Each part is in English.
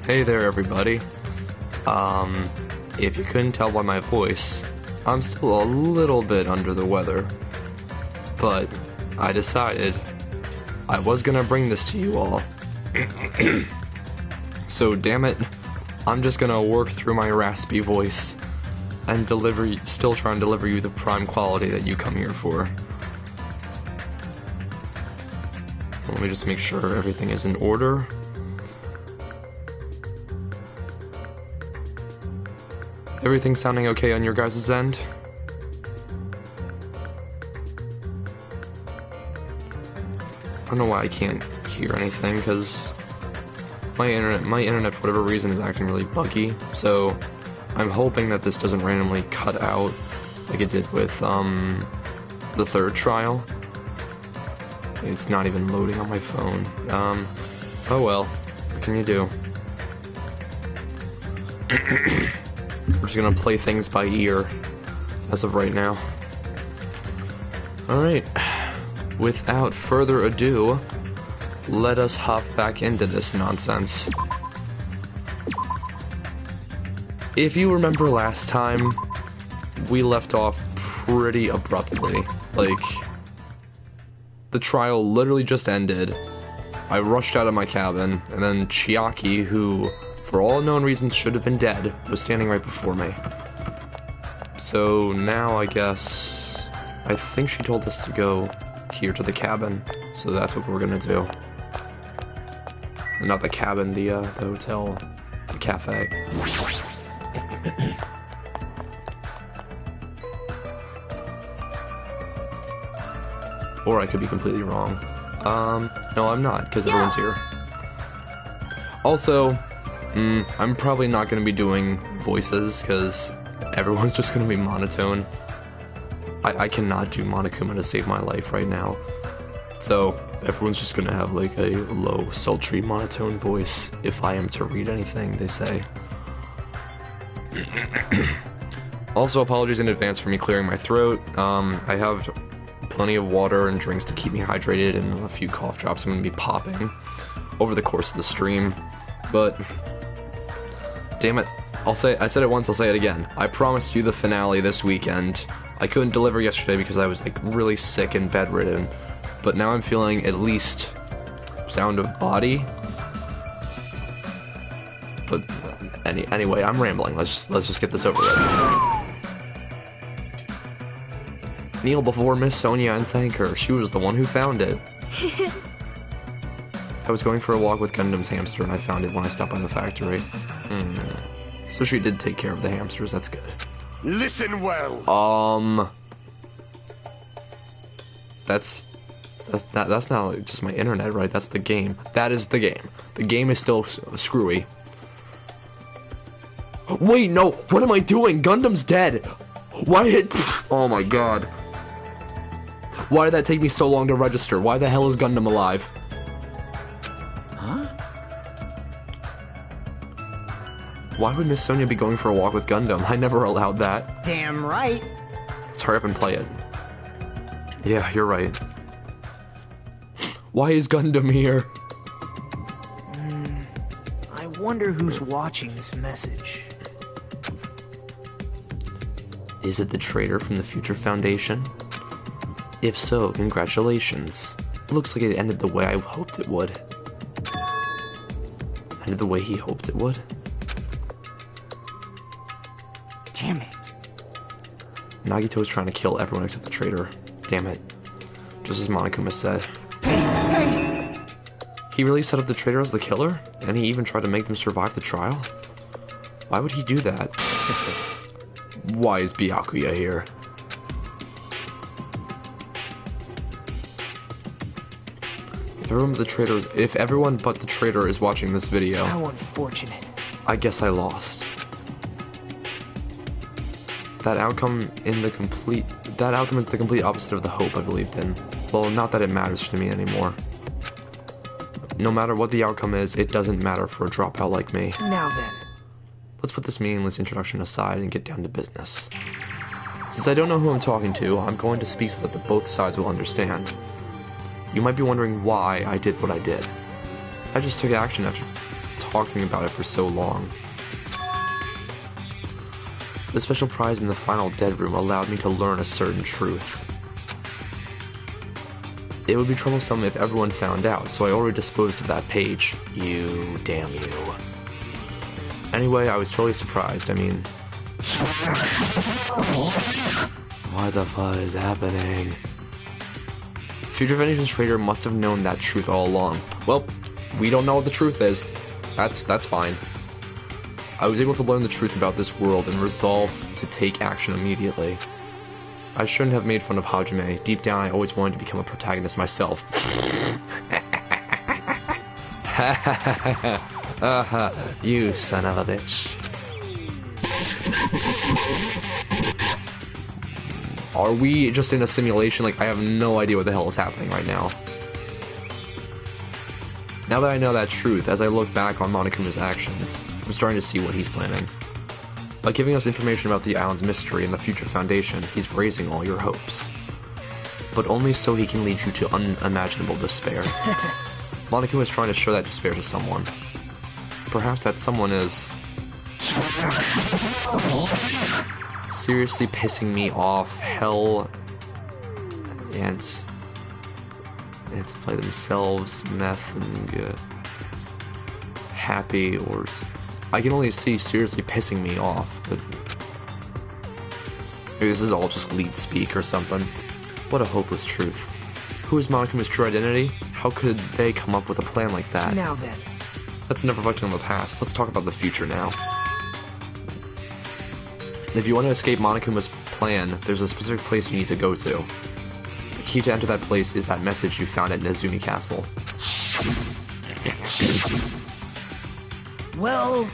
Hey there, everybody. If you couldn't tell by my voice, I'm still a little bit under the weather. But I decided I was gonna bring this to you all. So damn it, I'm just gonna work through my raspy voice and still try and deliver you the prime quality that you come here for. Let me just make sure everything is in order. Everything sounding okay on your guys' end? I don't know why I can't hear anything, because my internet for whatever reason is acting really buggy, so I'm hoping that this doesn't randomly cut out like it did with the third trial. It's not even loading on my phone. Oh well, what can you do? We're just gonna play things by ear as of right now. Alright, without further ado, let us hop back into this nonsense. If you remember last time, we left off pretty abruptly. Like, the trial literally just ended. I rushed out of my cabin, and then Chiaki, who, for all known reasons, should have been dead, was standing right before me. So now, I guess, I think she told us to go here to the cabin, so that's what we're gonna do. Not the cabin, the hotel, the cafe. Or I could be completely wrong. No, I'm not, because everyone's here. Also, I'm probably not going to be doing voices, because everyone's just going to be monotone. I cannot do Monokuma to save my life right now. So, everyone's just going to have, like, a low, sultry, monotone voice if I am to read anything they say. Also, apologies in advance for me clearing my throat. I have plenty of water and drinks to keep me hydrated, and a few cough drops I'm going to be popping over the course of the stream. But, damn it, I said it once, I'll say it again. I promised you the finale this weekend. I couldn't deliver yesterday because I was, like, really sick and bedridden. But now I'm feeling at least sound of body. But anyway, I'm rambling. Let's just get this over with. Kneel before Miss Sonia and thank her. She was the one who found it. I was going for a walk with Gundam's hamster and I found it when I stopped by the factory. So she did take care of the hamsters, that's good. Listen well. That's not just my internet, right? That's the game. That is the game. The game is still screwy. Wait, no! What am I doing? Gundam's dead! Why oh my god. Why did that take me so long to register? Why the hell is Gundam alive? Huh? Why would Miss Sonia be going for a walk with Gundam? I never allowed that. Damn right. Let's hurry up and play it. Yeah, you're right. Why is Gundam here? I wonder who's watching this message. Is it the traitor from the Future Foundation? If so, congratulations. It looks like it ended the way I hoped it would. Ended the way he hoped it would? Damn it. Nagito was trying to kill everyone except the traitor. Damn it. Just as Monokuma said. Hey! He really set up the traitor as the killer? And he even tried to make them survive the trial? Why would he do that? Why is Byakuya here? If everyone but the traitor is watching this video, How unfortunate. I guess I lost. That outcome is the complete opposite of the hope I believed in. Well, not that it matters to me anymore. No matter what the outcome is, it doesn't matter for a dropout like me. Now then. Let's put this meaningless introduction aside and get down to business. Since I don't know who I'm talking to, I'm going to speak so that both sides will understand. You might be wondering why I did what I did. I just took action after talking about it for so long. The special prize in the final dead room allowed me to learn a certain truth. It would be troublesome if everyone found out, so I already disposed of that page. You, damn you. Anyway, I was totally surprised. I mean... What the fuck is happening? Future Vengeance Trader must have known that truth all along. Well, we don't know what the truth is. That's fine. I was able to learn the truth about this world and resolved to take action immediately. I shouldn't have made fun of Hajime. Deep down, I always wanted to become a protagonist myself. You son of a bitch. Are we just in a simulation? Like, I have no idea what the hell is happening right now. Now that I know that truth, as I look back on Monokuma's actions, I'm starting to see what he's planning. By giving us information about the island's mystery and the future foundation, he's raising all your hopes. But only so he can lead you to unimaginable despair. Monokuma is trying to show that despair to someone. Perhaps that someone is... seriously pissing me off. Hell... and to play themselves, meth, and happy, or... I can only see seriously pissing me off, but... maybe this is all just lead speak or something. What a hopeless truth. Who is Monokuma's true identity? How could they come up with a plan like that? Now then. Let's never reflect on the past. Let's talk about the future now. If you want to escape Monokuma's plan, there's a specific place you need to go to. The key to enter that place is that message you found at Nezumi Castle. Well...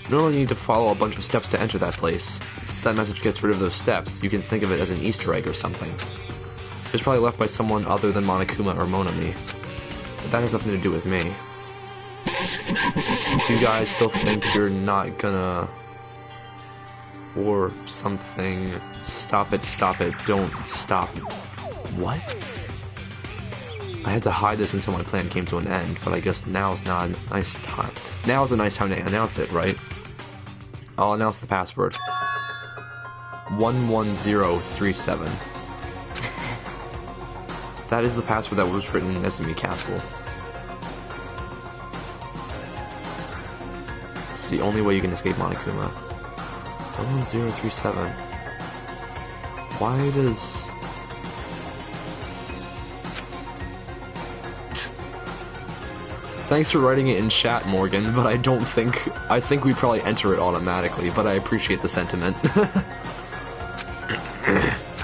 You only need to follow a bunch of steps to enter that place. Since that message gets rid of those steps, you can think of it as an Easter egg or something. It's probably left by someone other than Monokuma or Monami. But that has nothing to do with me. If you guys still think you're not gonna... or something... Stop it, don't stop. What? I had to hide this until my plan came to an end, but I guess now's not a nice time. Now's a nice time to announce it, right? I'll announce the password. 11037. That is the password that was written in Nezumi Castle. It's the only way you can escape Monokuma. 11037. Why does... Thanks for writing it in chat, Morgan, but I think we probably enter it automatically, but I appreciate the sentiment.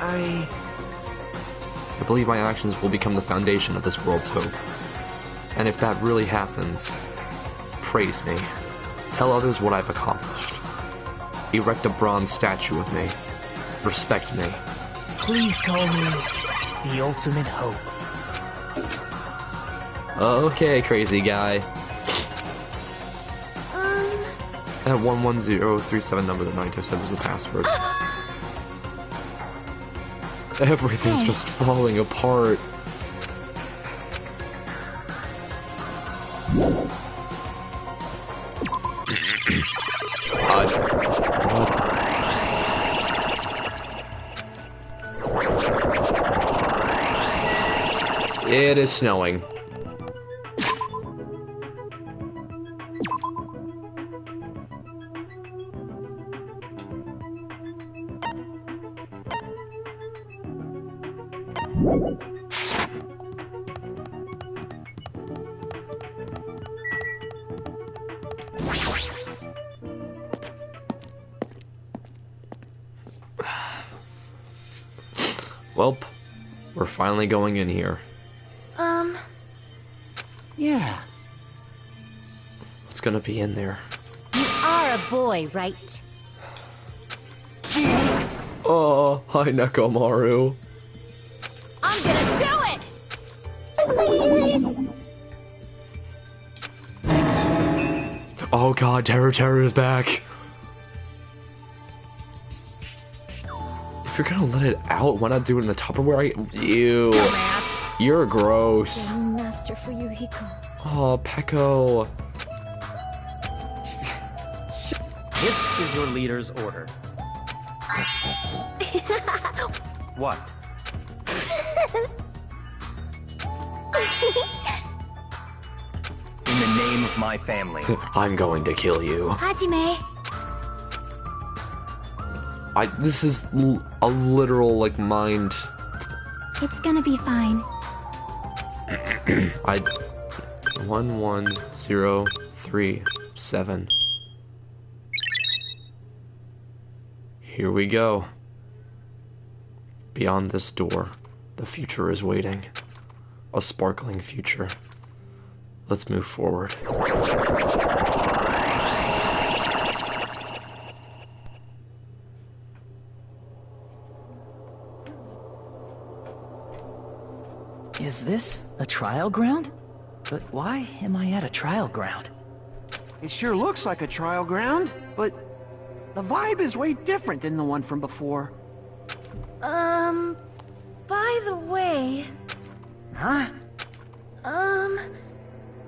I believe my actions will become the foundation of this world's hope. And if that really happens, praise me. Tell others what I've accomplished. Erect a bronze statue of me. Respect me. Please call me the ultimate hope. Okay, crazy guy. That 11037 number that Naito said was the password. Everything's just falling apart. It is snowing. Welp, we're finally going in here. Yeah. What's gonna be in there? You are a boy, right? Oh, hi Nekomaru. I'm gonna do it! Oh god, Terror is back. If you're gonna let it out, why not do it in the Tupperware? Ew. Dumbass. You're gross. Master for Yuhiko. Oh, Peko. This is your leader's order. What? In the name of my family. I'm going to kill you. Hajime. This is a literal, like, mind. It's gonna be fine. 11037. Here we go. Beyond this door, the future is waiting. A sparkling future. Let's move forward. Is this a trial ground? But why am I at a trial ground? It sure looks like a trial ground, but the vibe is way different than the one from before. By the way... Huh?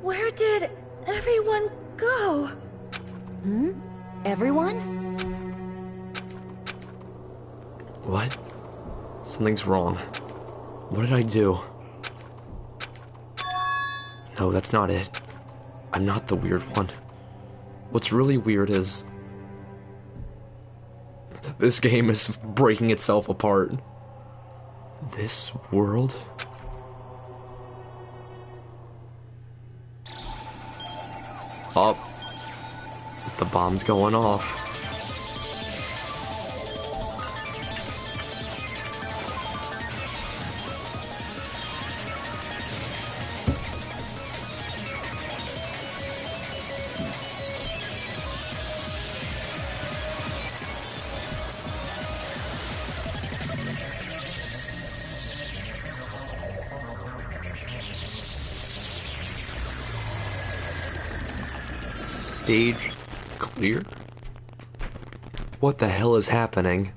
Where did everyone go? Everyone? What? Something's wrong. What did I do? No, that's not it. I'm not the weird one. What's really weird is... this game is breaking itself apart. This world? Up. The bomb's going off. Stage clear? What the hell is happening?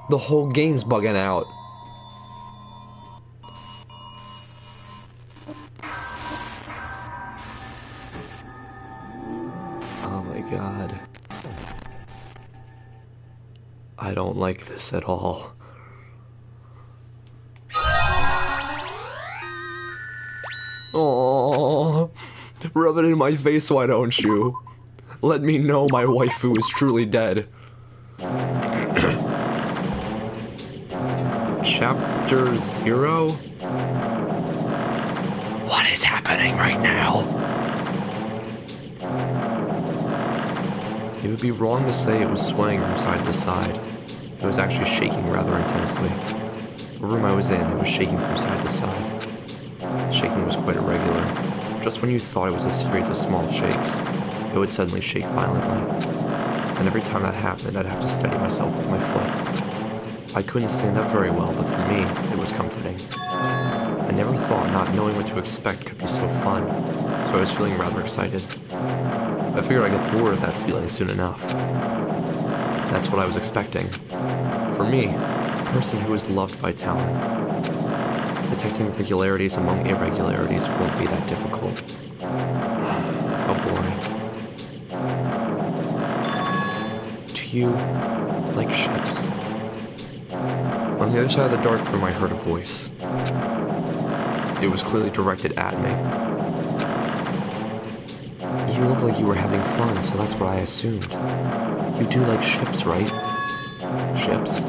The whole game's bugging out. Oh my god. I don't like this at all. Aww. Rub it in my face, why don't you? Let me know my waifu is truly dead. Chapter 0? What is happening right now? It would be wrong to say it was swaying from side to side. It was actually shaking rather intensely. The room I was in, it was shaking from side to side. The shaking was quite irregular. Just when you thought it was a series of small shakes, it would suddenly shake violently. And every time that happened, I'd have to steady myself with my foot. I couldn't stand up very well, but for me, it was comforting. I never thought not knowing what to expect could be so fun, so I was feeling rather excited. I figured I'd get bored of that feeling soon enough. That's what I was expecting. For me, a person who is loved by talent, detecting regularities among irregularities won't be that difficult. Oh boy. Do you like ships? On the other side of the dark room, I heard a voice. It was clearly directed at me. You look like you were having fun, so that's what I assumed. You do like ships, right? Ships?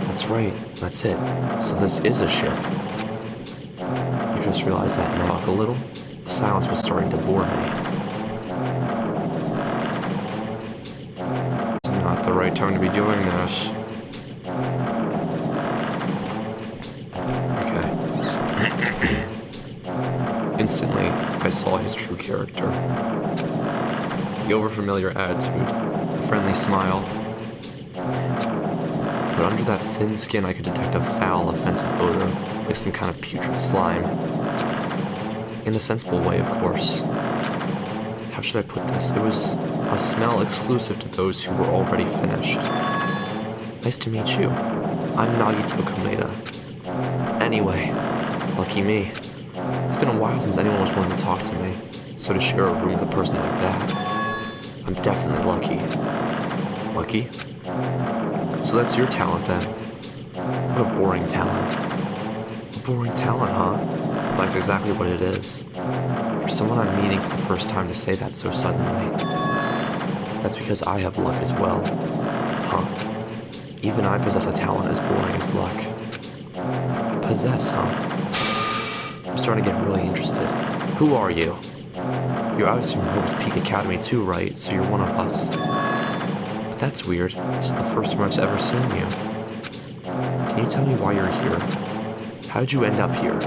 That's right, that's it. So this is a ship. You just realized that and rock a little? The silence was starting to bore me. It's not the right time to be doing this. Okay. Instantly, I saw his true character. The overfamiliar attitude, the friendly smile. But under that thin skin, I could detect a foul, offensive odor, like some kind of putrid slime. In a sensible way, of course. How should I put this? It was a smell exclusive to those who were already finished. Nice to meet you. I'm Nagito Komeda. Anyway, lucky me. It's been a while since anyone was willing to talk to me. So to share a room with a person like that, I'm definitely lucky. Lucky? So that's your talent then. What a boring talent. A boring talent, huh? That's exactly what it is. For someone I'm meeting for the first time to say that so suddenly. That's because I have luck as well. Huh. Even I possess a talent as boring as luck. Possess, huh? I'm starting to get really interested. Who are you? You're obviously from Hope's Peak Academy too, right? So you're one of us. But that's weird. This is the first time I've ever seen you. Can you tell me why you're here? How did you end up here?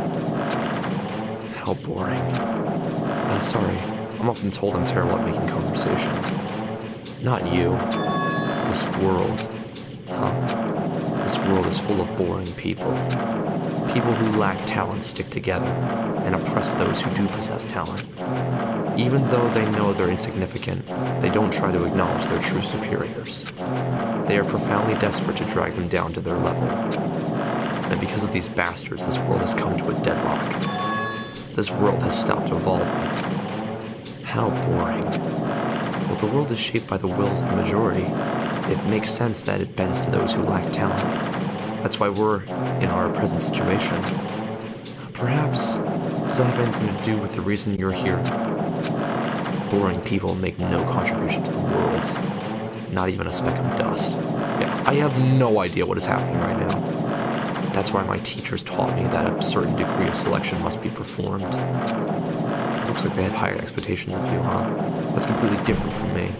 How boring. Sorry. I'm often told I'm terrible at making conversation. Not you. This world. Huh. This world is full of boring people. People who lack talent stick together and oppress those who do possess talent. Even though they know they're insignificant, they don't try to acknowledge their true superiors. They are profoundly desperate to drag them down to their level. And because of these bastards, this world has come to a deadlock. This world has stopped evolving. How boring. Well, the world is shaped by the wills of the majority. It makes sense that it bends to those who lack talent. That's why we're in our present situation. Perhaps, does that have anything to do with the reason you're here? Boring people make no contribution to the world. Not even a speck of dust. Yeah, I have no idea what is happening right now. That's why my teachers taught me that a certain degree of selection must be performed. It looks like they had higher expectations of you, huh? That's completely different from me.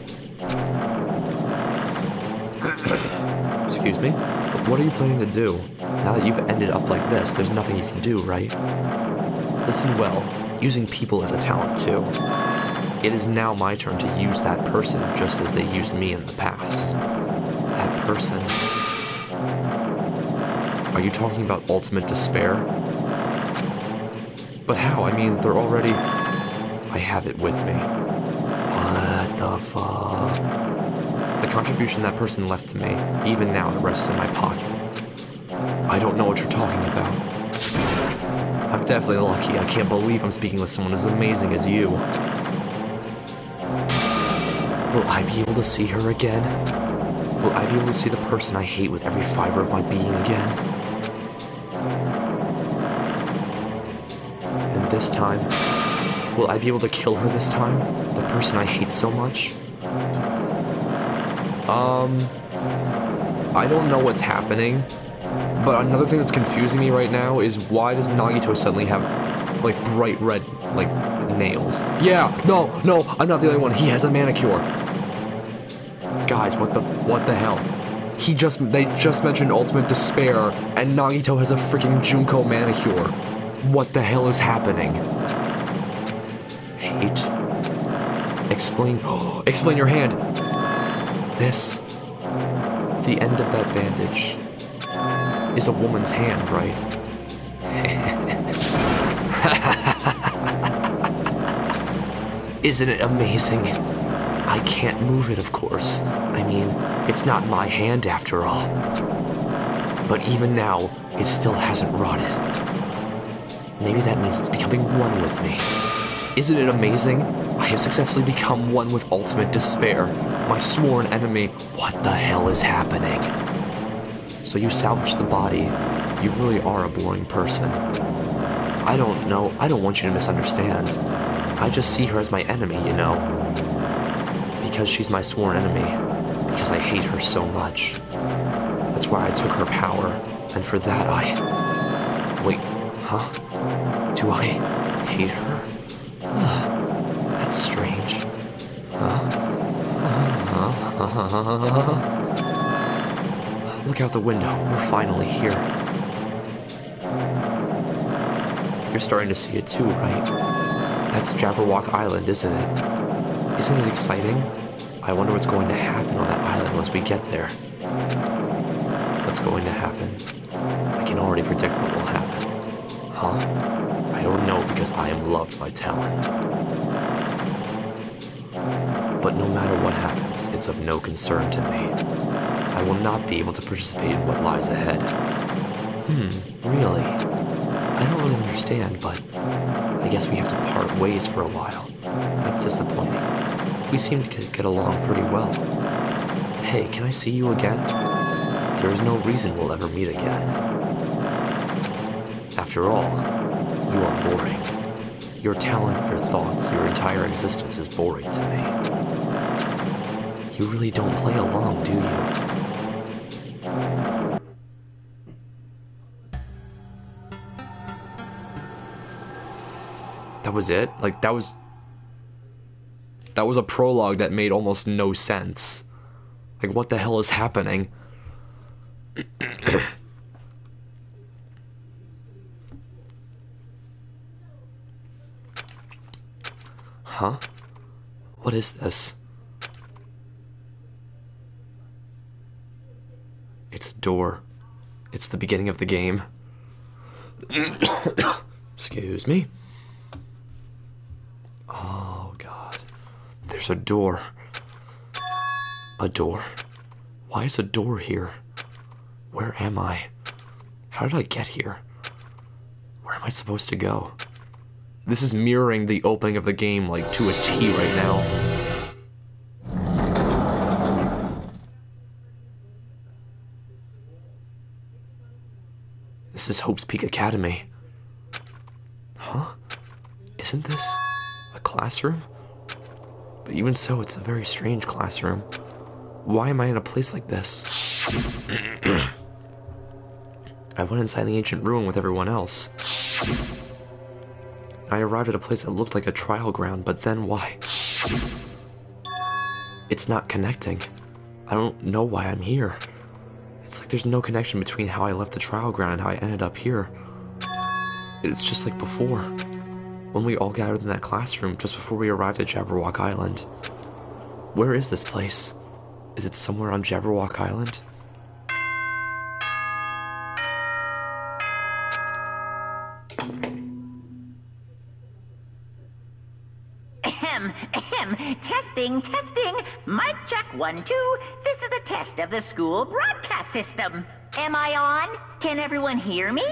Excuse me? But what are you planning to do? Now that you've ended up like this, there's nothing you can do, right? Listen well, using people is a talent too. It is now my turn to use that person just as they used me in the past. That person... Are you talking about ultimate despair? But how? I mean, they're already... I have it with me. What the fuck? The contribution that person left to me, even now it rests in my pocket. I don't know what you're talking about. I'm definitely lucky. I can't believe I'm speaking with someone as amazing as you. Will I be able to see her again? Will I be able to see the person I hate with every fiber of my being again? And this time, will I be able to kill her this time? The person I hate so much? I don't know what's happening, but another thing that's confusing me right now is why does Nagito suddenly have, like, bright red, like, nails? Yeah, no, I'm not the only one. He has a manicure. Guys, what the hell? They just mentioned ultimate despair, and Nagito has a freaking Junko manicure. What the hell is happening? Hate. Explain your hand. This, the end of that bandage, is a woman's hand, right? Isn't it amazing? I can't move it, of course. I mean, it's not my hand after all. But even now, it still hasn't rotted. Maybe that means it's becoming one with me. Isn't it amazing? I have successfully become one with ultimate despair, my sworn enemy. What the hell is happening? So you salvaged the body. You really are a boring person. I don't know. I don't want you to misunderstand. I just see her as my enemy, you know? Because she's my sworn enemy. Because I hate her so much. That's why I took her power. And for that Wait, huh? Do I hate her? That's strange. Look out the window. We're finally here. You're starting to see it too, right? That's Jabberwock Island, isn't it? Isn't it exciting? I wonder what's going to happen on that island once we get there. What's going to happen? I can already predict what will happen. Huh? I don't know because I am loved by talent. But no matter what happens, it's of no concern to me. I will not be able to participate in what lies ahead. Really? I don't really understand, but I guess we have to part ways for a while. That's disappointing. We seem to get along pretty well. Hey, can I see you again? There is no reason we'll ever meet again. After all, you are boring. Your talent, your thoughts, your entire existence is boring to me. You really don't play along, do you? That was it? Like, that was a prologue that made almost no sense. Like, what the hell is happening? Huh? What is this? It's a door. It's the beginning of the game. Excuse me. Oh, God. There's a door. A door? Why is a door here? Where am I? How did I get here? Where am I supposed to go? This is mirroring the opening of the game, like, to a T right now. This is Hope's Peak Academy. Huh? Isn't this a classroom? But even so, it's a very strange classroom. Why am I in a place like this? I went inside the ancient ruin with everyone else. I arrived at a place that looked like a trial ground, but then why? It's not connecting. I don't know why I'm here. It's like there's no connection between how I left the trial ground and how I ended up here. It's just like before, when we all gathered in that classroom just before we arrived at Jabberwock Island. Where is this place? Is it somewhere on Jabberwock Island? Testing. Mic check 1, 2. This is a test of the school broadcast system. Am I on? Can everyone hear me?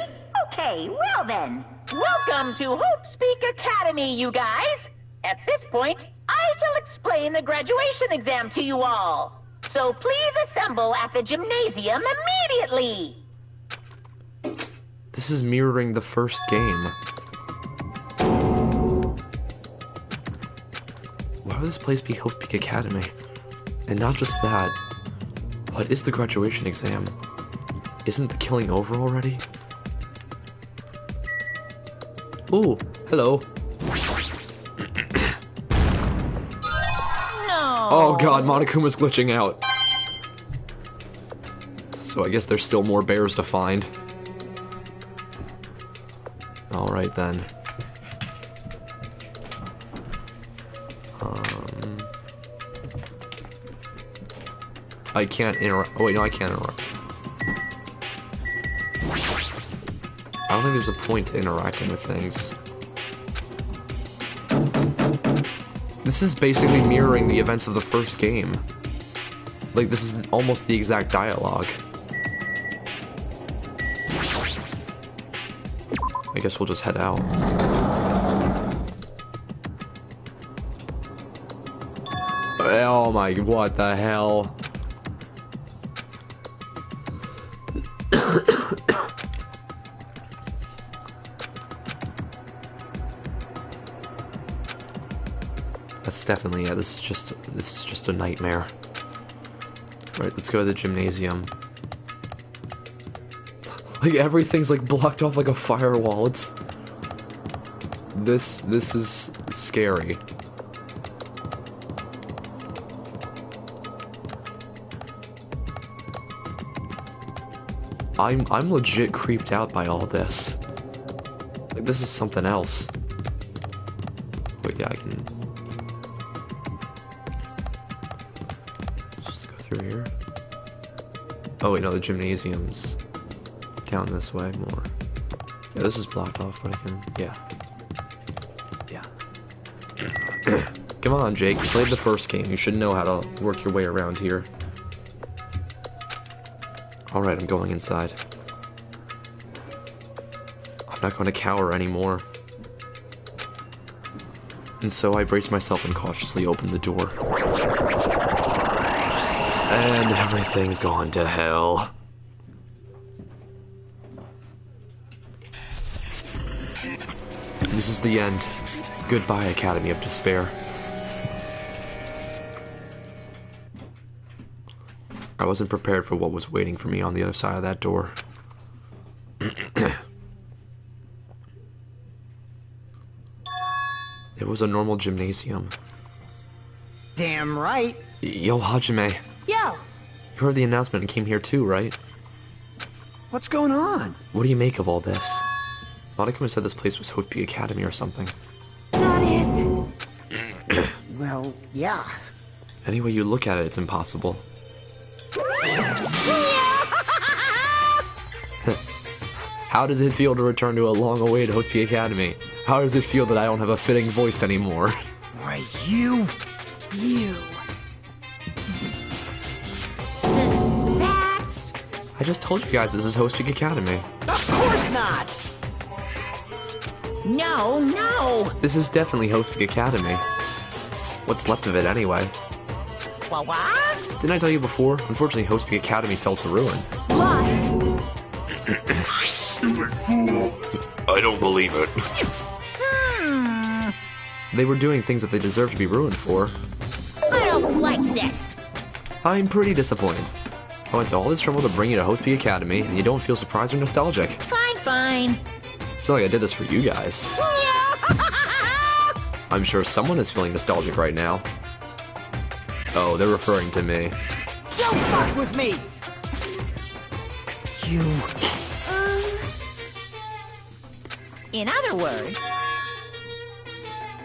Okay, well then. Welcome to Hope's Peak Academy, you guys. At this point, I shall explain the graduation exam to you all. So please assemble at the gymnasium immediately. This is mirroring the first game. Why would this place be Hope's Peak Academy? And not just that, what is the graduation exam? Isn't the killing over already? Ooh, hello. No. Oh god, Monokuma's glitching out. So I guess there's still more bears to find. Alright then. I can't interrupt. Oh wait, no, I can't interrupt. I don't think there's a point to interacting with things. This is basically mirroring the events of the first game. Like, this is almost the exact dialogue. I guess we'll just head out. Oh my, what the hell? That's definitely, yeah, this is just a nightmare. Right, let's go to the gymnasium. Like, everything's like blocked off like a firewall. It's... This is scary. I'm legit creeped out by all this. Like, this is something else. Wait, yeah, I can... Just go through here. Oh wait, no, the gymnasium's down this way more. Yeah, this is blocked off, but I can... Yeah. Come on, Jake, you played the first game. You should know how to work your way around here. Alright, I'm going inside. I'm not going to cower anymore. And so I braced myself and cautiously opened the door. And everything's gone to hell. This is the end. Goodbye, Academy of Despair. I wasn't prepared for what was waiting for me on the other side of that door. It was a normal gymnasium. Damn right. Yo, Hajime. Yo. You heard the announcement and came here too, right? What's going on? What do you make of all this? Thought I could have said this place was Hope's Peak Academy or something. That is... Well, yeah. Any way you look at it, it's impossible. How does it feel to return to a long-awaited Hope's Peak Academy? How does it feel that I don't have a fitting voice anymore? Why, you. That's... I just told you guys this is Hope's Peak Academy. Of course not! No! This is definitely Hope's Peak Academy. What's left of it anyway. What? Didn't I tell you before? Unfortunately, Hope's Peak Academy fell to ruin. Lies. Stupid fool! I don't believe it. They were doing things that they deserved to be ruined for. I don't like this. I'm pretty disappointed. I went to all this trouble to bring you to Hope's Peak Academy, and you don't feel surprised or nostalgic. Fine. It's not like I did this for you guys. I'm sure someone is feeling nostalgic right now. Oh, they're referring to me. Don't fuck with me! You... In other words,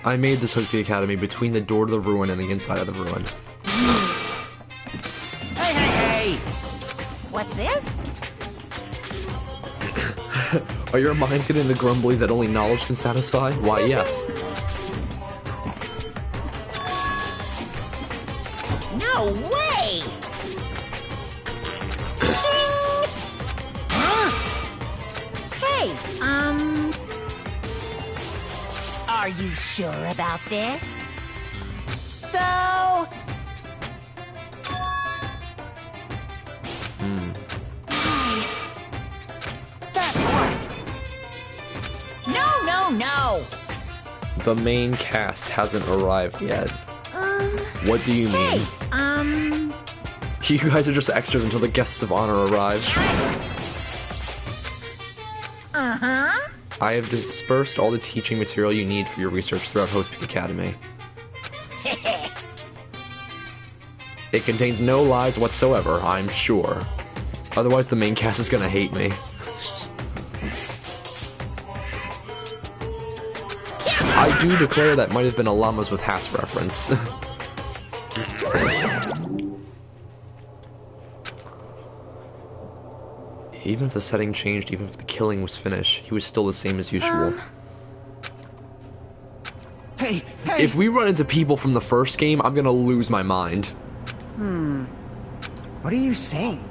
I made this Hope's Peak Academy between the door to the ruin and the inside of the ruin. Hey! what's this? Are your minds getting the grumblies that only knowledge can satisfy? Why, yes. No way! Shing! Hey, are you sure about this? So... That's right! No! The main cast hasn't arrived yet. What do you mean? Hey, You guys are just extras until the guests of honor arrive. Uh-huh. I have dispersed all the teaching material you need for your research throughout Hope's Peak Academy. It contains no lies whatsoever, I'm sure. Otherwise the main cast is gonna hate me. I do declare that might have been a Llamas with Hats reference. Even if the setting changed, even if the killing was finished, he was still the same as usual. Hey! If we run into people from the first game, I'm gonna lose my mind. What are you saying?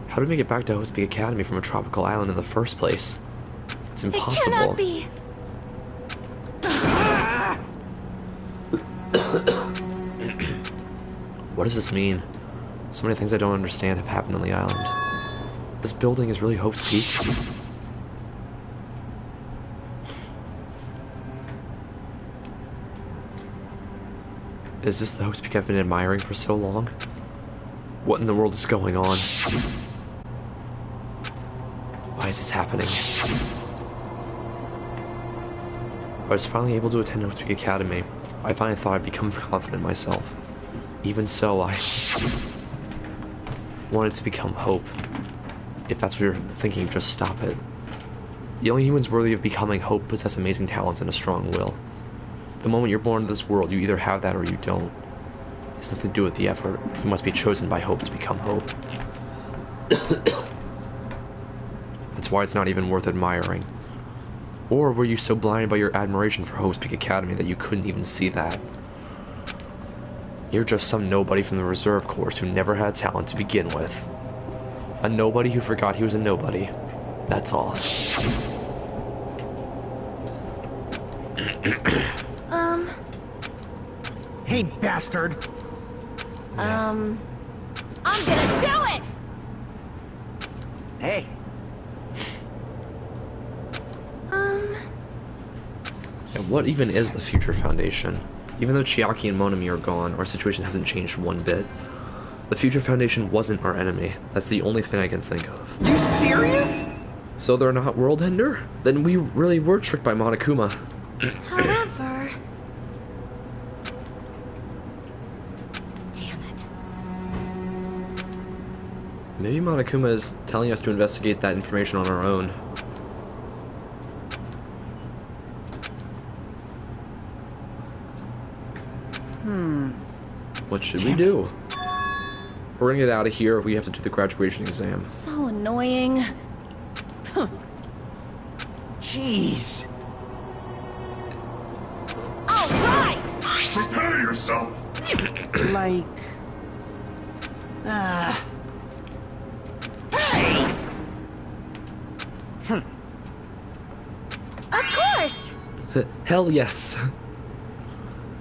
How do we make it back to Hope's Peak Academy from a tropical island in the first place? It's It impossible. cannot be. What does this mean? So many things I don't understand have happened on the island. This building is really Hope's Peak? Is this the Hope's Peak I've been admiring for so long? What in the world is going on? Why is this happening? I was finally able to attend Hope's Peak Academy. I finally thought I'd become confident myself. Even so, I wanted to become Hope. If that's what you're thinking, just stop it. The only humans worthy of becoming Hope possess amazing talents and a strong will. The moment you're born into this world, you either have that or you don't. It has nothing to do with the effort. You must be chosen by Hope to become Hope. That's why it's not even worth admiring. Or were you so blinded by your admiration for Hope's Peak Academy that you couldn't even see that? You're just some nobody from the reserve course who never had talent to begin with. A nobody who forgot he was a nobody. That's all. Hey, bastard! I'm gonna do it! Hey, And what even is the Future Foundation? Even though Chiaki and Monami are gone, our situation hasn't changed one bit. The Future Foundation wasn't our enemy. That's the only thing I can think of. you serious? So they're not World Ender? Then we really were tricked by Monokuma. However... Damn it. Maybe Monokuma is telling us to investigate that information on our own. What should we do? We're gonna get out of here. We have to do the graduation exam. So annoying. Jeez. All right! Prepare yourself! Like... Hey! Of course! Hell yes.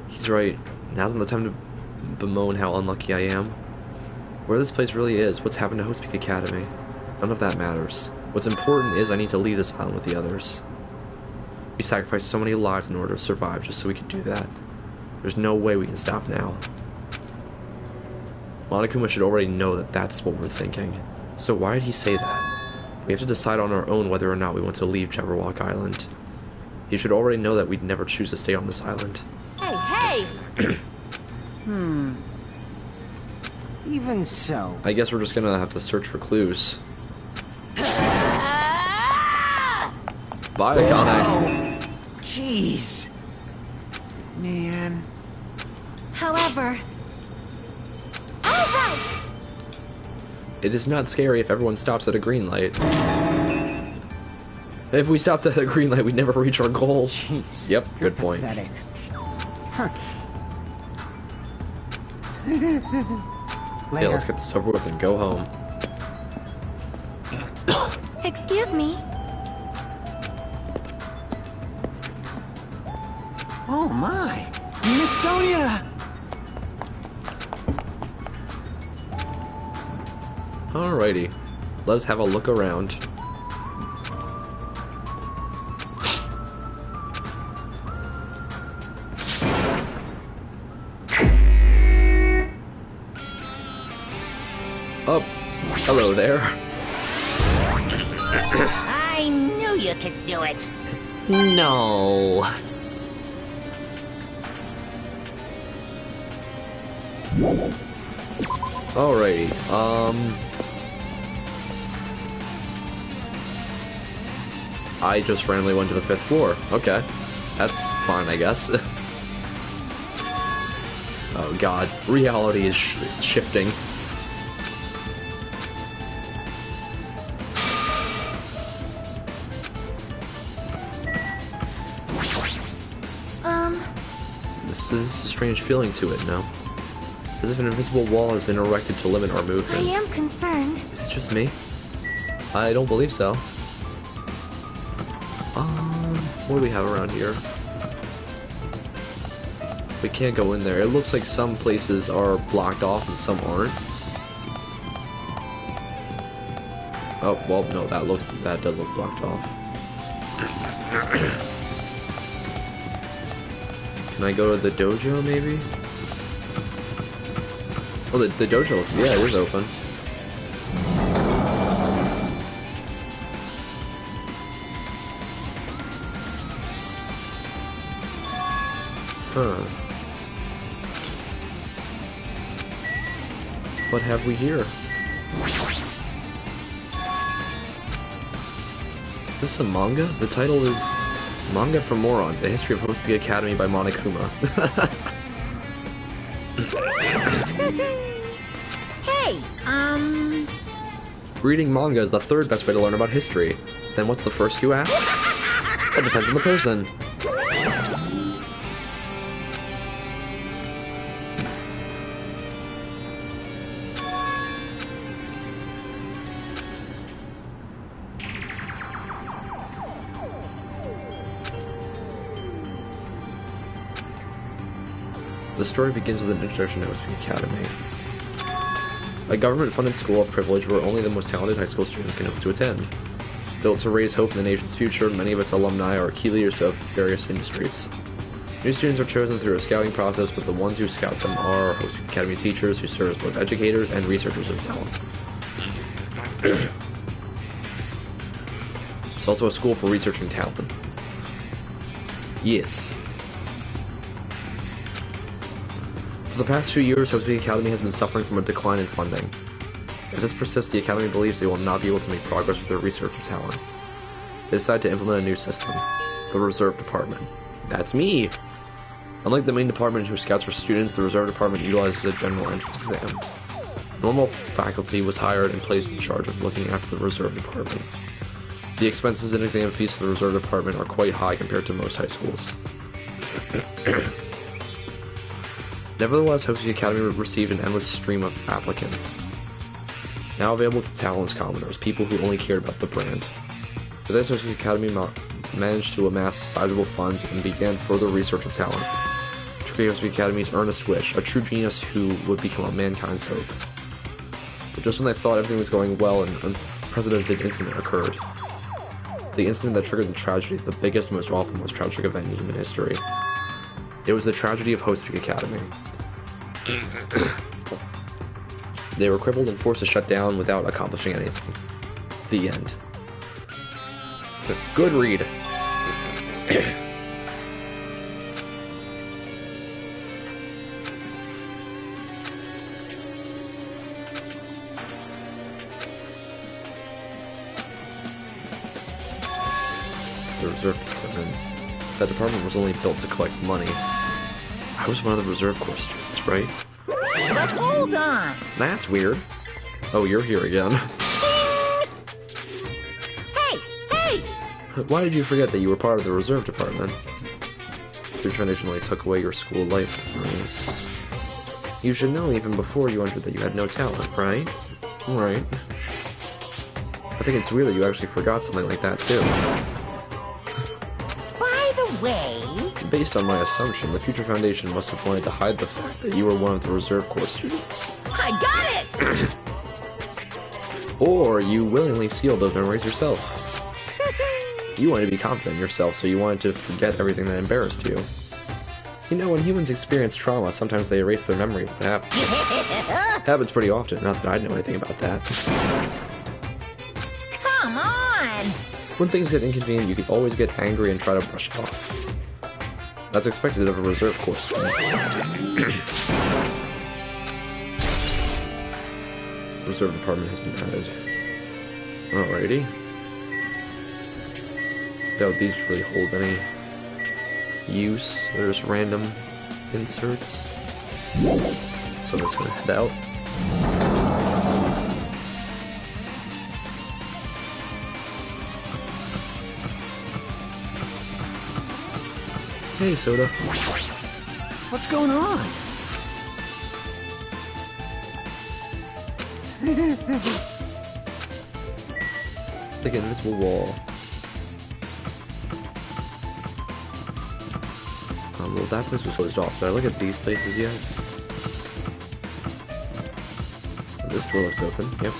He's right. Now's not the time to bemoan how unlucky I am. Where this place really is, what's happened to Host Peak Academy, none of that matters. What's important is I need to leave this island with the others. We sacrificed so many lives in order to survive just so we could do that. There's no way we can stop now. Monokuma should already know that that's what we're thinking. So why did he say that? We have to decide on our own whether or not we want to leave Jabberwock Island. He should already know that we'd never choose to stay on this island. Hey, hey! Even so. I guess we're just gonna have to search for clues. Ah! Bye, Akane. Oh, jeez. Man. However... All right! It is not scary if everyone stops at a green light. If we stopped at a green light, we'd never reach our goal. Jeez. Yep, You're good point. pathetic. Huh. Yeah, let's get this over with and go home. Excuse me. Oh my. Miss Sonia! Alrighty, let us have a look around. Oh, hello there. I knew you could do it. No. Alrighty, I just randomly went to the 5th floor. Okay, that's fine, I guess. Oh god, reality is shifting. This is a strange feeling to it, no? As if an invisible wall has been erected to limit our I movement. am concerned. Is it just me? I don't believe so. What do we have around here? We can't go in there. It looks like some places are blocked off and some aren't. Oh, well, no, that does look blocked off. Can I go to the dojo, maybe? Oh, the dojo looks, yeah, it is open. Huh. What have we here? Is this a manga? The title is Manga for Morons, A History of Host Peak Academy by Monokuma. Hey, Reading manga is the third best way to learn about history. Then what's the first, you ask? That depends on the person. The story begins with an introduction to Hope's Academy. A government-funded school of privilege where only the most talented high school students can hope to attend. Built to raise hope in the nation's future, many of its alumni are key leaders of various industries. New students are chosen through a scouting process, but the ones who scout them are Hope's Academy teachers who serve as both educators and researchers of talent. It's also a school for researching talent. Yes. For the past few years, Hope's Academy has been suffering from a decline in funding. If this persists, the Academy believes they will not be able to make progress with their research of talent. They decide to implement a new system, the Reserve Department. That's me! Unlike the main department who scouts for students, the Reserve Department utilizes a general entrance exam. Normal faculty was hired and placed in charge of looking after the Reserve Department. The expenses and exam fees for the Reserve Department are quite high compared to most high schools. Nevertheless, Hope's Academy received an endless stream of applicants. Now available to talentless commoners, people who only cared about the brand. For this, Hope's Academy managed to amass sizable funds and began further research of talent. To create Hope's Academy's earnest wish, a true genius who would become mankind's hope. But just when they thought everything was going well, an unprecedented incident occurred. The incident that triggered the tragedy, the biggest, most awful, most tragic event in human history. It was the tragedy of Hope's Academy. They were crippled and forced to shut down without accomplishing anything. The end. Good read. The Reserve Department. That department was only built to collect money. I was one of the Reserve Corps students, right? But hold on! That's weird. Oh, you're here again. Hey! Hey! Why did you forget that you were part of the Reserve Department? Your traditionally took away your school life memories. You should know even before you entered that you had no talent, right? Right. I think it's weird that you actually forgot something like that, too. By the way... Based on my assumption, the Future Foundation must have wanted to hide the fact that you were one of the Reserve Corps students. I got it! Or you willingly sealed those memories yourself. You wanted to be confident in yourself, so you wanted to forget everything that embarrassed you. You know, when humans experience trauma, sometimes they erase their memory of what happened. Happens pretty often, not that I know anything about that. Come on! When things get inconvenient, you can always get angry and try to brush it off. That's expected of a Reserve Corps student. Reserve Department has been added. Alrighty. Doubt these really hold any use. There's random inserts. So I'm just gonna head out. Hey, Soda. What's going on? Like an invisible wall. Well, that place was closed off. Did I look at these places yet? This door looks open. Yep.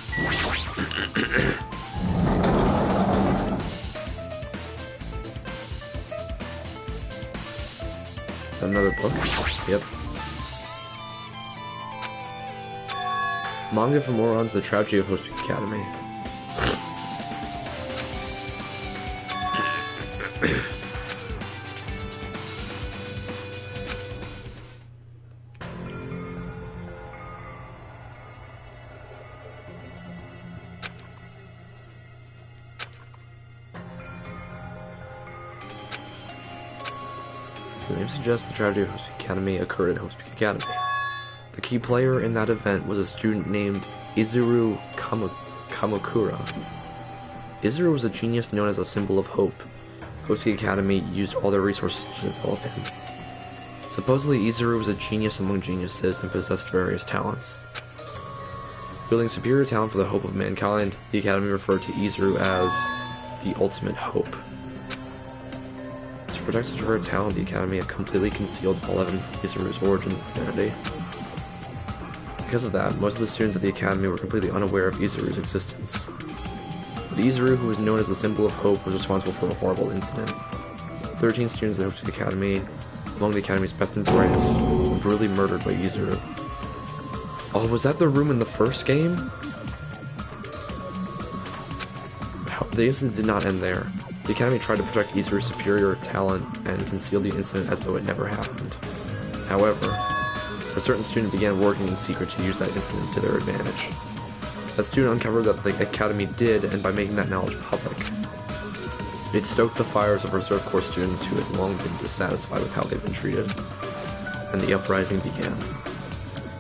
Is that another book? Yep. Manga for Morons, The Tragedy of Hope's Academy. As the name suggests, the tragedy of Hope's Academy occurred at Hope's Academy. The key player in that event was a student named Izuru Kamakura. Izuru was a genius known as a symbol of hope. Hope's Academy used all their resources to develop him. Supposedly, Izuru was a genius among geniuses and possessed various talents. Building superior talent for the hope of mankind, the Academy referred to Izuru as the ultimate hope. It's protect such a rare talent, the Academy had completely concealed all evidence of Izuru's origins and identity. Because of that, most of the students at the Academy were completely unaware of Izuru's existence. But Izuru, who was known as the symbol of hope, was responsible for a horrible incident. 13 students at the Academy, among the Academy's best and brightest, were brutally murdered by Izuru. Oh, was that the room in the first game? The incident did not end there. The Academy tried to protect Izuru's superior talent and conceal the incident as though it never happened. However, a certain student began working in secret to use that incident to their advantage. That student uncovered that the Academy did, and by making that knowledge public, it stoked the fires of Reserve Corps students who had long been dissatisfied with how they'd been treated, and the uprising began.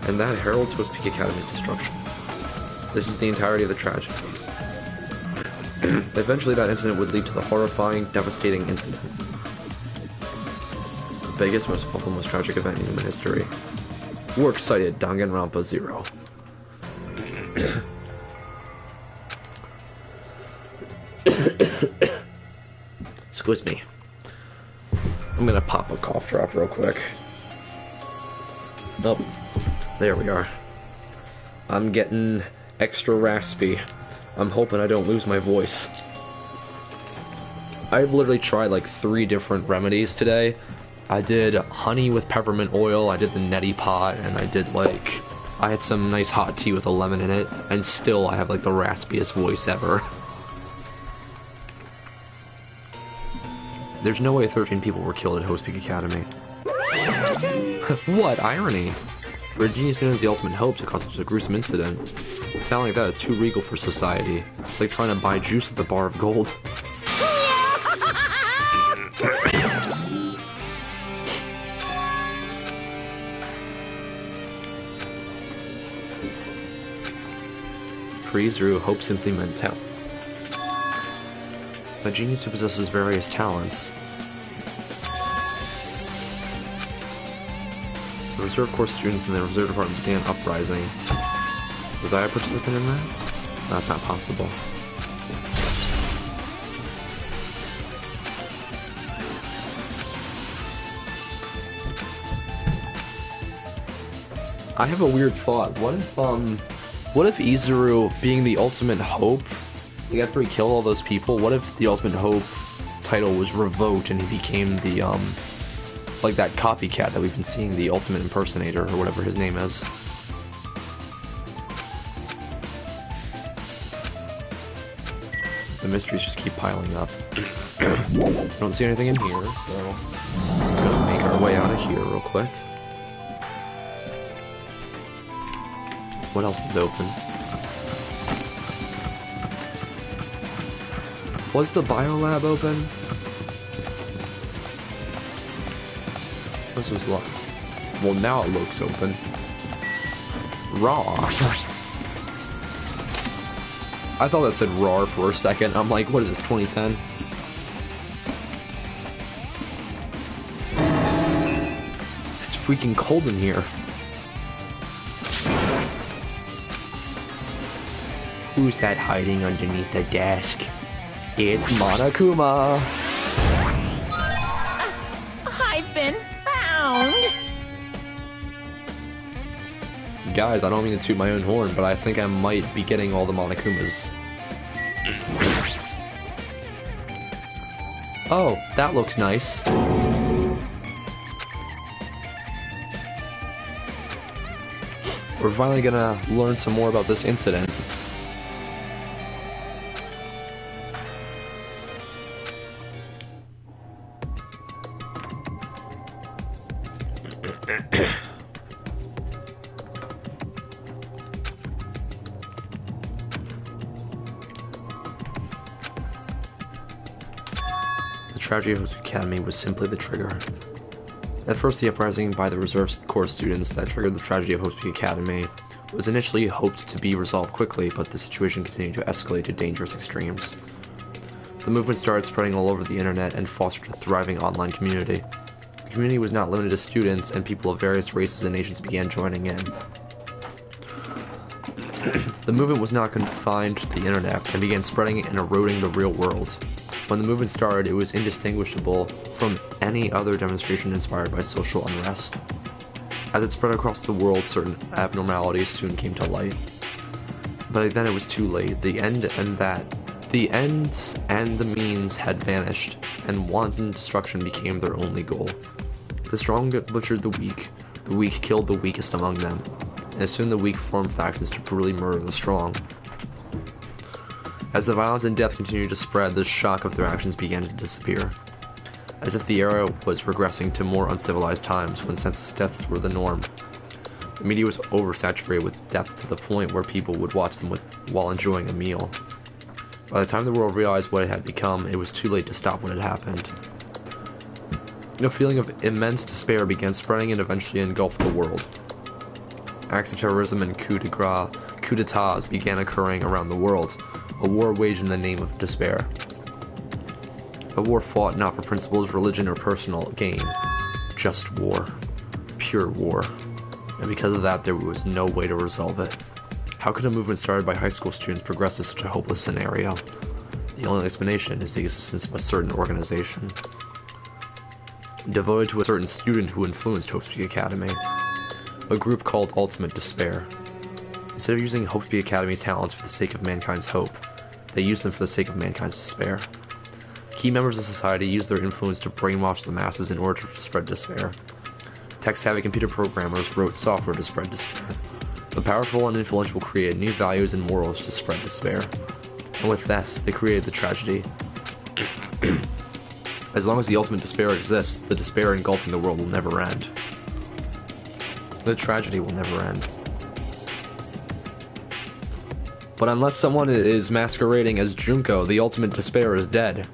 And that heralds Host Peak Academy's destruction. This is the entirety of the tragedy. Eventually that incident would lead to the horrifying, devastating incident. The biggest, most awful, most tragic event in human history. We're excited, Danganronpa 0. Excuse me. I'm gonna pop a cough drop real quick. Oh, there we are. I'm getting extra raspy. I'm hoping I don't lose my voice. I've literally tried like 3 different remedies today. I did honey with peppermint oil, I did the neti pot, and I had some nice hot tea with a lemon in it, and still I have like the raspiest voice ever. There's no way 13 people were killed at Host Peak Academy. What irony! For a genius known as the Ultimate Hope to cause such a gruesome incident, a talent like that is too regal for society. It's like trying to buy juice with a bar of gold. For Izuru, hope simply meant talent. A genius who possesses various talents. The Reserve Corps students in the Reserve Department began uprising. Was I a participant in that? That's not possible. I have a weird thought. What if Izuru, being the ultimate hope, like after he killed all those people, what if the ultimate hope title was revoked and he became the, like that copycat that we've been seeing, the ultimate impersonator, or whatever his name is. The mysteries just keep piling up. I don't see anything in here, so I'm gonna make our way out of here real quick. What else is open? Was the biolab open? This was locked. Well, now it looks open. Raw. I thought that said RAR for a second. I'm like, what is this, 2010? It's freaking cold in here. Who's that hiding underneath the desk? It's Monokuma! I've been found! Guys, I don't mean to toot my own horn, but I think I might be getting all the Monokumas. Oh, that looks nice. We're finally gonna learn some more about this incident. The tragedy of Host Academy was simply the trigger. At first, the uprising by the Reserve Corps students that triggered the tragedy of Host Peak Academy was initially hoped to be resolved quickly, but the situation continued to escalate to dangerous extremes. The movement started spreading all over the internet and fostered a thriving online community. The community was not limited to students, and people of various races and nations began joining in. The movement was not confined to the internet and began spreading and eroding the real world. When the movement started, it was indistinguishable from any other demonstration inspired by social unrest. As it spread across the world, certain abnormalities soon came to light. But then it was too late. The ends and the means had vanished, and wanton destruction became their only goal. The strong butchered the weak killed the weakest among them, and soon the weak formed factions to brutally murder the strong. As the violence and death continued to spread, the shock of their actions began to disappear. As if the era was regressing to more uncivilized times when senseless deaths were the norm. The media was oversaturated with death to the point where people would watch them while enjoying a meal. By the time the world realized what it had become, it was too late to stop what had happened. A feeling of immense despair began spreading and eventually engulfed the world. Acts of terrorism and coup d'etats began occurring around the world, a war waged in the name of despair. A war fought not for principles, religion, or personal gain, just war. Pure war. And because of that, there was no way to resolve it. How could a movement started by high school students progress to such a hopeless scenario? The only explanation is the existence of a certain organization, devoted to a certain student who influenced Hope Peak Academy. A group called Ultimate Despair. Instead of using Hope Peak Academy's talents for the sake of mankind's hope, they used them for the sake of mankind's despair. Key members of society used their influence to brainwash the masses in order to spread despair. Tech-savvy computer programmers wrote software to spread despair. The powerful and influential created new values and morals to spread despair. And with this, they created the tragedy. As long as the ultimate despair exists, the despair engulfing the world will never end. The tragedy will never end. But unless someone is masquerading as Junko, the ultimate despair is dead.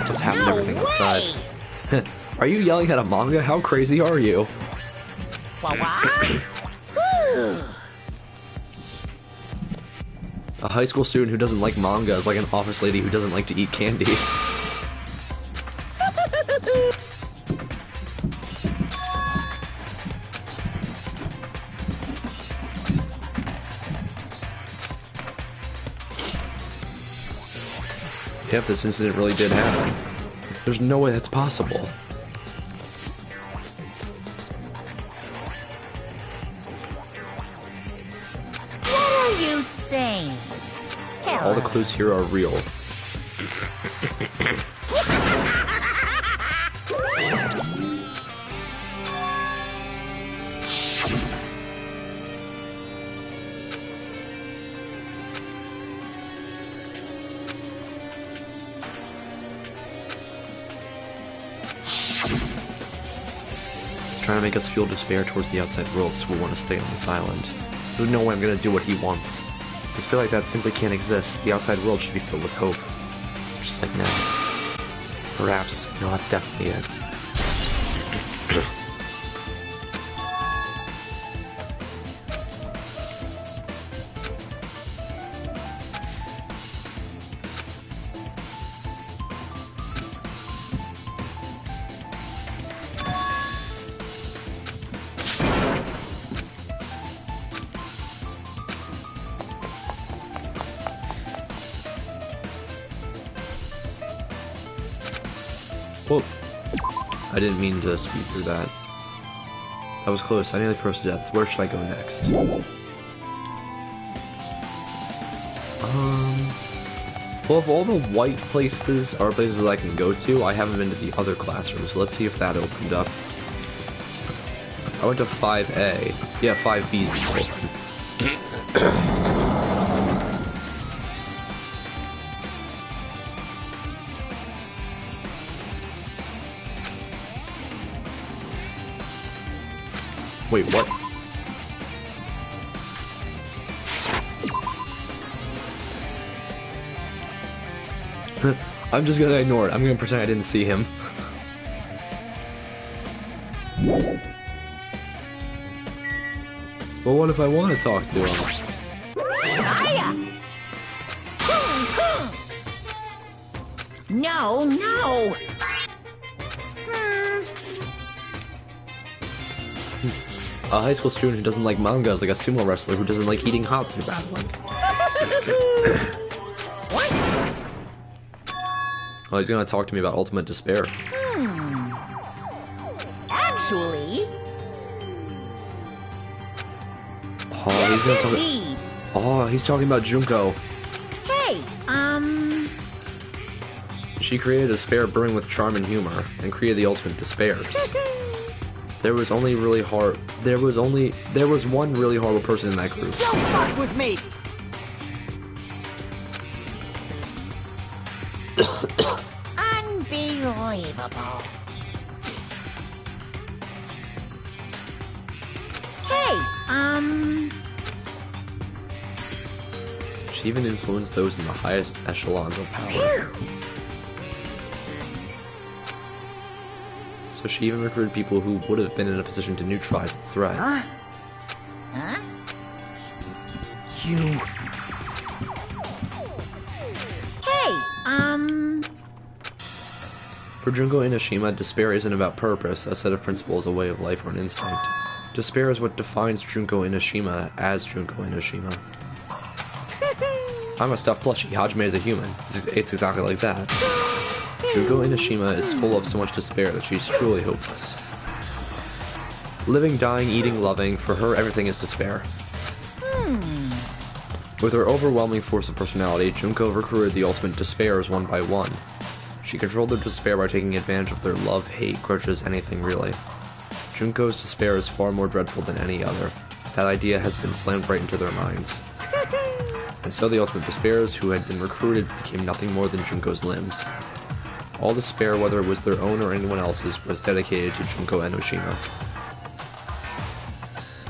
What's happening? Everything outside. Are you yelling at a manga? How crazy are you? A high school student who doesn't like manga is like an office lady who doesn't like to eat candy. Yep, this incident really did happen. There's no way that's possible. What are you saying? All the clues here are real. Trying to make us feel despair towards the outside world, so we want to stay on this island. There's no way I'm gonna do what he wants. Despair like that simply can't exist. The outside world should be filled with hope. Just like now. Perhaps. No, that's definitely it. Whoa. I didn't mean to speed through that. That was close. I nearly froze to death. Where should I go next? Well, if all the white places are places that I can go to, I haven't been to the other classrooms. Let's see if that opened up. I went to 5A. Yeah, 5B's open. Wait, what? I'm just gonna ignore it. I'm gonna pretend I didn't see him. Well, what if I want to talk to him? No, no! A high school student who doesn't like manga is like a sumo wrestler who doesn't like eating hot through battling. What? Oh, he's gonna talk to me about Ultimate Despair. Actually, Oh, he's gonna talk me. Oh, he's talking about Junko. Hey, She created Despair brewing with charm and humor, and created the Ultimate Despairs. There was one really horrible person in that group. Don't fuck with me! Unbelievable. Hey, She even influenced those in the highest echelons of power. phew. So she even recruited people who would have been in a position to neutralize the threat. Huh? You... Hey, For Junko Inoshima, despair isn't about purpose, a set of principles, a way of life, or an instinct. Despair is what defines Junko Inoshima as Junko Inoshima. I'm a stuffed plushie. Hajime is a human. It's exactly like that. Junko Inoshima is full of so much despair that she's truly hopeless. Living, dying, eating, loving, for her everything is despair. With her overwhelming force of personality, Junko recruited the ultimate despairs one by one. She controlled their despair by taking advantage of their love, hate, grudges, anything really. Junko's despair is far more dreadful than any other. That idea has been slammed right into their minds. And so the ultimate despairs who had been recruited became nothing more than Junko's limbs. All despair, whether it was their own or anyone else's, was dedicated to Junko Enoshima.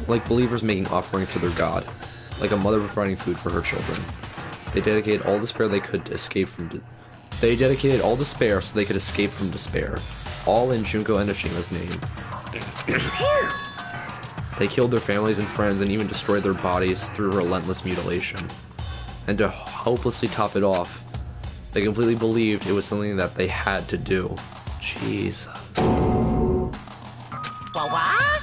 Like believers making offerings to their god. Like a mother providing food for her children. They dedicated all despair they could to escape from They dedicated all despair so they could escape from despair. All in Junko Enoshima's name. They killed their families and friends and even destroyed their bodies through relentless mutilation. And to hopelessly top it off, they completely believed it was something that they had to do. Jeez. What?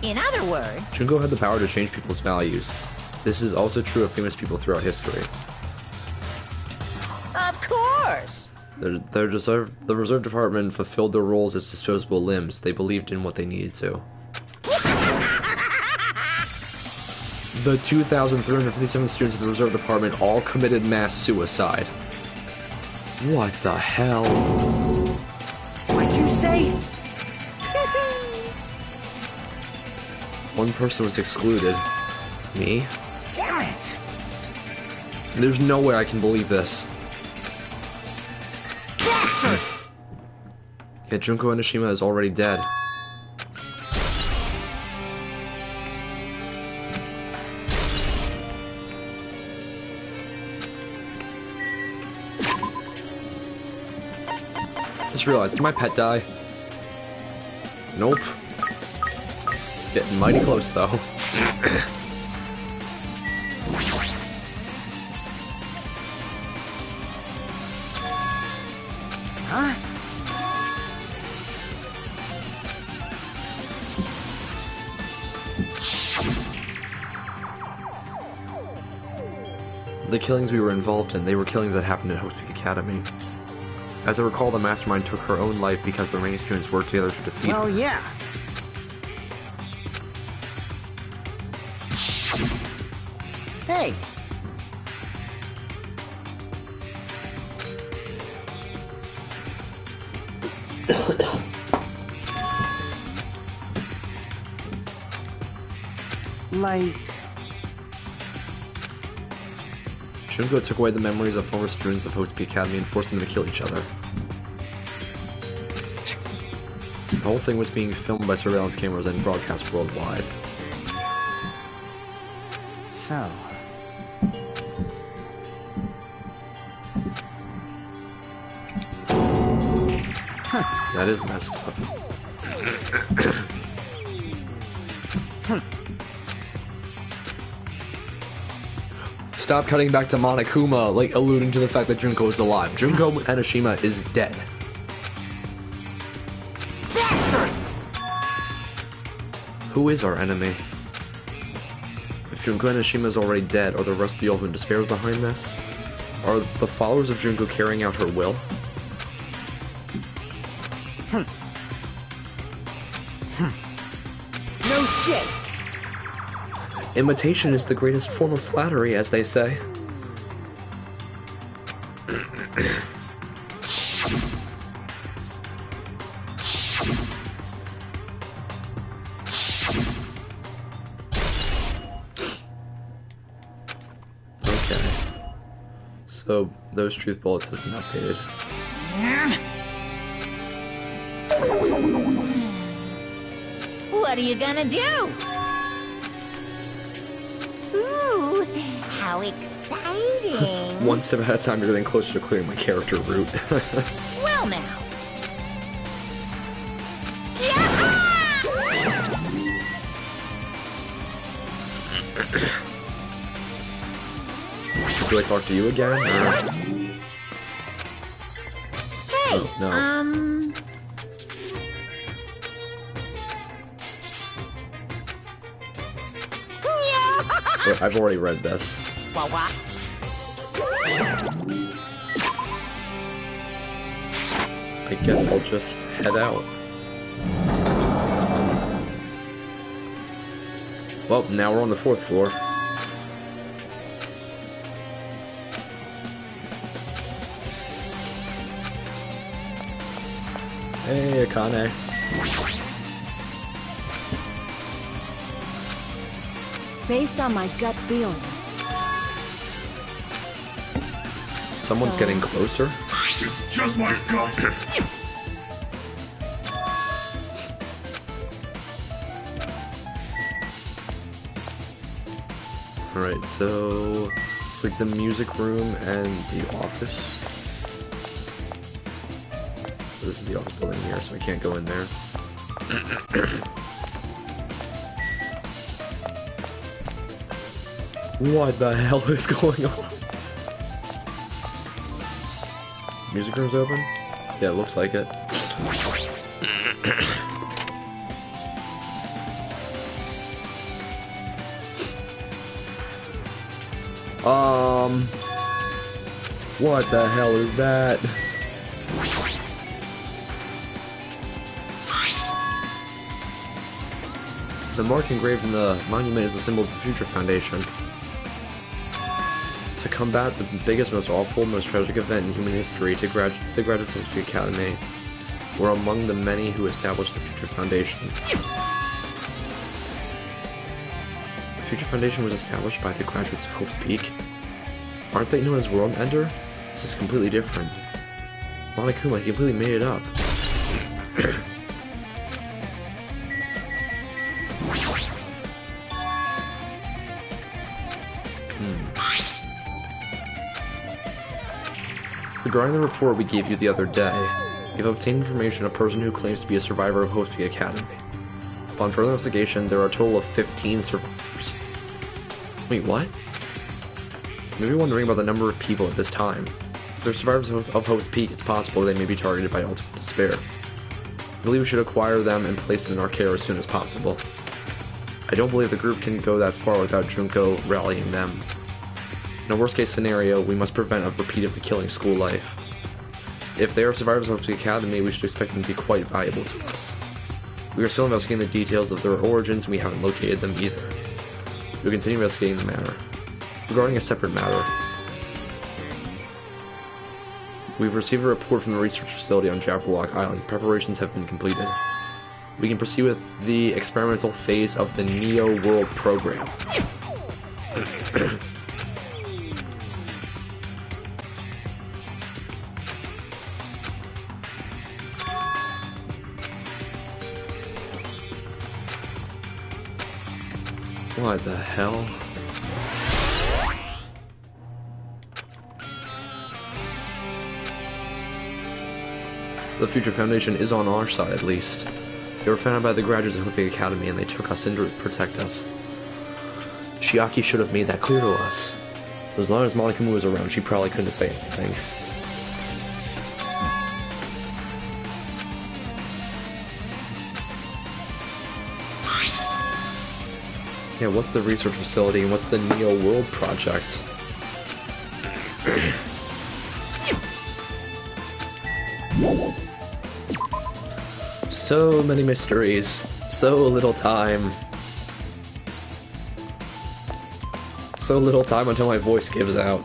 In other words, Junko had the power to change people's values. This is also true of famous people throughout history. of course. The reserve department fulfilled their roles as disposable limbs. They believed in what they needed to. The 2,357 students of the reserve department all committed mass suicide. What the hell? What'd you say? One person was excluded. Me? Damn it! There's no way I can believe this. Bastard! Yet Junko Enoshima is already dead. Just realized, did my pet die? Nope. Getting mighty close though. Huh? The killings we were involved in, they were killings that happened at Hope Peak Academy. As I recall, the mastermind took her own life because the remaining students worked together to defeat her. Well, yeah. Hey, like, Junko took away the memories of former students of Hope Peak Academy and forced them to kill each other. The whole thing was being filmed by surveillance cameras and broadcast worldwide. so. That is messed up. Stop cutting back to Monokuma, like alluding to the fact that Junko is alive. Junko Enoshima is dead. Bastard! Who is our enemy? If Junko Enoshima is already dead, are the rest of the Ultimate Despairs behind this? Are the followers of Junko carrying out her will? No shit. Imitation is the greatest form of flattery, as they say. Okay. So, those truth bullets have been updated. What are you gonna do? Ooh, how exciting. One step at a time, you're getting closer to clearing my character route. Well now. Do I talk to you again? Or... Hey, Oh, no. Wait, I've already read this. What? I guess I'll just head out. Well, now we're on the 4th floor. Hey, Akane. Based on my gut feeling. Someone's getting closer. It's just my gut. Alright, so... like the music room and the office. This is the office building here, so I can't go in there. What the hell is going on? Music room's open? Yeah, it looks like it. What the hell is that? The mark engraved in the monument is a symbol of the Future Foundation. To combat the biggest, most awful, most tragic event in human history, the graduates of the Academy were among the many who established the Future Foundation. The Future Foundation was established by the graduates of Hope's Peak. Aren't they known as World Ender? This is completely different. Monokuma, he completely made it up. Regarding the report we gave you the other day, you've obtained information of a person who claims to be a survivor of Hope's Peak Academy. Upon further investigation, there are a total of 15 survivors. Wait, what? You may be wondering about the number of people at this time. If they're survivors of Hope's Peak, it's possible they may be targeted by ultimate despair. I believe we should acquire them and place them in our care as soon as possible. I don't believe the group can go that far without Junko rallying them. In a worst-case scenario, we must prevent a repeat of the killing school life. If they are survivors of the Academy, we should expect them to be quite valuable to us. We are still investigating the details of their origins, and we haven't located them either. We'll continue investigating the matter. Regarding a separate matter, we've received a report from the research facility on Jabberwock Island. Preparations have been completed. We can proceed with the experimental phase of the Neo World program. What the hell? The Future Foundation is on our side, at least. They were founded by the graduates of the Academy, and they took us in to protect us. Chiaki should have made that clear to us. But as long as Monokuma was around, she probably couldn't say anything. Yeah, what's the research facility and what's the Neo World Project? So many mysteries, so little time. So little time until my voice gives out.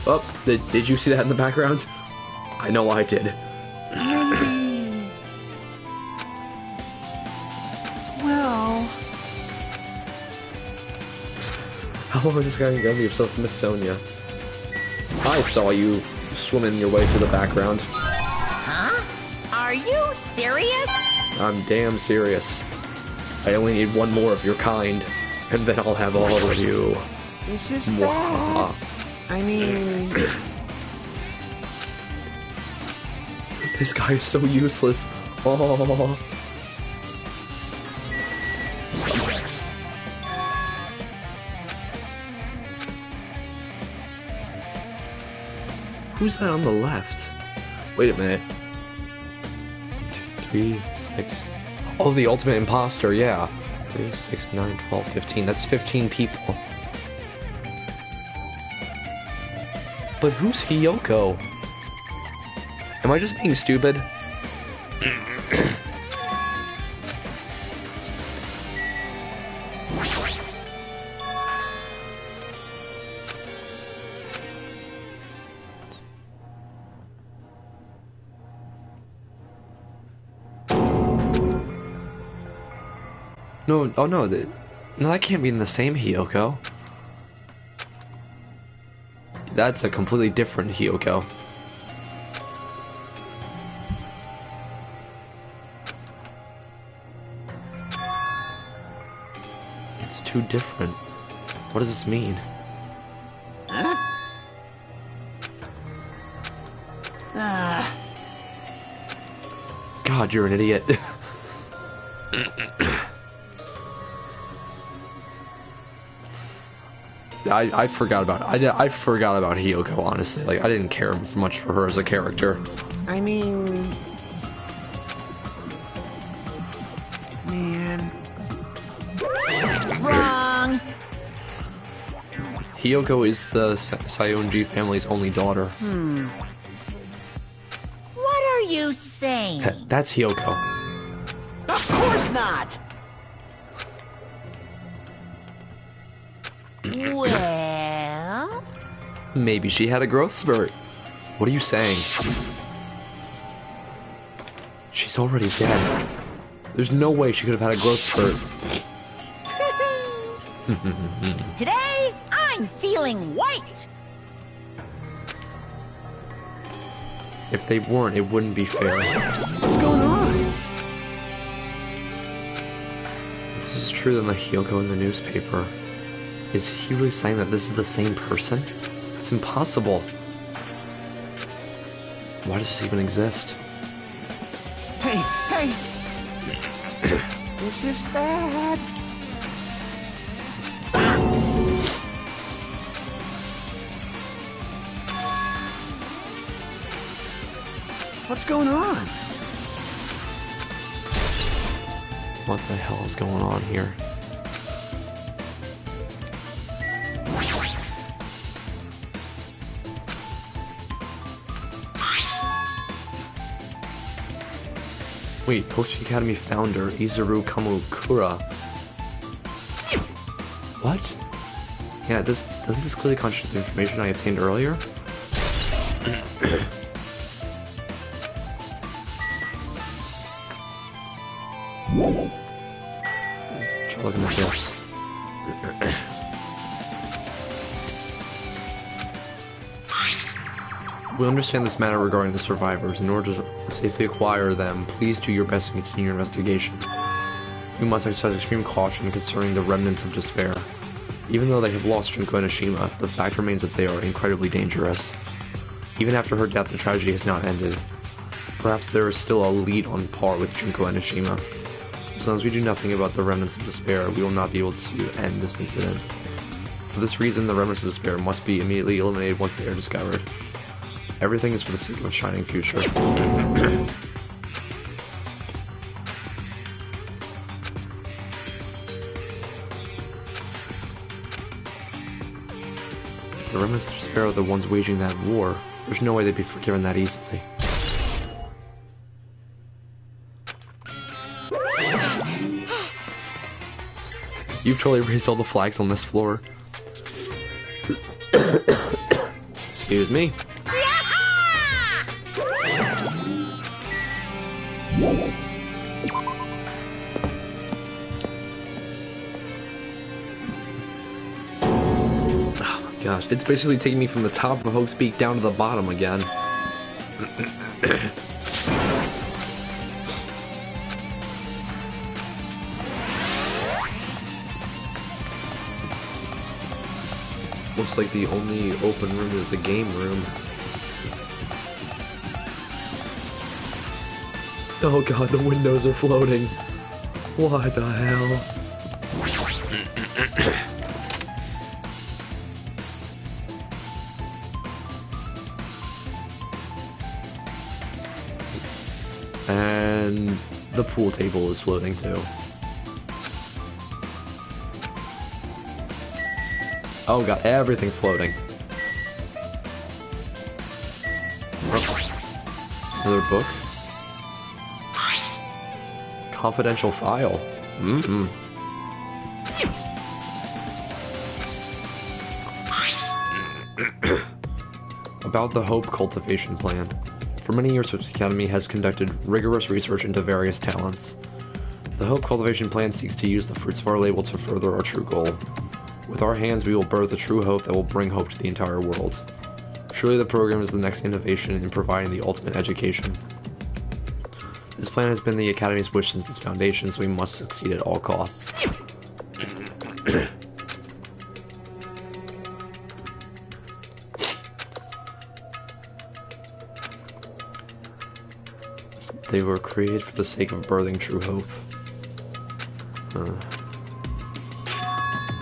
Oh, did you see that in the background? I know I did. Well... How long is this guy gonna be yourself, Miss Sonia? I saw you swimming your way through the background. Huh? Are you serious? I'm damn serious. I only need one more of your kind, and then I'll have all of you. This is Mwah. bad. I mean... This guy is so useless. Oh. Subjects. Who's that on the left? Wait a minute. 2, 3, 6. Oh, the ultimate imposter, yeah. 3, 6, 9, 12, 15. That's 15 people. But who's Hiyoko? Am I just being stupid? No, oh no, no, that can't be in the same Hiyoko. That's a completely different Hiyoko. It's too different. What does this mean? Huh? God, you're an idiot. I forgot about I forgot about Hiyoko, honestly. Like, I didn't care much for her as a character. I mean... Man... Wrong. Hiyoko is the Saionji family's only daughter. What are you saying? That's Hiyoko. Of course not! Well... Maybe she had a growth spurt. What are you saying? She's already dead. There's no way she could have had a growth spurt. Today, I'm feeling white. If they weren't, it wouldn't be fair. What's going on? If this is true, then the Hiyoko in the newspaper. Is he really saying that this is the same person? It's impossible. Why does this even exist? Hey, hey! This is bad. What's going on? What the hell is going on here? Wait, Post Academy founder Izuru Kamukura. What? Yeah, doesn't this clearly contradict the information I obtained earlier? Try looking at this. We understand this matter regarding the survivors. In order to safely acquire them, please do your best to continue your investigation. You must exercise extreme caution concerning the remnants of despair. Even though they have lost Junko Enoshima, the fact remains that they are incredibly dangerous. Even after her death, the tragedy has not ended. Perhaps there is still a lead on par with Junko Enoshima. As long as we do nothing about the remnants of despair, we will not be able to end this incident. For this reason, the remnants of despair must be immediately eliminated once they are discovered. Everything is for the sake of a shining future. The remnants of despair are the ones waging that war. There's no way they'd be forgiven that easily. You've totally raised all the flags on this floor. Excuse me. Gosh, it's basically taking me from the top of Hope's Peak down to the bottom again. Looks like the only open room is the game room. Oh god, the windows are floating. What the hell? And the pool table is floating too. Oh god, everything's floating. Another book. Confidential file. About the Hope Cultivation Plan. For many years, Hope's Academy has conducted rigorous research into various talents. The Hope Cultivation Plan seeks to use the fruits of our label to further our true goal. With our hands, we will birth a true hope that will bring hope to the entire world. Surely the program is the next innovation in providing the ultimate education. This plan has been the Academy's wish since its foundation, so we must succeed at all costs. They were created for the sake of birthing true hope.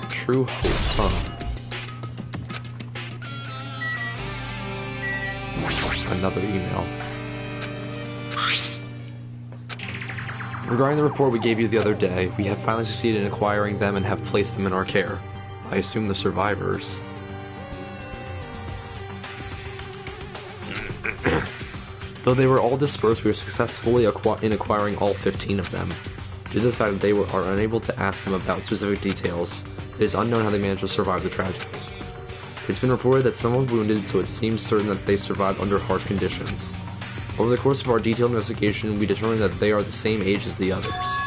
True hope, huh? Another email. Regarding the report we gave you the other day, we have finally succeeded in acquiring them and have placed them in our care. I assume the survivors. Though they were all dispersed, we were successfully in acquiring all 15 of them. Due to the fact that they are unable to ask them about specific details, it is unknown how they managed to survive the tragedy. It's been reported that some were wounded, so it seems certain that they survived under harsh conditions. Over the course of our detailed investigation, we determined that they are the same age as the others,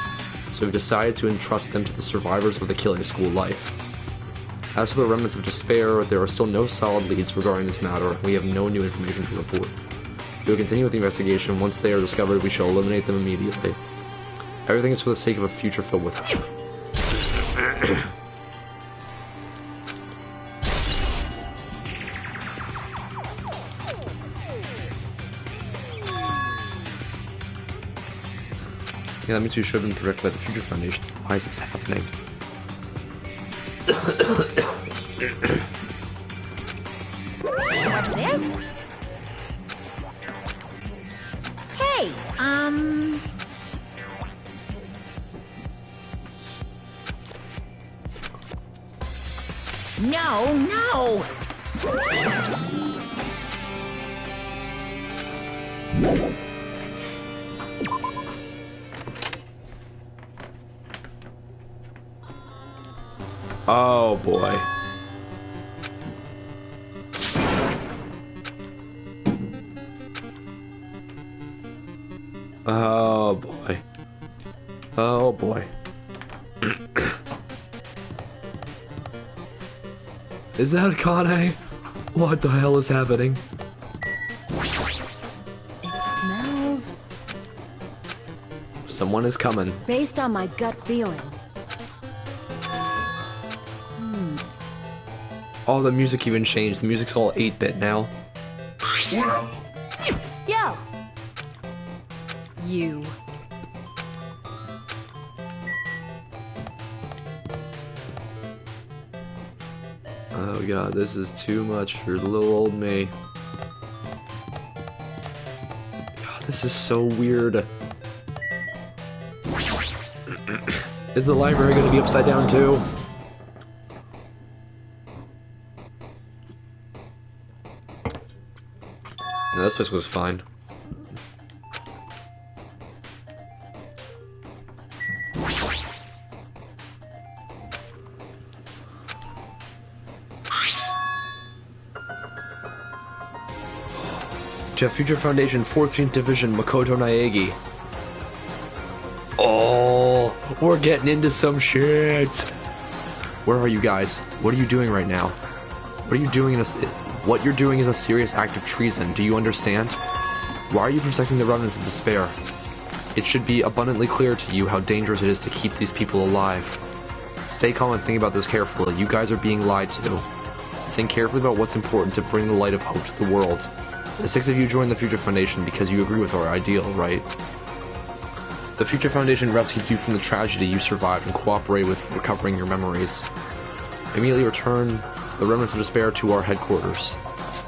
so we've decided to entrust them to the survivors of the killing school life. As for the remnants of despair, there are still no solid leads regarding this matter, and we have no new information to report. We will continue with the investigation. Once they are discovered, we shall eliminate them immediately. Everything is for the sake of a future filled with hope. Yeah, that means we should have been predicted by the Future Foundation. Why is this happening? What's this? Hey, No. Oh boy. Oh boy. Oh boy. Is that Akane? What the hell is happening? It smells... Someone is coming. Based on my gut feeling. Oh, the music even changed. The music's all 8-bit now. Well, Yo! You. Oh god, this is too much for little old me. God, this is so weird. Is the library gonna be upside down too? No, this place was fine. To Future Foundation 14th Division Makoto Naegi. Oh, we're getting into some shit. Where are you guys? What are you doing right now? What are you doing in this? What you're doing is a serious act of treason. Do you understand? Why are you protecting the remnants of despair? It should be abundantly clear to you how dangerous it is to keep these people alive. Stay calm and think about this carefully. You guys are being lied to. Think carefully about what's important to bring the light of hope to the world. The 6 of you joined the Future Foundation because you agree with our ideal, right? The Future Foundation rescued you from the tragedy you survived and cooperated with recovering your memories. Immediately return the remnants of despair to our headquarters.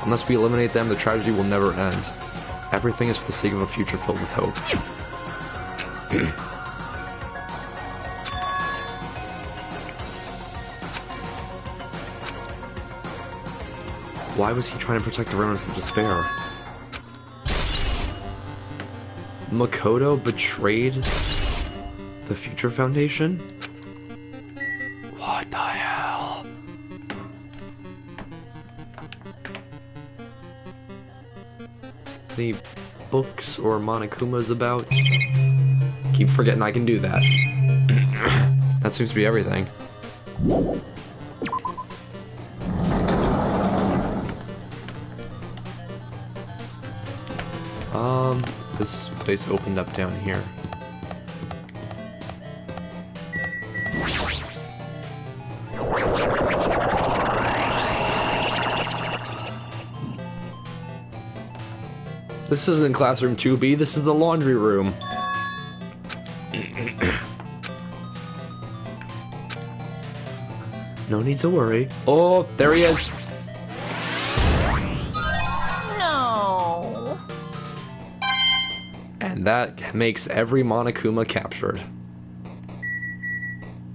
Unless we eliminate them, the tragedy will never end. Everything is for the sake of a future filled with hope. Why was he trying to protect the remnants of despair? Makoto betrayed the Future Foundation? What the hell? Any books or Monokumas about? Keep forgetting I can do that. That seems to be everything. This place opened up down here. This isn't classroom 2B, this is the laundry room. No need to worry. Oh, there he is. No. And that makes every Monokuma captured.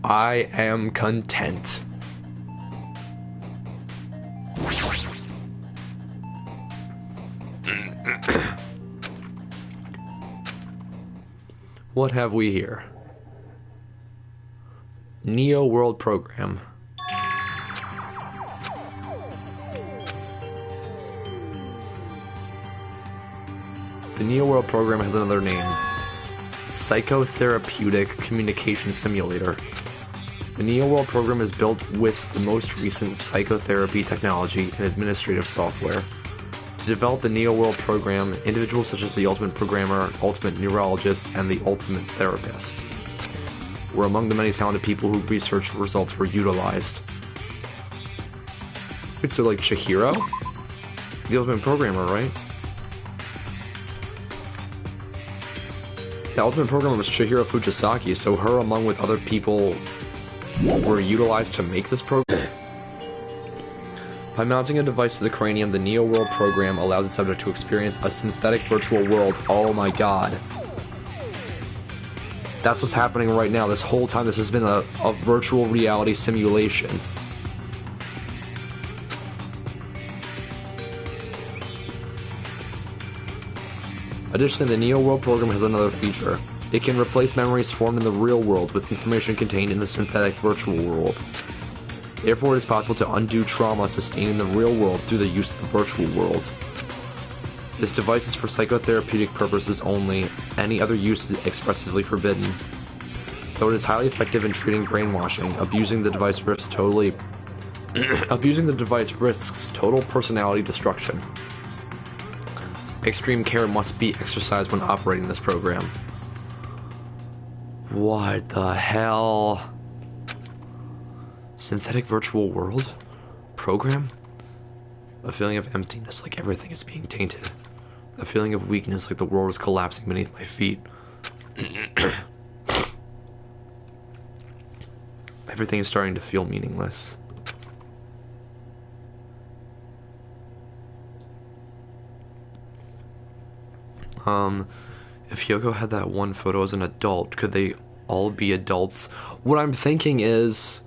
I am content. What have we here? Neo World Program. The Neo World Program has another name. Psychotherapeutic Communication Simulator. The Neo World Program is built with the most recent psychotherapy technology and administrative software. To develop the Neo World Program, individuals such as the Ultimate Programmer, Ultimate Neurologist, and the Ultimate Therapist were among the many talented people whose research results were utilized. Wait, so like Chihiro? The Ultimate Programmer, right? The Ultimate Programmer was Chihiro Fujisaki, so her among with other people were utilized to make this program. By mounting a device to the cranium, the Neo World Program allows the subject to experience a synthetic virtual world. Oh my god. That's what's happening right now. This whole time this has been a virtual reality simulation. Additionally, the Neo World Program has another feature. It can replace memories formed in the real world with information contained in the synthetic virtual world. Therefore, it is possible to undo trauma sustained in the real world through the use of the virtual world. This device is for psychotherapeutic purposes only. Any other use is expressly forbidden. Though it is highly effective in treating brainwashing, abusing the device risks total personality destruction. Extreme care must be exercised when operating this program. What the hell? Synthetic virtual world? Program? A feeling of emptiness, like everything is being tainted. A feeling of weakness, like the world is collapsing beneath my feet. Everything is starting to feel meaningless. If Yoko had that one photo as an adult, could they all be adults? What I'm thinking is,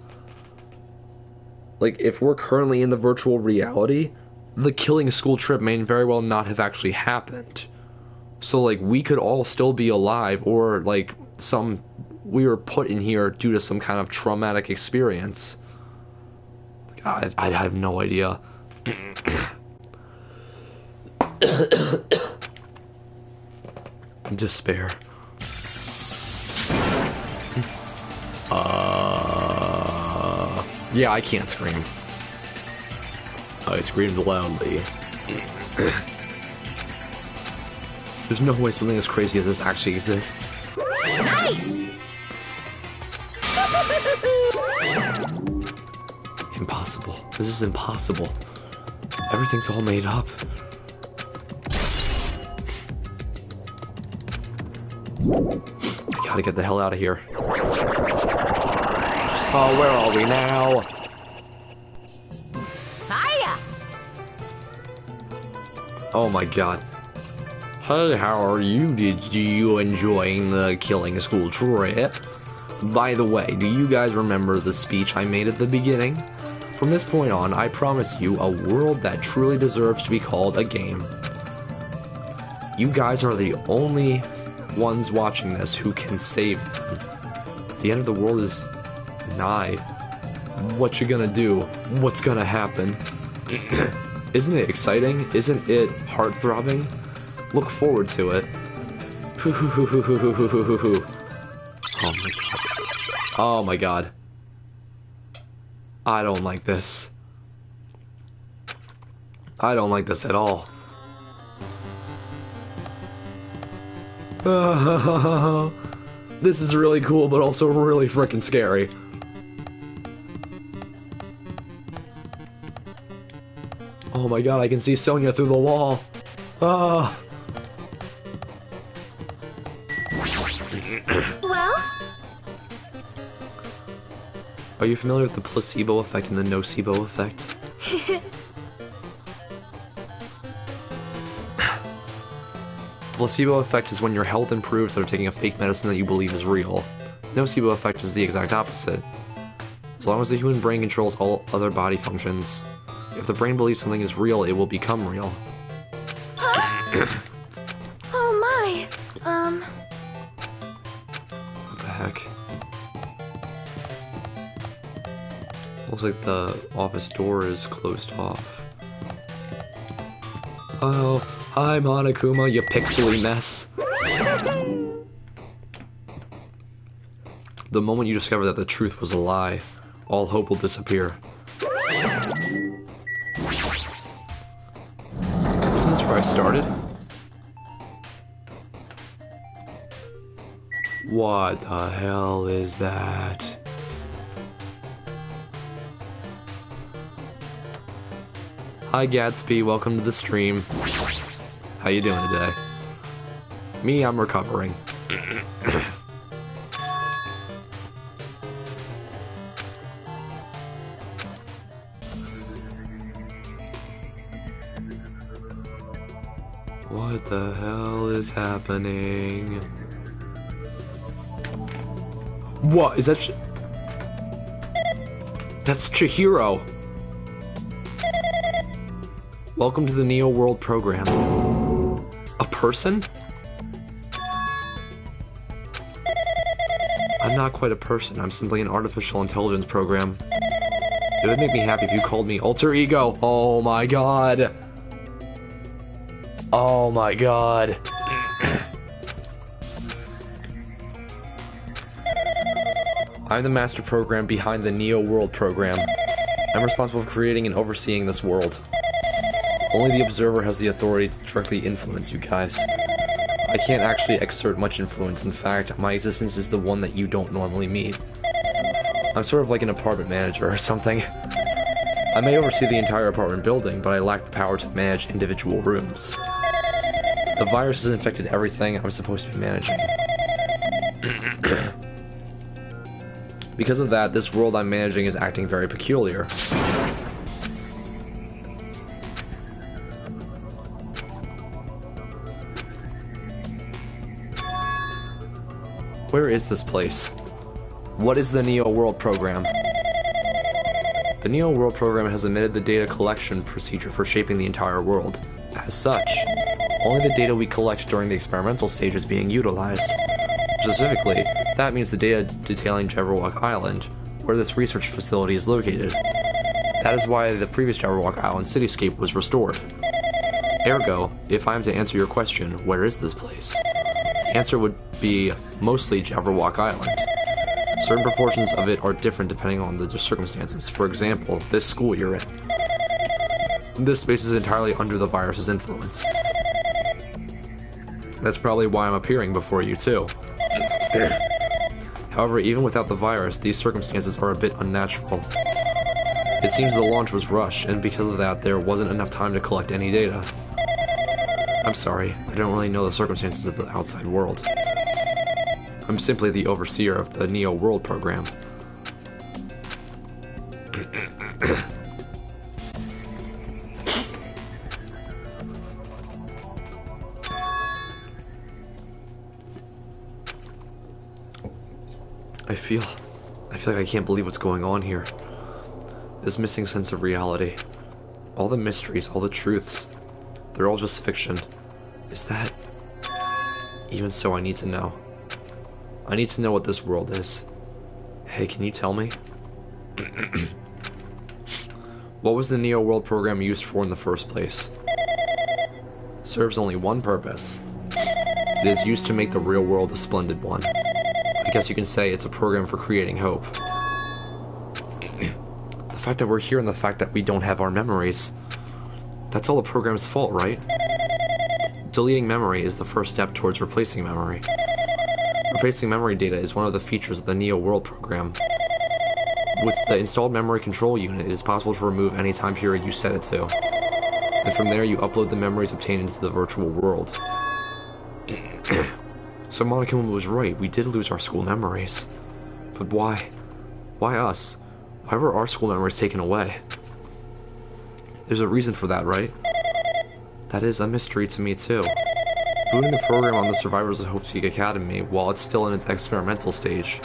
like, if we're currently in the virtual reality, the killing school trip may very well not have actually happened. So, like, we could all still be alive, or, like, we were put in here due to some kind of traumatic experience. God, I have no idea. Despair. Yeah, I can't scream. I screamed loudly. There's no way something as crazy as this actually exists. Nice! Impossible. This is impossible. Everything's all made up. I gotta get the hell out of here. Oh, where are we now? Hiya! Oh my god. Hey, how are you? Did you enjoying the killing school trip? By the way, do you guys remember the speech I made at the beginning? From this point on, I promise you a world that truly deserves to be called a game. You guys are the only ones watching this who can save them. The end of the world is nigh. What you gonna do? What's gonna happen? Isn't it exciting? Isn't it heart-throbbing? Look forward to it. Oh my god. I don't like this. I don't like this at all. This is really cool, but also really freaking scary. Oh my god, I can see Sonia through the wall. Ah. Well? Are you familiar with the placebo effect and the nocebo effect? Placebo effect is when your health improves after taking a fake medicine that you believe is real. Nocebo effect is the exact opposite. As long as the human brain controls all other body functions, if the brain believes something is real, it will become real. Huh? Oh my. What the heck? Looks like the office door is closed off. Oh, hi Monokuma, you pixely mess. The moment you discover that the truth was a lie, all hope will disappear. Isn't this where I started? What the hell is that? Hi Gatsby, welcome to the stream. How you doing today? Me, I'm recovering. What the hell is happening? What is that? That's Chihiro. Welcome to the Neo World program. A person? I'm not quite a person. I'm simply an artificial intelligence program. It would make me happy if you called me alter ego. Oh my god. Oh my god. I'm the master program behind the Neo World program. I'm responsible for creating and overseeing this world. Only the observer has the authority to directly influence you guys. I can't actually exert much influence. In fact, my existence is the one that you don't normally meet. I'm sort of like an apartment manager or something. I may oversee the entire apartment building, but I lack the power to manage individual rooms. The virus has infected everything I'm supposed to be managing. Because of that, this world I'm managing is acting very peculiar. Where is this place? What is the Neo World Program? The Neo World Program has omitted the data collection procedure for shaping the entire world. As such, only the data we collect during the experimental stage is being utilized. Specifically, that means the data detailing Jabberwock Island, where this research facility is located. That is why the previous Jabberwock Island cityscape was restored. Ergo, if I am to answer your question, where is this place? The answer would be mostly Jabberwock Island. Certain proportions of it are different depending on the circumstances. For example, this school you're in. This space is entirely under the virus's influence. That's probably why I'm appearing before you too. However, even without the virus, these circumstances are a bit unnatural. It seems the launch was rushed, and because of that, there wasn't enough time to collect any data. I'm sorry, I don't really know the circumstances of the outside world. I'm simply the overseer of the Neo World Program. I feel like I can't believe what's going on here. This missing sense of reality. All the mysteries, all the truths, they're all just fiction. Is that... Even so, I need to know. I need to know what this world is. Hey, can you tell me? What was the Neo World Program used for in the first place? Serves only one purpose. It is used to make the real world a splendid one. I guess you can say it's a program for creating hope. The fact that we're here and the fact that we don't have our memories, that's all the program's fault, right? Deleting memory is the first step towards replacing memory. Replacing memory data is one of the features of the Neo World Program. With the installed memory control unit, it is possible to remove any time period you set it to. And from there, you upload the memories obtained into the virtual world. So Monokuma was right, we did lose our school memories. But why? Why us? Why were our school memories taken away? There's a reason for that, right? That is a mystery to me too. Booting the program on the survivors of Hope Peak Academy while it's still in its experimental stage.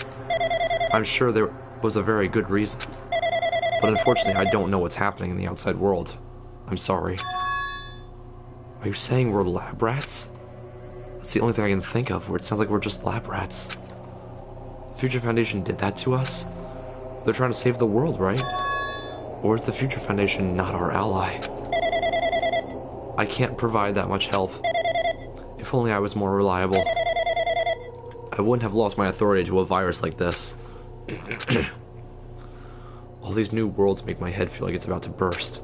I'm sure there was a very good reason. But unfortunately, I don't know what's happening in the outside world. I'm sorry. Are you saying we're lab rats? That's the only thing I can think of where it sounds like we're just lab rats. Future Foundation did that to us? They're trying to save the world, right? Or is the Future Foundation not our ally? I can't provide that much help. If only I was more reliable. I wouldn't have lost my authority to a virus like this. All these new worlds make my head feel like it's about to burst.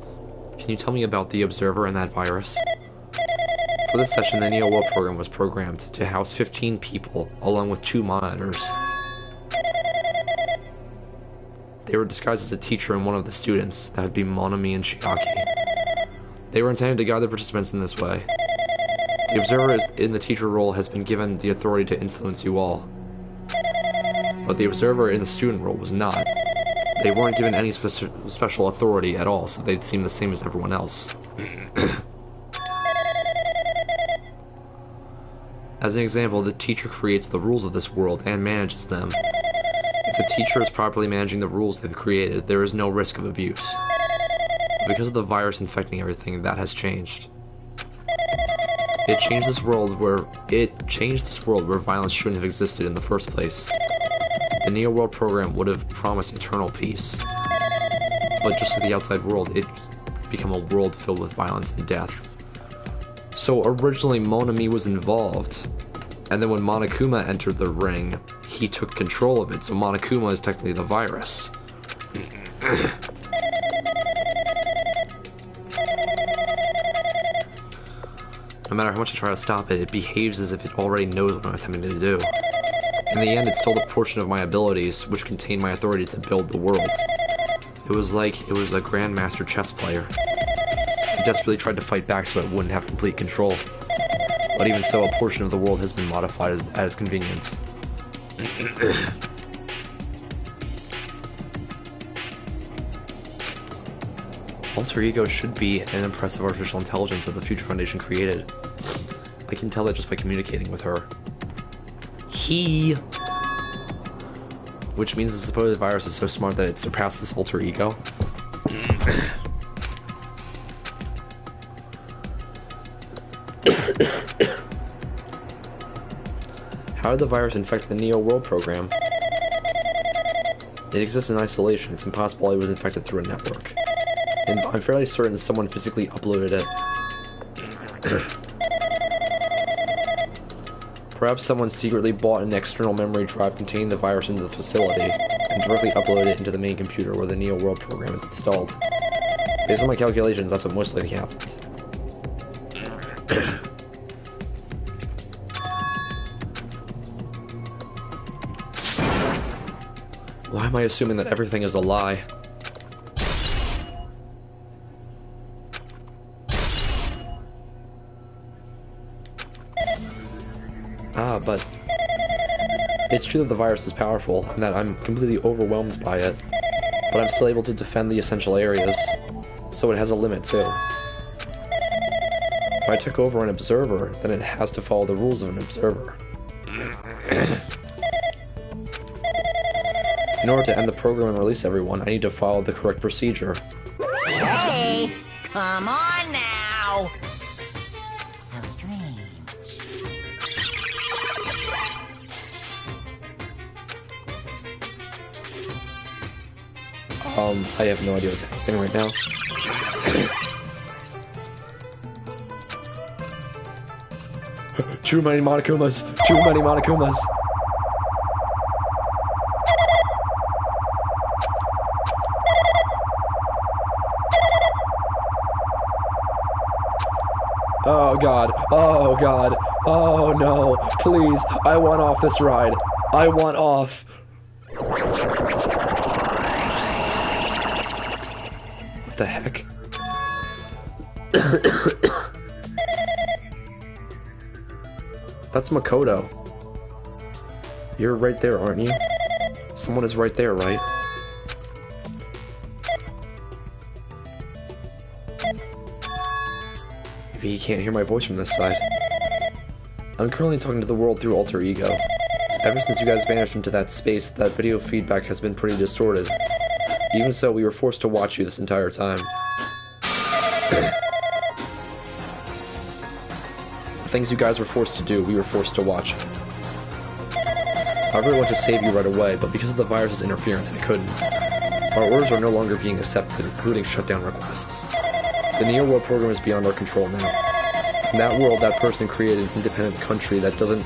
Can you tell me about the Observer and that virus? For this session, the Neo World Program was programmed to house 15 people, along with 2 monitors. They were disguised as a teacher and one of the students. That would be Monami and Shiaki. They were intended to guide the participants in this way. The Observer in the teacher role has been given the authority to influence you all. But the Observer in the student role was not. They weren't given any special authority at all, so they'd seem the same as everyone else. As an example, the teacher creates the rules of this world and manages them. If the teacher is properly managing the rules they've created, there is no risk of abuse. Because of the virus infecting everything, that has changed. It changed this world where violence shouldn't have existed in the first place. The Neo World Program would have promised eternal peace. But just like the outside world, it's become a world filled with violence and death. So originally Monami was involved, and then when Monokuma entered the ring, he took control of it, so Monokuma is technically the virus. No matter how much I try to stop it, it behaves as if it already knows what I'm attempting to do. In the end, it stole a portion of my abilities, which contained my authority to build the world. It was like it was a grandmaster chess player. He desperately tried to fight back so it wouldn't have complete control. But even so, a portion of the world has been modified at its convenience. Alter Ego should be an impressive artificial intelligence that the Future Foundation created. I can tell that just by communicating with her. He Which means the supposed virus is so smart that it surpasses alter ego. How did the virus infect the Neo World program? It exists in isolation. It's impossible it was infected through a network. And I'm fairly certain someone physically uploaded it. Perhaps someone secretly bought an external memory drive containing the virus into the facility and directly uploaded it into the main computer where the Neo World program is installed. Based on my calculations, that's what most likely happened. Why am I assuming that everything is a lie? But it's true that the virus is powerful, and that I'm completely overwhelmed by it, but I'm still able to defend the essential areas, so it has a limit too. If I took over an observer, then it has to follow the rules of an observer. In order to end the program and release everyone, I need to follow the correct procedure. Hey, come on now. How strange. I have no idea what's happening right now. Too many Monokumas! Too many Monokumas! Oh god, oh god, oh no, please, I want off this ride. I want off. What the heck? That's Makoto. You're right there, aren't you? Someone is right there, right? Maybe he can't hear my voice from this side. I'm currently talking to the world through alter ego. Ever since you guys vanished into that space, that video feedback has been pretty distorted. Even so, we were forced to watch you this entire time. The things you guys were forced to do, we were forced to watch. I really wanted to save you right away, but because of the virus's interference, I couldn't. Our orders are no longer being accepted, including shutdown requests. The Neo World program is beyond our control now. In that world, that person created an independent country that doesn't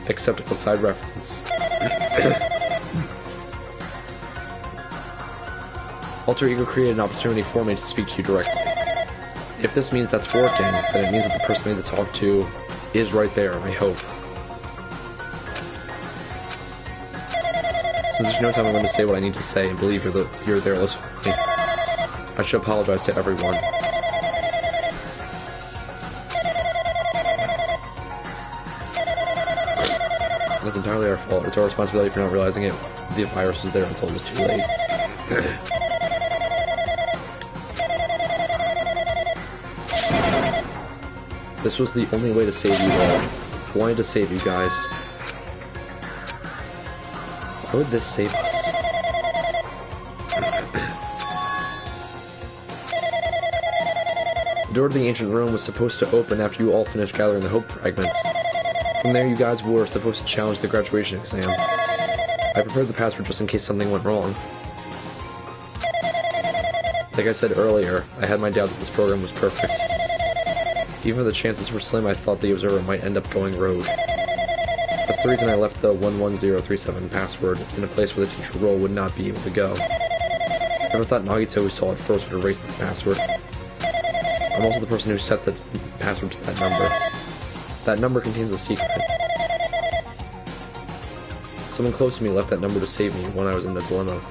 accept outside reference. Alter Ego created an opportunity for me to speak to you directly. If this means that's working, then it means that the person I need to talk to is right there, I hope. Since there's no time, I'm going to say what I need to say and believe you're there listening to me. I should apologize to everyone. That's entirely our fault. It's our responsibility for not realizing it. The virus was there until it was too late. This was the only way to save you all. I wanted to save you guys. Why would this save us? The door to the ancient room was supposed to open after you all finished gathering the hope fragments. From there, you guys were supposed to challenge the graduation exam. I prepared the password just in case something went wrong. Like I said earlier, I had my doubts that this program was perfect. Even though the chances were slim, I thought the observer might end up going rogue. That's the reason I left the 11037 password in a place where the teacher role would not be able to go. I never thought Nagito, who saw it first, would erase the password. I'm also the person who set the password to that number. That number contains a secret. Someone close to me left that number to save me when I was in a dilemma.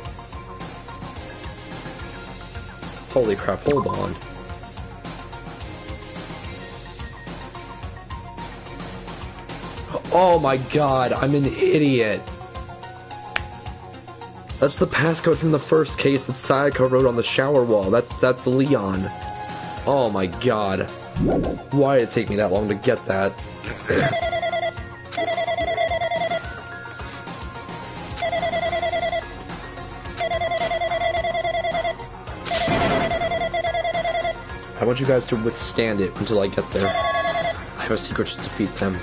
Holy crap, hold on. Oh my god, I'm an idiot. That's the passcode from the first case that Sayaka wrote on the shower wall. That's Leon. Oh my god. Why did it take me that long to get that? I want you guys to withstand it until I get there. I have a secret to defeat them.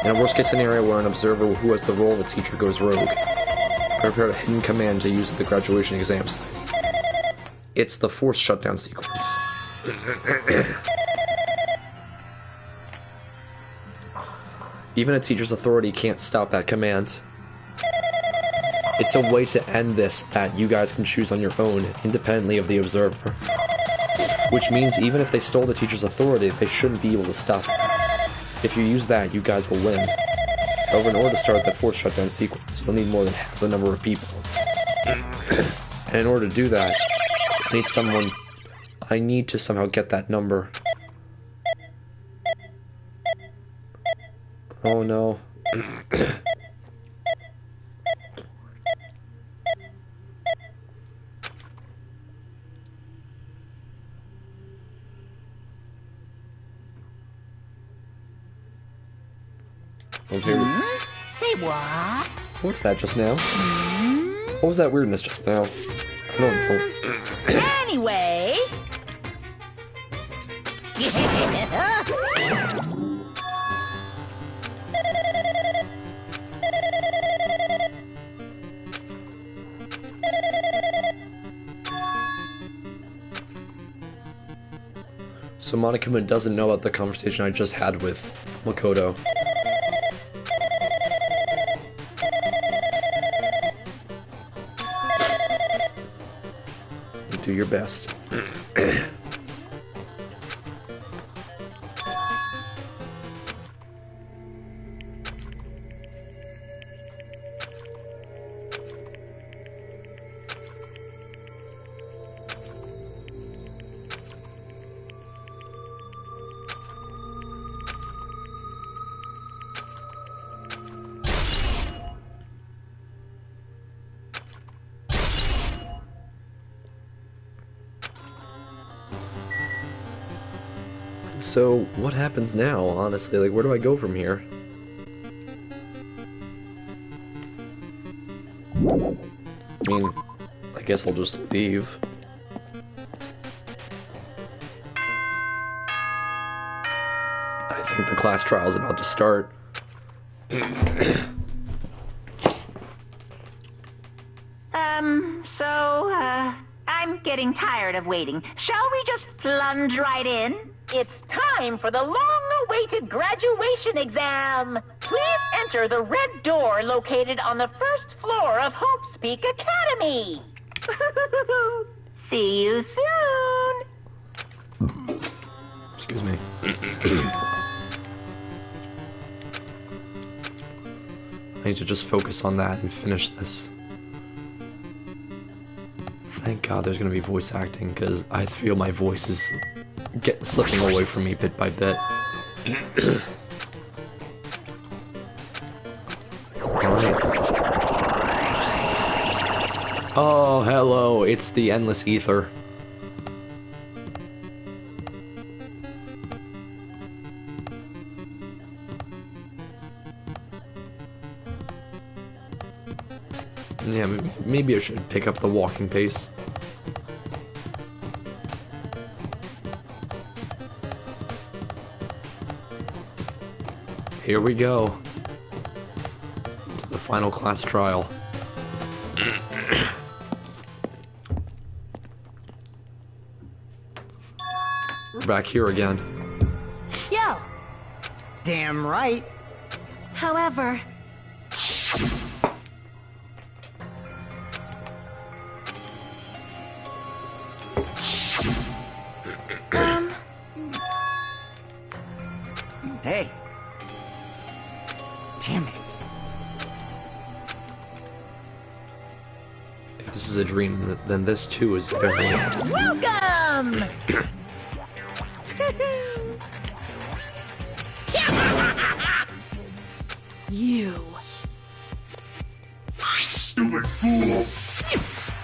In a worst-case scenario where an observer who has the role of a teacher goes rogue, I prepared a hidden command to use at the graduation exams. It's the forced shutdown sequence. Even a teacher's authority can't stop that command. It's a way to end this that you guys can choose on your own, independently of the observer. Which means even if they stole the teacher's authority, they shouldn't be able to stop it. If you use that, you guys will win. However, in order to start the forced shutdown sequence, you'll need more than half the number of people. And in order to do that, I need to somehow get that number. Oh no. Okay. Say what? What was that just now? What was that weirdness just now? I don't know. Anyway. So Monokuma doesn't know about the conversation I just had with Makoto. Do your best. So, what happens now, honestly? Like, where do I go from here? I mean, I guess I'll just leave. I think the class trial is about to start. I'm getting tired of waiting. Shall we just plunge right in? It's time for the long-awaited graduation exam. Please enter the red door located on the first floor of Hope's Peak Academy. See you soon. Excuse me. I need to just focus on that and finish this. Thank God there's gonna be voice acting, because I feel my voice is slipping away from me bit by bit. Alright. Oh, hello, it's the endless ether. Yeah, maybe I should pick up the walking pace. Here we go. To the final class trial. We're back here again. Yo. Damn right. However, Hey. Damn it. If this is a dream, then this too is very... Welcome! you. Stupid fool!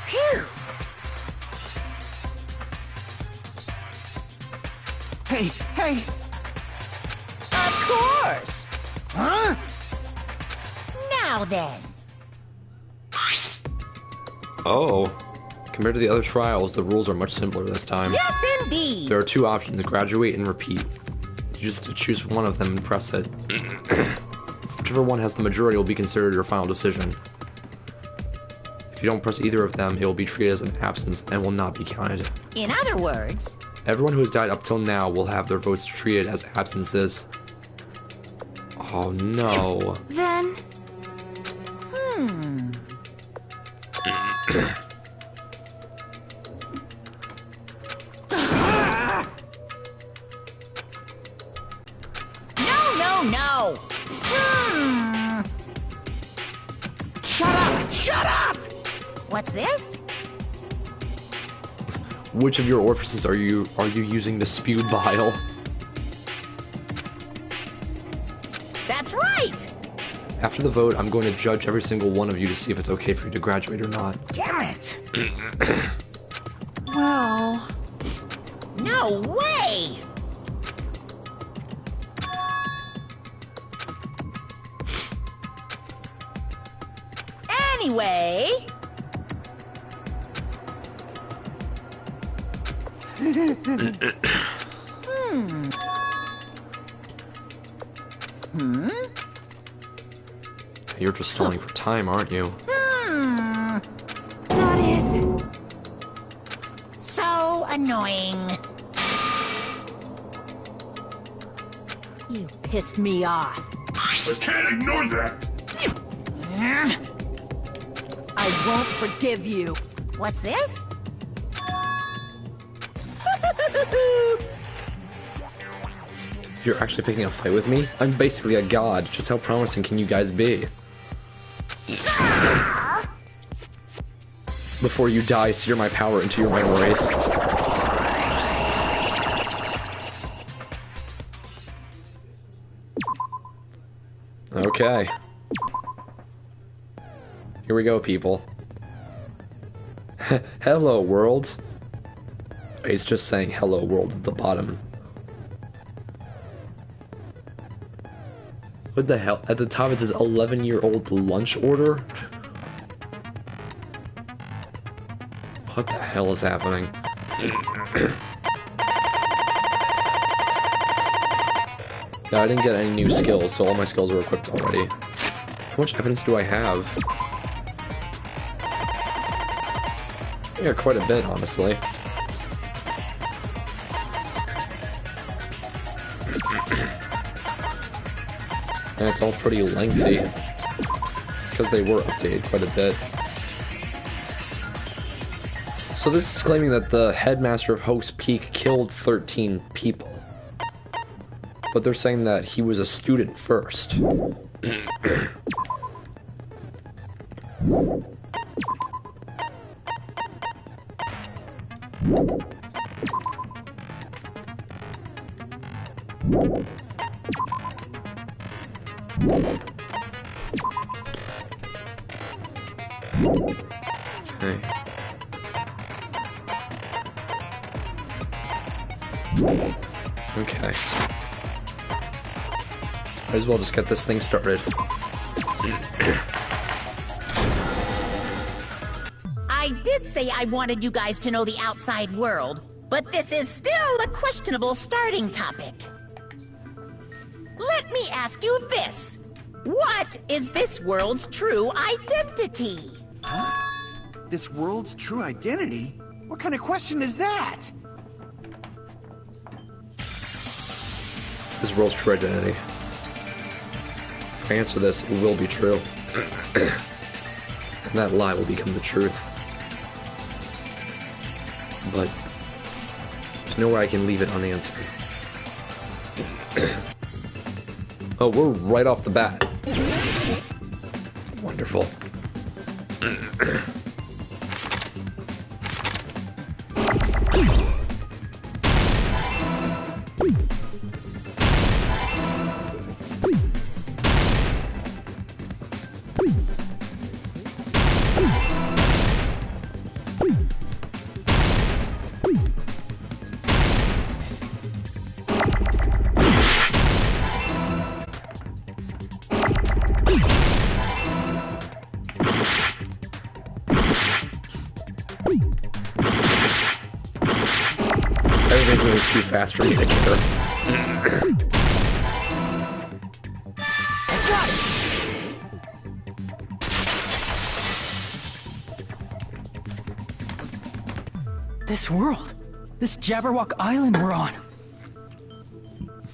Phew. Hey, hey! Of course! Huh? Now then. Oh. Compared to the other trials, the rules are much simpler this time. Yes, indeed. There are two options, graduate and repeat. You just have to choose one of them and press it. Whichever one has the majority will be considered your final decision. If you don't press either of them, it will be treated as an absence and will not be counted. In other words... Everyone who has died up till now will have their votes treated as absences. Oh no. Then... No! Shut up! What's this? Which of your orifices are you using to spew bile? That's right! After the vote, I'm going to judge every single one of you to see if it's okay for you to graduate or not. Damn it! Well... No way! Anyway... You're just stalling for time, aren't you? that is... So annoying. You pissed me off. I can't ignore that! I won't forgive you. What's this? You're actually picking a fight with me? I'm basically a god. Just how promising can you guys be? Before you die, sear my power into your memories. Okay. Here we go, people. Hello, world. It's just saying hello, world at the bottom. What the hell? At the top it says 11-year-old lunch order? What the hell is happening? Yeah, I didn't get any new skills, so all my skills are equipped already. How much evidence do I have? Yeah, quite a bit, honestly. And it's all pretty lengthy, because they were updated quite a bit. So this is claiming that the headmaster of Hope's Peak killed 13 people. But they're saying that he was a student first. Okay. Okay. Might as well just get this thing started. I did say I wanted you guys to know the outside world, but this is still a questionable starting topic. Let me ask you this. What is this world's true identity? This world's true identity? What kind of question is that? This world's true identity. If I answer this, it will be true. And that lie will become the truth. But there's no way I can leave it unanswered. Oh, we're right off the bat. Wonderful. Everything's moving too fast for me to care. This world. This Jabberwock Island we're on.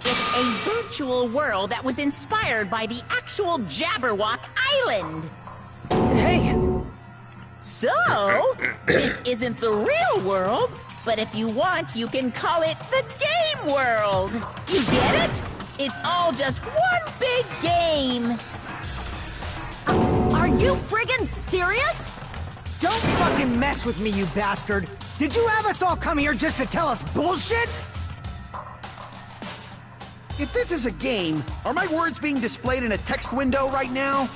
It's a virtual world that was inspired by the actual Jabberwock Island. Hey! So, this isn't the real world, but if you want, you can call it the game world. You get it? It's all just one big game. Are you friggin' serious? Don't fucking mess with me, you bastard! Did you have us all come here just to tell us bullshit? If this is a game, are my words being displayed in a text window right now?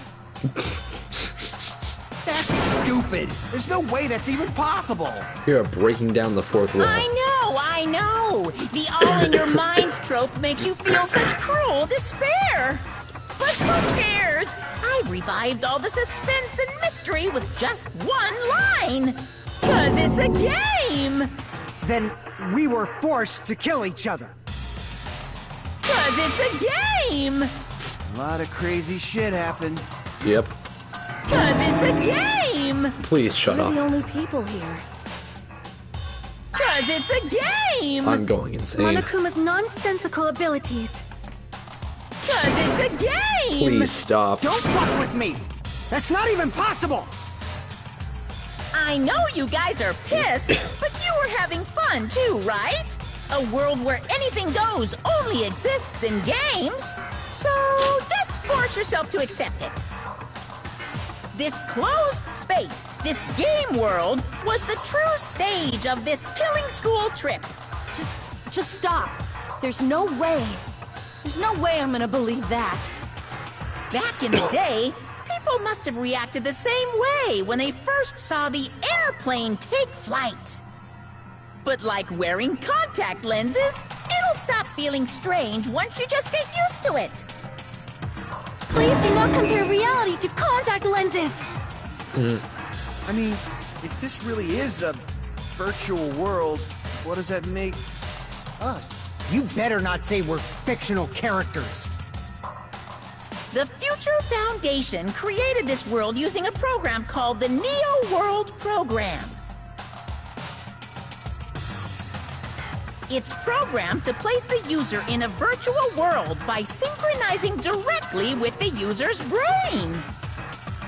That's stupid. There's no way that's even possible. You're breaking down the fourth wall. I know. The all-in-your-mind trope makes you feel such cruel despair. But who cares? I've revived all the suspense and mystery with just one line. 'Cause it's a game. Then we were forced to kill each other. 'Cause it's a game. A lot of crazy shit happened. Yep. 'Cause it's a game. Please shut We're up. the only people here. 'Cause it's a game. I'm going insane. Monokuma's nonsensical abilities. 'Cause it's a game. Please stop. Don't fuck with me! That's not even possible! I know you guys are pissed, but you were having fun too, right? A world where anything goes only exists in games. So just force yourself to accept it. This closed space, this game world, was the true stage of this killing school trip. Just stop. There's no way. There's no way I'm gonna believe that. Back in the day, people must have reacted the same way when they first saw the airplane take flight. But like wearing contact lenses, it'll stop feeling strange once you just get used to it. Please do not compare reality to contact lenses. I mean, if this really is a virtual world, what does that make us? You better not say we're fictional characters. The Future Foundation created this world using a program called the Neo World Program. It's programmed to place the user in a virtual world by synchronizing directly with the user's brain.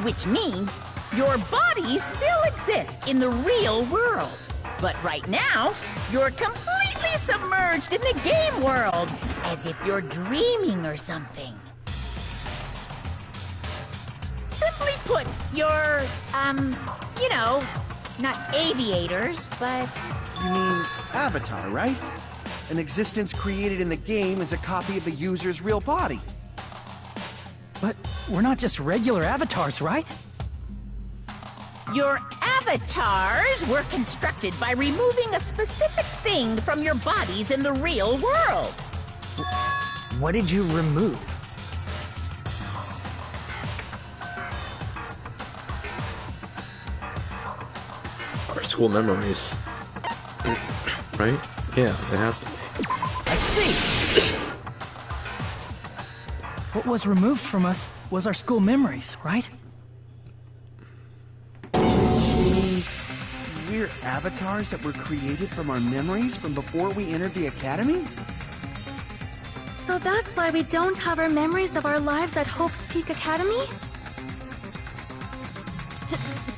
Which means your body still exists in the real world. But right now, you're completely submerged in the game world, as if you're dreaming or something. Simply put, you're, not aviators, but... You mean Avatar, right? An existence created in the game is a copy of the user's real body. But we're not just regular avatars, right? Your avatars were constructed by removing a specific thing from your bodies in the real world. What did you remove? Our school memories. Right? Yeah, it has to be. I see! What was removed from us was our school memories, right? We're avatars that were created from our memories from before we entered the academy? So that's why we don't have our memories of our lives at Hope's Peak Academy?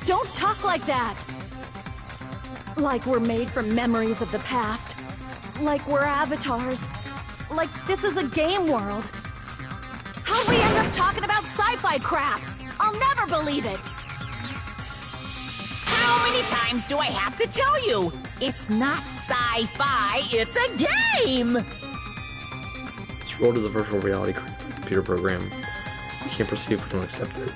Don't talk like that! Like we're made from memories of the past. Like we're avatars. Like this is a game world. How'd we end up talking about sci-fi crap? I'll never believe it! How many times do I have to tell you? It's not sci-fi, it's a game! This world is a virtual reality computer program. We can't proceed if we don't accept it.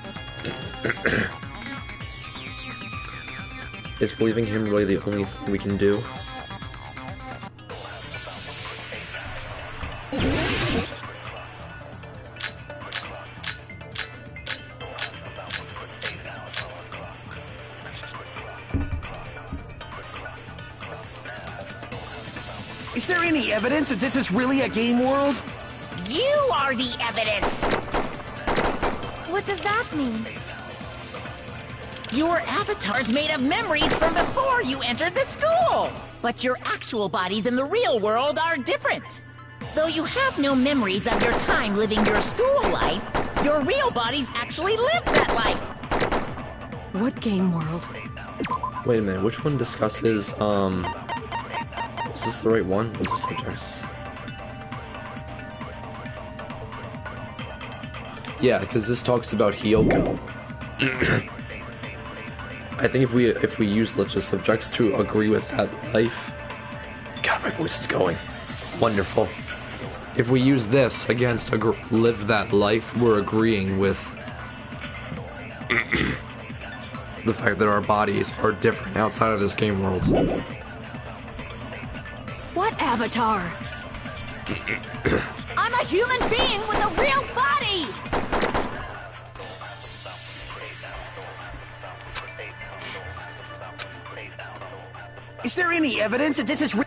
Is believing him really the only thing we can do? Is there any evidence that this is really a game world? You are the evidence! What does that mean? Your avatar's made of memories from before you entered the school! But your actual bodies in the real world are different. Though you have no memories of your time living your school life, your real bodies actually lived that life! What game world? Wait a minute, which one discusses, is this the right one? We'll do subjects. Yeah, because this talks about Hyoko. I think if we use lives as subjects to agree with that life... God, my voice is going. Wonderful. If we use this against live that life, we're agreeing with the fact that our bodies are different outside of this game world. What avatar? I'm a human being with a real body! Is there any evidence that this is You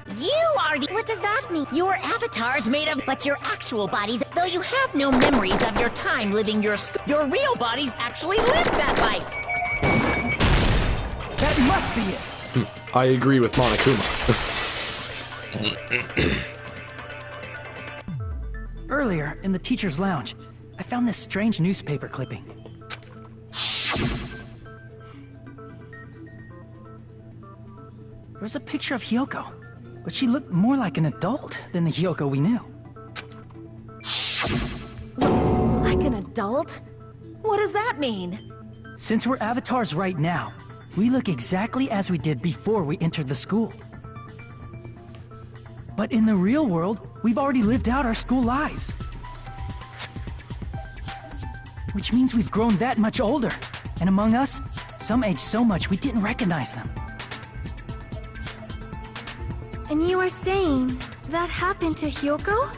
are the— What does that mean? Your avatar's made of— But your actual bodies, though you have no memories of your time living your real bodies actually lived that life! That must be it. I agree with Monokuma. Earlier, in the teacher's lounge, I found this strange newspaper clipping. There was a picture of Hyoko, but she looked more like an adult than the Hyoko we knew. Like an adult? What does that mean? Since we're avatars right now, we look exactly as we did before we entered the school. But in the real world, we've already lived out our school lives. Which means we've grown that much older. And among us, some aged so much we didn't recognize them. And you are saying that happened to Hyoko?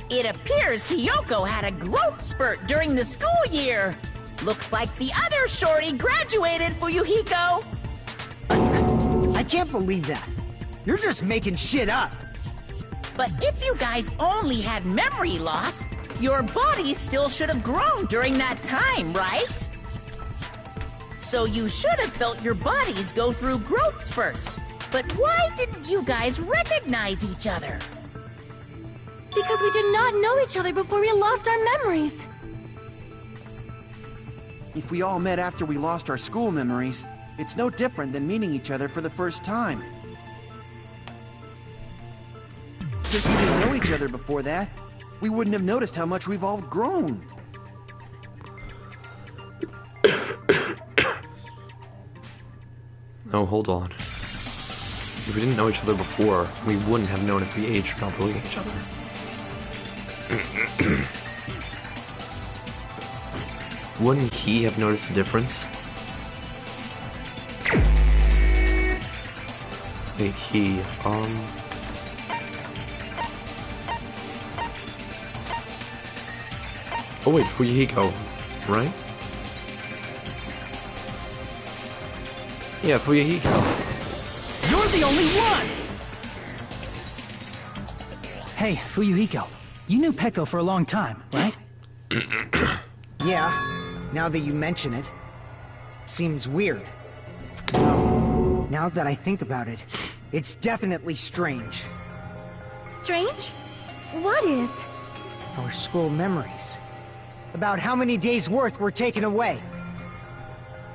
It appears Hyoko had a growth spurt during the school year. Looks like the other shorty graduated, Fuyuhiko. I can't believe that. You're just making shit up. But if you guys only had memory loss, your bodies still should have grown during that time, right? So you should have felt your bodies go through growth spurts. But why didn't you guys recognize each other? Because we did not know each other before we lost our memories. If we all met after we lost our school memories, it's no different than meeting each other for the first time. Since we didn't know each other before that, we wouldn't have noticed how much we've all grown. No, hold on. If we didn't know each other before, we wouldn't have known if we aged properly each other. Wouldn't he have noticed a difference? Wait, Oh wait, Fuyuhiko, right? Yeah, Fuyuhiko. You're the only one! Hey, Fuyuhiko. You knew Peko for a long time, right? Yeah, now that you mention it. Seems weird. No, now that I think about it, it's definitely strange. Strange? What is? Our school memories. About how many days' worth were taken away.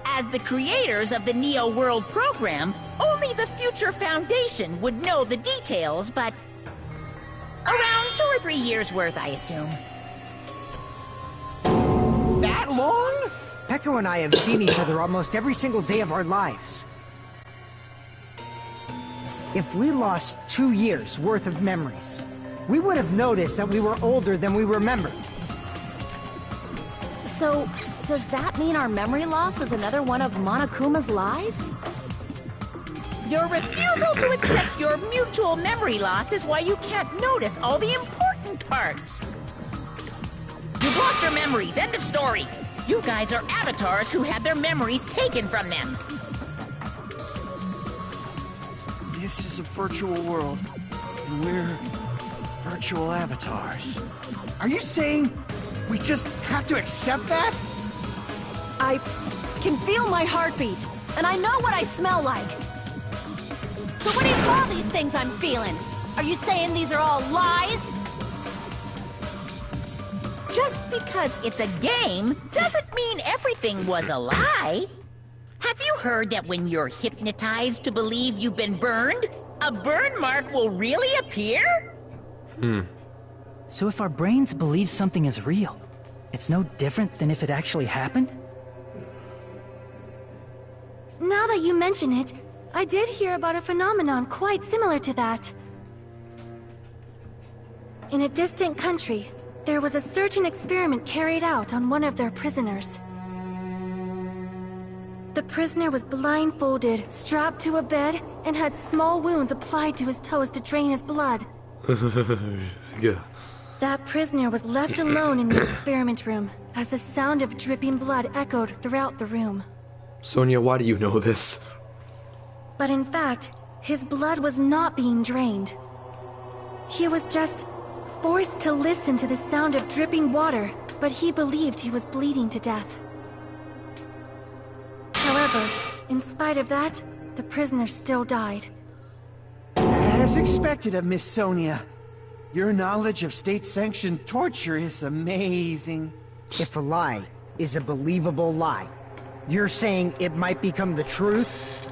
As the creators of the Neo World program, only the Future Foundation would know the details, but around 2 or 3 years worth, I assume. That long? Peko and I have seen each other almost every single day of our lives. If we lost 2 years worth of memories, we would have noticed that we were older than we remembered. So, does that mean our memory loss is another one of Monokuma's lies? Your refusal to accept your mutual memory loss is why you can't notice all the important parts. You've lost your memories, end of story. You guys are avatars who had their memories taken from them. This is a virtual world. We're virtual avatars. Are you saying we just have to accept that? I can feel my heartbeat, and I know what I smell like. So what do you call these things I'm feeling? Are you saying these are all lies? Just because it's a game doesn't mean everything was a lie. Have you heard that when you're hypnotized to believe you've been burned, a burn mark will really appear? So if our brains believe something is real, it's no different than if it actually happened? Now that you mention it, I did hear about a phenomenon quite similar to that. In a distant country, there was a certain experiment carried out on one of their prisoners. The prisoner was blindfolded, strapped to a bed, and had small wounds applied to his toes to drain his blood. Yeah. That prisoner was left alone in the experiment room, as the sound of dripping blood echoed throughout the room. Sonia, why do you know this? But in fact, his blood was not being drained. He was just forced to listen to the sound of dripping water, but he believed he was bleeding to death. However, in spite of that, the prisoner still died. As expected of Miss Sonia. Your knowledge of state-sanctioned torture is amazing. If a lie is a believable lie, you're saying it might become the truth?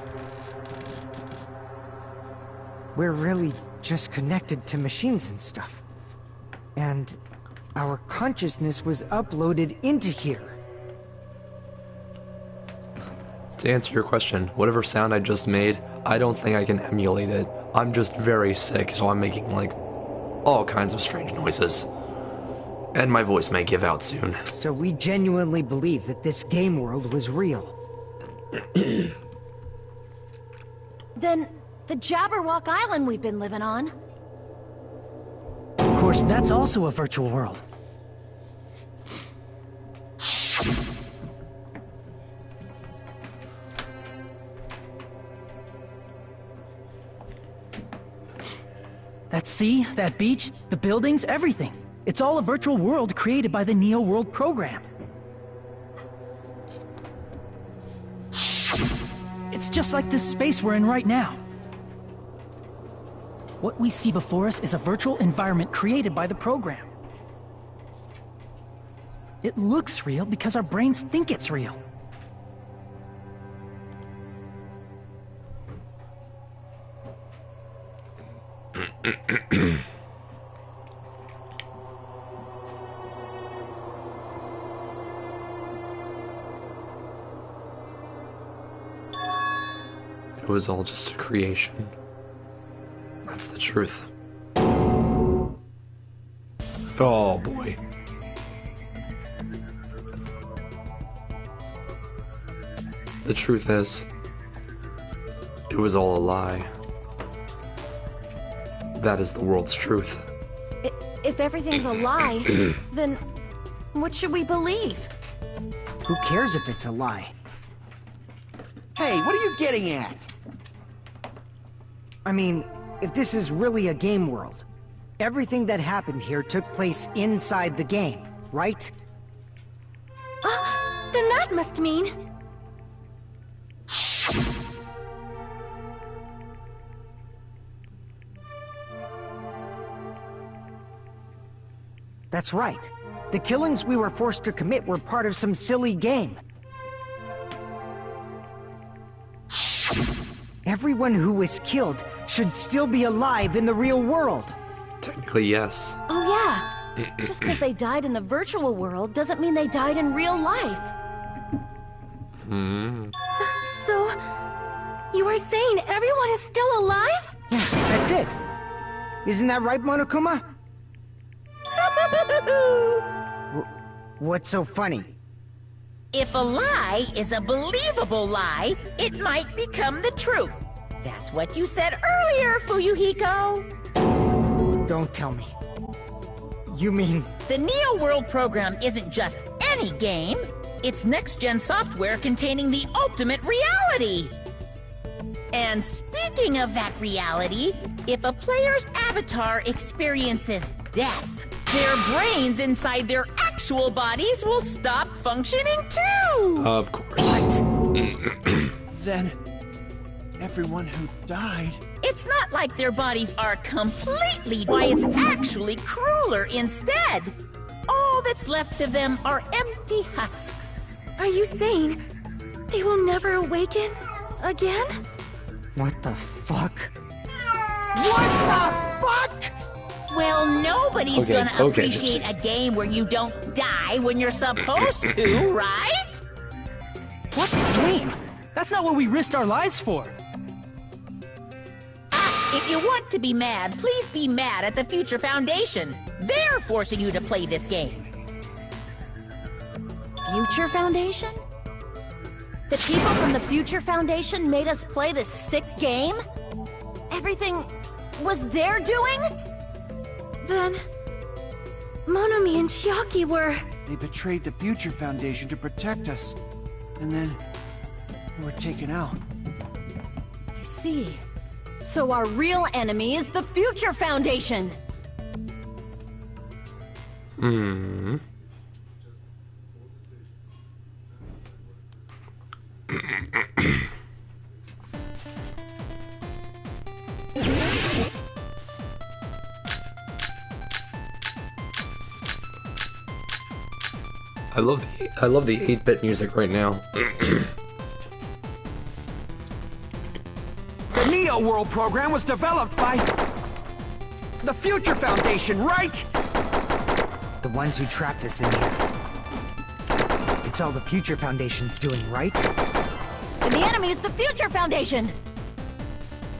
We're really just connected to machines and stuff. And our consciousness was uploaded into here. To answer your question, whatever sound I just made, I don't think I can emulate it. I'm just very sick, so I'm making, like, all kinds of strange noises. And my voice may give out soon. So we genuinely believe that this game world was real. Then, the Jabberwock Island we've been living on. Of course, that's also a virtual world. That sea, that beach, the buildings, everything. It's all a virtual world created by the Neo World program. It's just like this space we're in right now. What we see before us is a virtual environment created by the program. It looks real because our brains think it's real. It was all just a creation. That's the truth. Oh boy. The truth is, it was all a lie. That is the world's truth. If everything's a lie, then what should we believe? Who cares if it's a lie? Hey, what are you getting at? I mean, if this is really a game world, everything that happened here took place inside the game, right? Then that must mean... That's right. The killings we were forced to commit were part of some silly game. Everyone who was killed should still be alive in the real world. Technically, yes. Oh yeah. Just because they died in the virtual world doesn't mean they died in real life. So you are saying everyone is still alive? Yeah, that's it. Isn't that right, Monokuma? What's so funny? If a lie is a believable lie, it might become the truth. That's what you said earlier, Fuyuhiko. Don't tell me. You mean... The Neo World program isn't just any game. It's next-gen software containing the ultimate reality. And speaking of that reality, if a player's avatar experiences death, their brains inside their actual bodies will stop functioning too! Of course. Then, everyone who died... It's not like their bodies are completely... Why, it's actually crueler instead. All that's left of them are empty husks. Are you saying they will never awaken again? What the fuck? What the fuck? Well, nobody's gonna appreciate a game where you don't die when you're supposed to, right? What game? That's not what we risked our lives for. If you want to be mad, please be mad at the Future Foundation. They're forcing you to play this game. Future Foundation? The people from the Future Foundation made us play this sick game? Everything was their doing? Then... Monomi and Chiaki were... They betrayed the Future Foundation to protect us. And then... we were taken out. I see. So our real enemy is the Future Foundation! Hmm... I love the 8-bit music right now. The Neo World program was developed by... the Future Foundation, right? The ones who trapped us in here. It's all the Future Foundation's doing, right? And the enemy is the Future Foundation!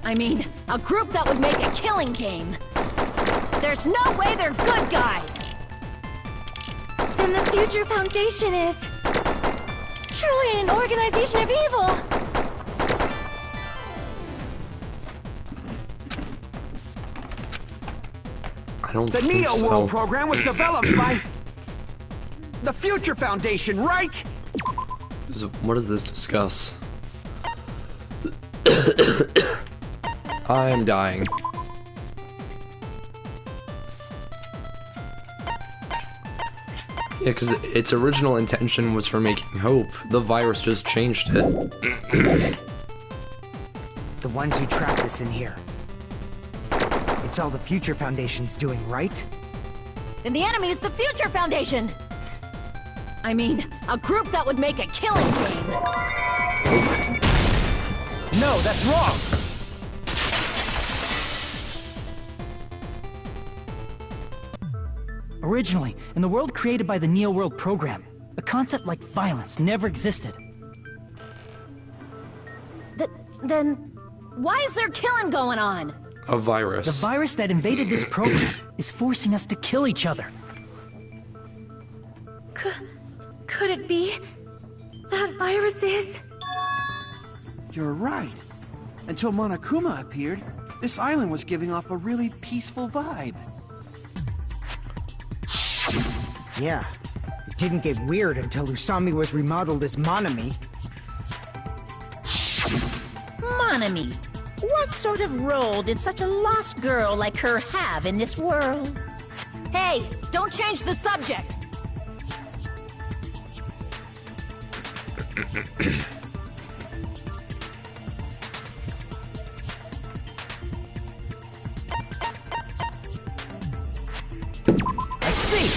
I mean, a group that would make a killing game. There's no way they're good guys! Then the Future Foundation is... truly an organization of evil! I don't The think Neo so. World program was developed by... the Future Foundation, right? What does this discuss? I am dying. Yeah, because its original intention was for making hope. The virus just changed it. The ones who trapped us in here. It's all the Future Foundation's doing, right? And the enemy is the Future Foundation! I mean, a group that would make a killing game. No, that's wrong! Originally, in the world created by the Neo World program, a concept like violence never existed. Then, why is there killing going on? A virus. The virus that invaded this program is forcing us to kill each other. Could it be that virus is... You're right. Until Monokuma appeared, this island was giving off a really peaceful vibe. Yeah. It didn't get weird until Usami was remodeled as Monomi. Monomi, what sort of role did such a lost girl like her have in this world? Hey, don't change the subject! I see!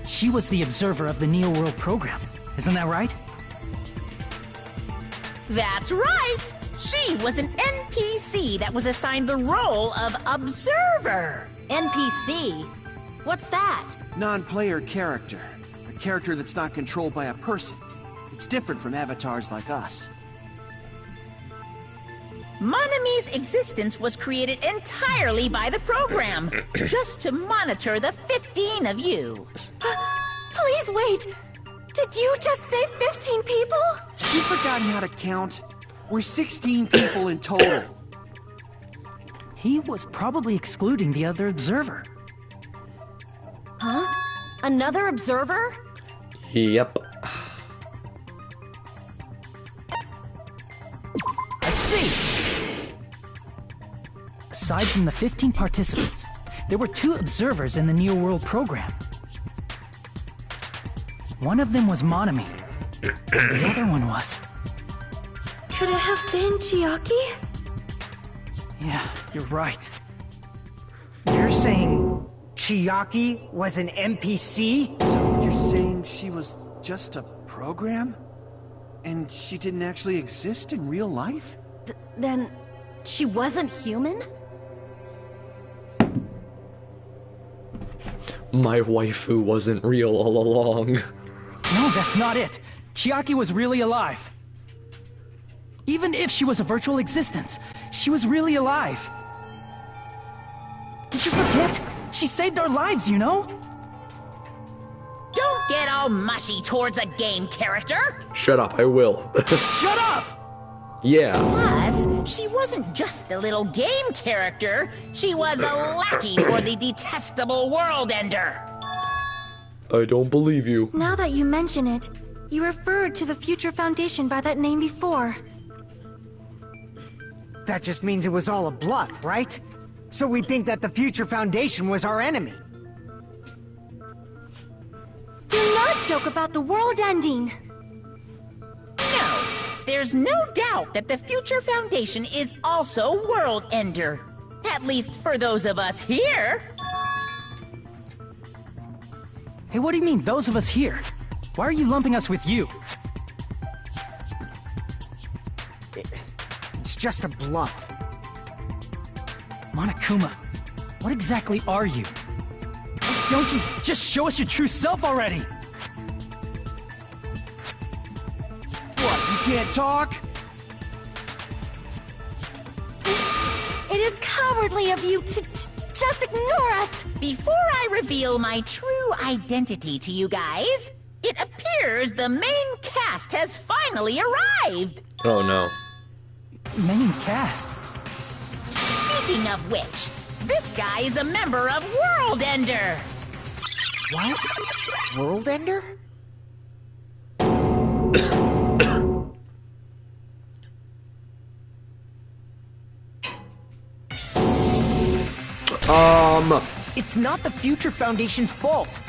She was the observer of the Neo World program. Isn't that right? That's right! She was an NPC that was assigned the role of Observer. NPC? What's that? Non-player character. A character that's not controlled by a person. It's different from avatars like us. Monomi's existence was created entirely by the program, just to monitor the 15 of you. Please wait! Did you just say 15 people? Have you forgotten how to count? We're 16 people in total. He was probably excluding the other observer. Huh? Another observer? Yep. aside from the 15 participants, there were 2 observers in the Neo World program. One of them was Monami. The other one was... Could it have been Chiaki? Yeah, you're right. You're saying Chiaki was an NPC? So you're saying she was just a program? And she didn't actually exist in real life? Then she wasn't human? My waifu wasn't real all along. No, that's not it. Chiaki was really alive. Even if she was a virtual existence, she was really alive. Did you forget? She saved our lives, you know? Don't get all mushy towards a game character. Shut up, I will. Shut up! Yeah. Plus, she wasn't just a little game character. She was a lackey for the detestable World Ender. I don't believe you. Now that you mention it, you referred to the Future Foundation by that name before. That just means it was all a bluff, right? So we think that the Future Foundation was our enemy. Do not joke about the world ending. No, there's no doubt that the Future Foundation is also World Ender. At least for those of us here. Hey, what do you mean, those of us here? Why are you lumping us with you? It's just a bluff. Monokuma, what exactly are you? Don't you just show us your true self already? What, you can't talk? It is cowardly of you to just ignore us! Before I reveal my true identity to you guys, it appears the main cast has finally arrived. Oh no. Main cast? Speaking of which, this guy is a member of World Ender. What? World Ender? It's not the Future Foundation's fault.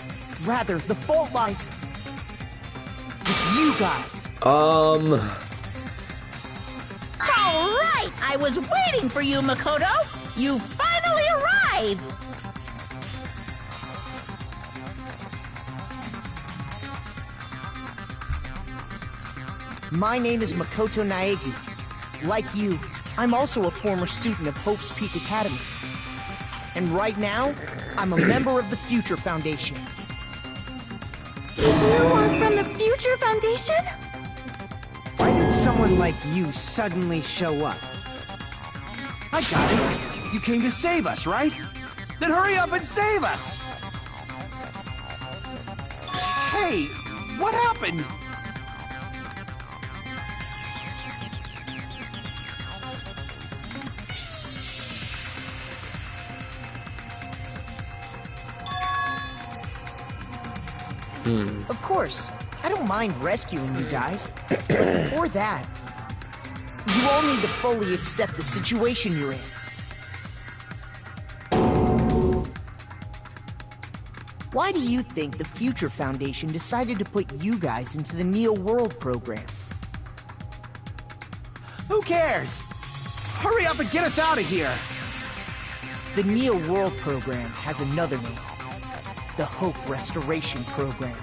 Rather, the fault lies with you guys. All right, I was waiting for you, Makoto. You finally arrived. My name is Makoto Naegi. Like you, I'm also a former student of Hope's Peak Academy. And right now, I'm a member of the Future Foundation. You are from the Future Foundation? Why did someone like you suddenly show up? I got it. You came to save us, right? Then hurry up and save us! Hey, what happened? Of course, I don't mind rescuing you guys. But before that, you all need to fully accept the situation you're in. Why do you think the Future Foundation decided to put you guys into the Neo World program? Who cares? Hurry up and get us out of here! The Neo World program has another name. The Hope Restoration Program.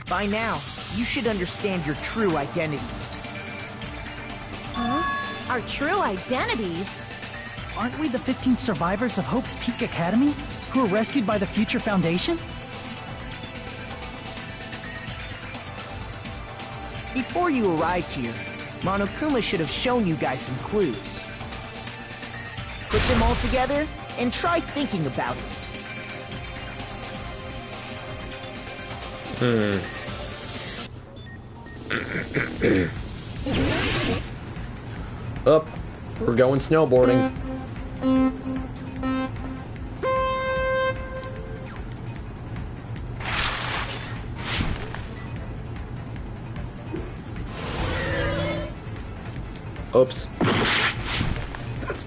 By now, you should understand your true identities. Huh? Our true identities? Aren't we the 15 survivors of Hope's Peak Academy who were rescued by the Future Foundation? Before you arrived here, Monokuma should have shown you guys some clues. Put them all together and try thinking about it. Up. We're going snowboarding. Oops.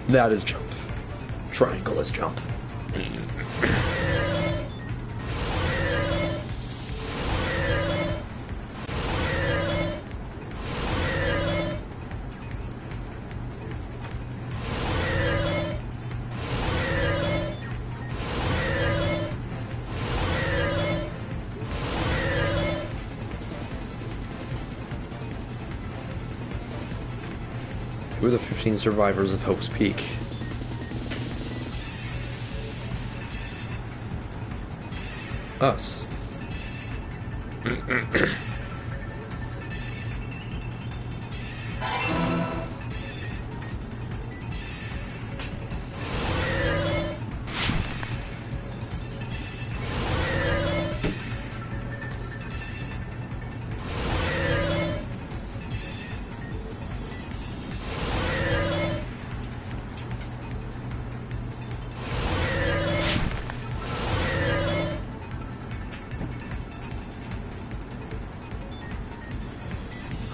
That is jump. Triangle is jump. Who are the 15 survivors of Hope's Peak? Us.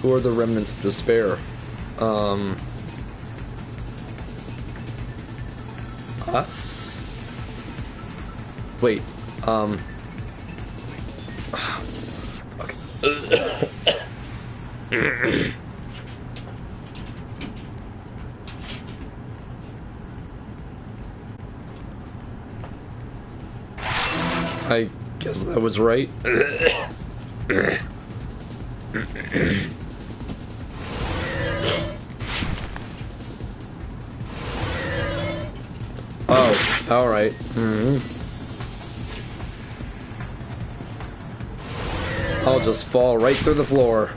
Who are the remnants of despair? Us? Wait, okay. I guess that was right. Oh, alright. I'll just fall right through the floor.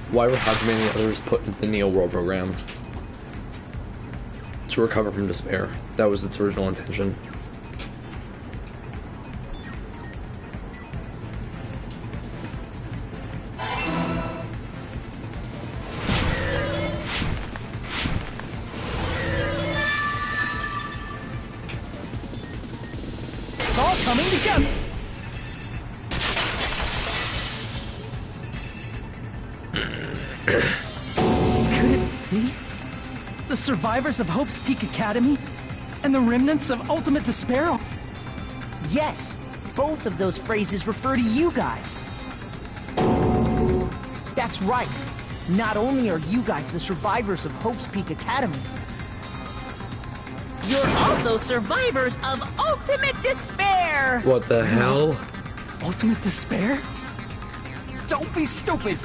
Why were Hajime and the others put into the Neo World program? To recover from despair. That was its original intention. It's all coming together! Could it be? The survivors of Hope's Peak Academy? And the remnants of Ultimate Despair? Yes, both of those phrases refer to you guys. That's right. Not only are you guys the survivors of Hope's Peak Academy, you're also survivors of Ultimate Despair! What the hell? Ultimate Despair? Don't be stupid!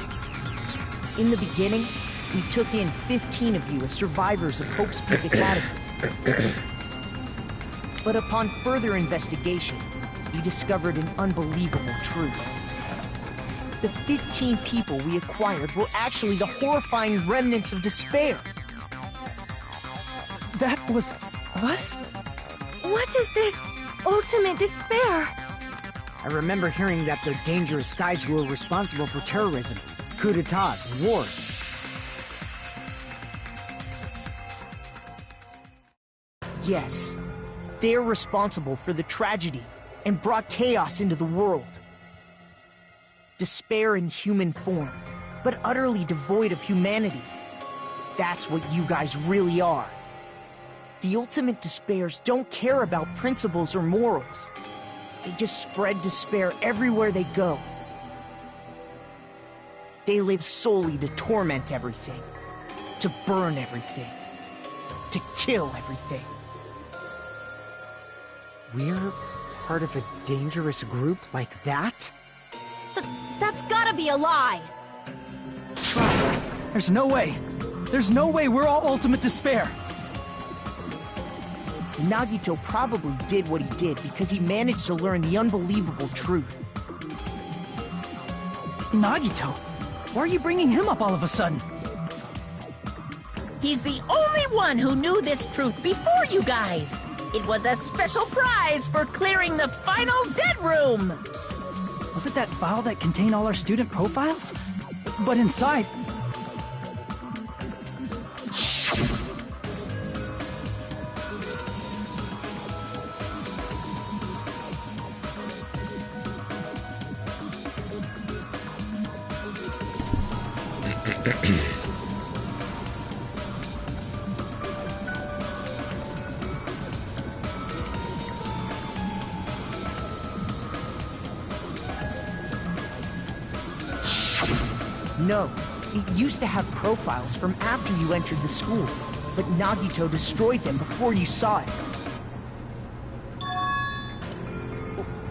In the beginning, we took in 15 of you as survivors of Hope's Peak Academy. But upon further investigation, we discovered an unbelievable truth. The 15 people we acquired were actually the horrifying remnants of despair. That was us? What is this Ultimate Despair? I remember hearing that they're dangerous guys who are responsible for terrorism, coups d'etats, and wars. Yes, they're responsible for the tragedy and brought chaos into the world. Despair in human form, but utterly devoid of humanity. That's what you guys really are. The Ultimate Despairs don't care about principles or morals. They just spread despair everywhere they go. They live solely to torment everything, to burn everything, to kill everything. We're part of a dangerous group like that? That's gotta be a lie! There's no way. There's no way we're all Ultimate Despair. Nagito probably did what he did because he managed to learn the unbelievable truth. Nagito? Why are you bringing him up all of a sudden? He's the only one who knew this truth before you guys. It was a special prize for clearing the final dead room. Was it that file that contained all our student profiles? But inside... No, it used to have profiles from after you entered the school, but Nagito destroyed them before you saw it.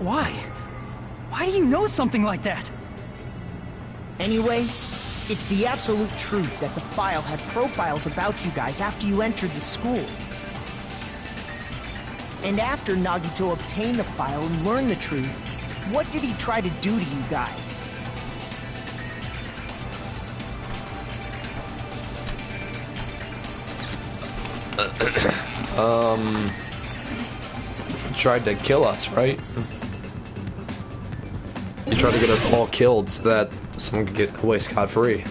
Why? Why do you know something like that? Anyway, it's the absolute truth that the file had profiles about you guys after you entered the school. And after Nagito obtained the file and learned the truth, what did he try to do to you guys? Tried to kill us, right? He tried to get us all killed so that someone could get away scot-free.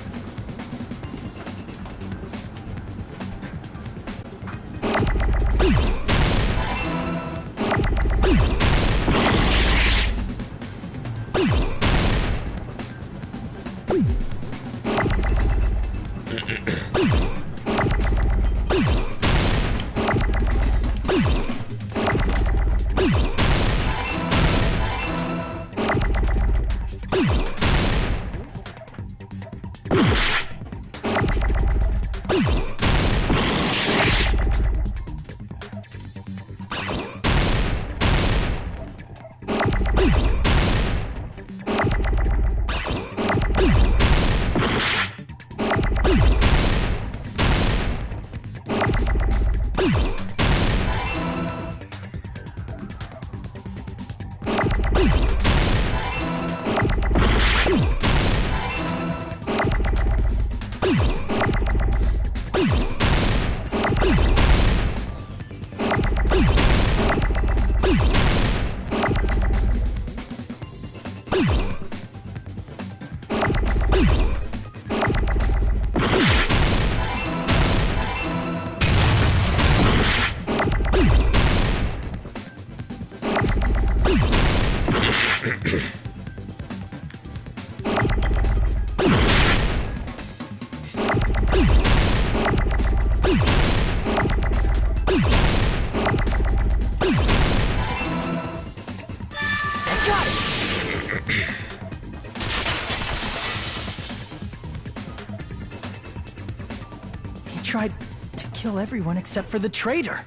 Tried to kill everyone except for the traitor.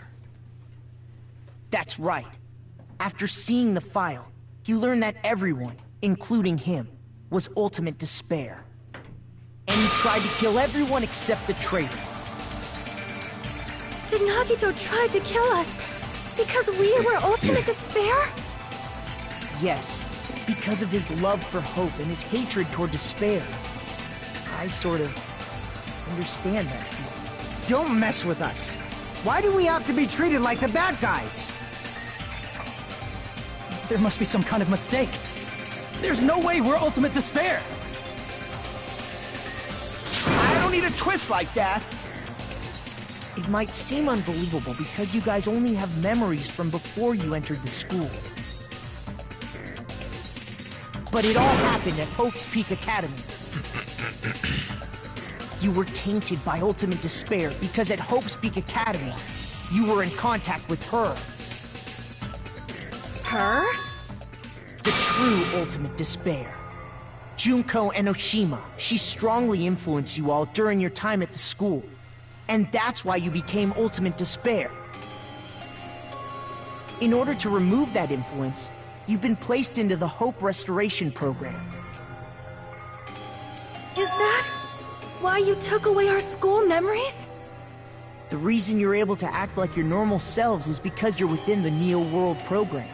That's right. After seeing the file, you learned that everyone, including him, was ultimate despair. And you tried to kill everyone except the traitor. Did Nagito try to kill us because we were ultimate despair? Yes, because of his love for hope and his hatred toward despair. I sort of understand that feeling. Don't mess with us. Why do we have to be treated like the bad guys? There must be some kind of mistake. There's no way we're ultimate despair. I don't need a twist like that. It might seem unbelievable because you guys only have memories from before you entered the school. But it all happened at Hope's Peak Academy. You were tainted by ultimate despair because at Hope's Peak Academy, you were in contact with her. Her? The true ultimate despair. Junko Enoshima. She strongly influenced you all during your time at the school. And that's why you became ultimate despair. In order to remove that influence, you've been placed into the Hope Restoration Program. Is that why you took away our school memories? The reason you're able to act like your normal selves is because you're within the Neo World program.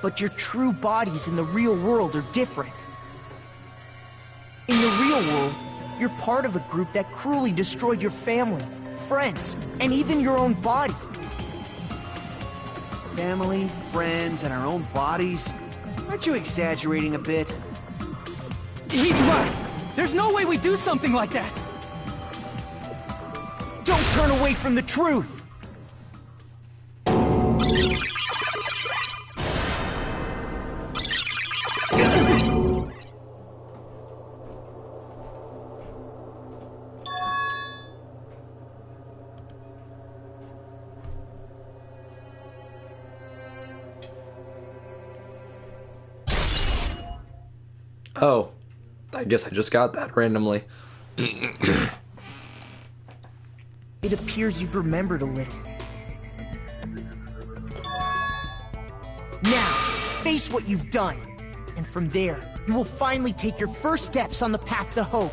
But your true bodies in the real world are different. In the real world, you're part of a group that cruelly destroyed your family, friends, and even your own body. Family, friends, and our own bodies? Aren't you exaggerating a bit? He's right! There's no way we do something like that! Don't turn away from the truth! Oh, I guess I just got that randomly. It appears you've remembered a little. Now, face what you've done. And from there, you will finally take your first steps on the path to hope.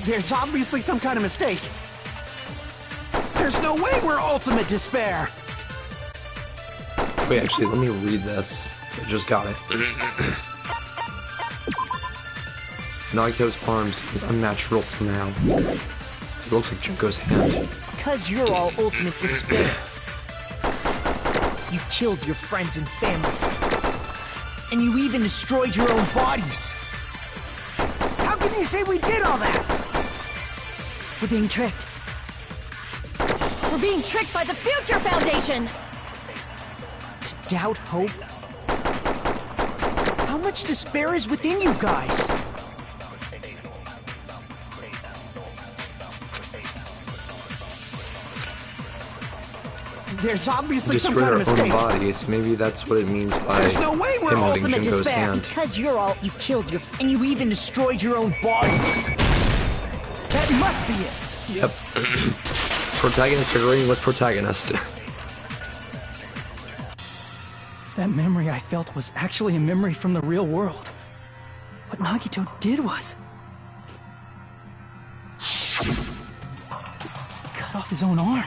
There's obviously some kind of mistake. There's no way we're Ultimate Despair! Wait, actually, let me read this. I just got it. Nagito's arms is unnatural somehow. It looks like Junko's hand. Because you're all Ultimate Despair. You killed your friends and family. And you even destroyed your own bodies. How can you say we did all that? We're being tricked. We're being tricked by the Future Foundation! Doubt hope? How much despair is within you guys? There's obviously some Destroy kind of our own mistake. bodies. Maybe that's what it means by There's no way we're him having Ultimate Junko's Despair. hand. Because you're all... You killed your... And you even destroyed your own bodies. That must be it! Yep. Protagonist agreeing with protagonist. That memory I felt was actually a memory from the real world. What Nagito did was... cut off his own arm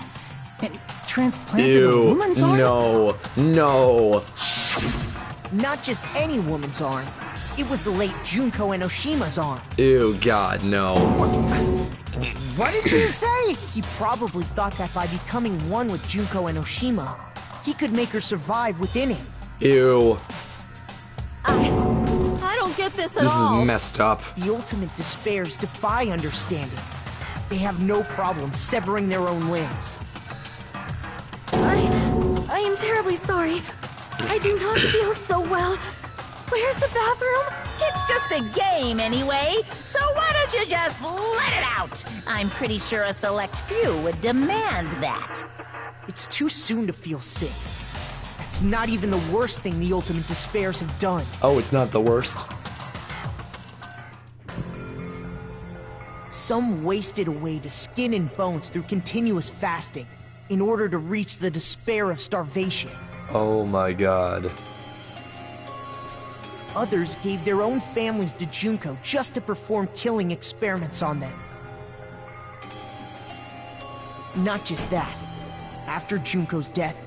and transplanted a Ew, woman's arm? no. Not just any woman's arm. It was the late Junko Enoshima's arm. Ew, God, no. What did you say? He probably thought that by becoming one with Junko Enoshima, he could make her survive within him. Ew. I don't get this at This all. is messed up. The Ultimate Despairs defy understanding. They have no problem severing their own limbs. I am terribly sorry. I do not feel so well. Where's the bathroom? It's just a game anyway, so why don't you just let it out? I'm pretty sure a select few would demand that. It's too soon to feel sick. That's not even the worst thing the Ultimate Despairs have done. Oh, it's not the worst. Some wasted away to skin and bones through continuous fasting in order to reach the despair of starvation. Oh my God. Others gave their own families to Junko just to perform killing experiments on them. Not just that. After Junko's death,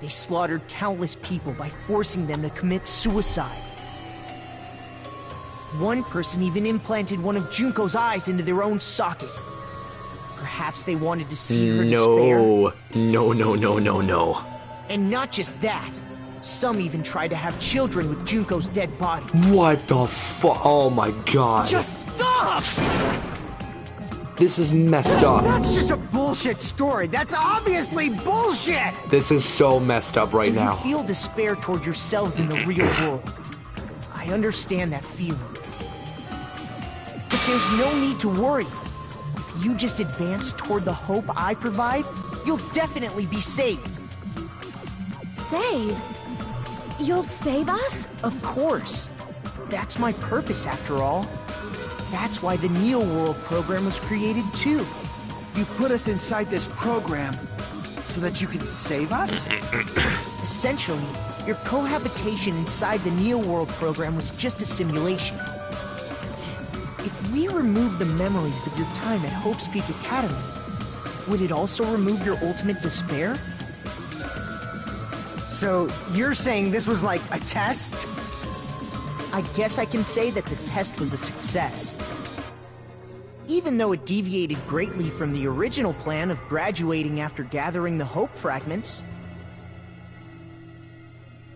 they slaughtered countless people by forcing them to commit suicide. One person even implanted one of Junko's eyes into their own socket. Perhaps they wanted to see her despair. No. And not just that. Some even tried to have children with Junko's dead body. What the fuck? Oh my God. Just stop! This is messed up. That's just a bullshit story. That's obviously bullshit! This is so messed up right so now. you feel despair toward yourselves in the real world. I understand that feeling. But there's no need to worry. If you just advance toward the hope I provide, you'll definitely be saved. Save? You'll save us? Of course. That's my purpose, after all. That's why the Neo World program was created, too. You put us inside this program so that you can save us? Essentially, your cohabitation inside the Neo World program was just a simulation. If we remove the memories of your time at Hope's Peak Academy, would it also remove your ultimate despair? So, you're saying this was like a test? I guess I can say that the test was a success. Even though it deviated greatly from the original plan of graduating after gathering the Hope Fragments.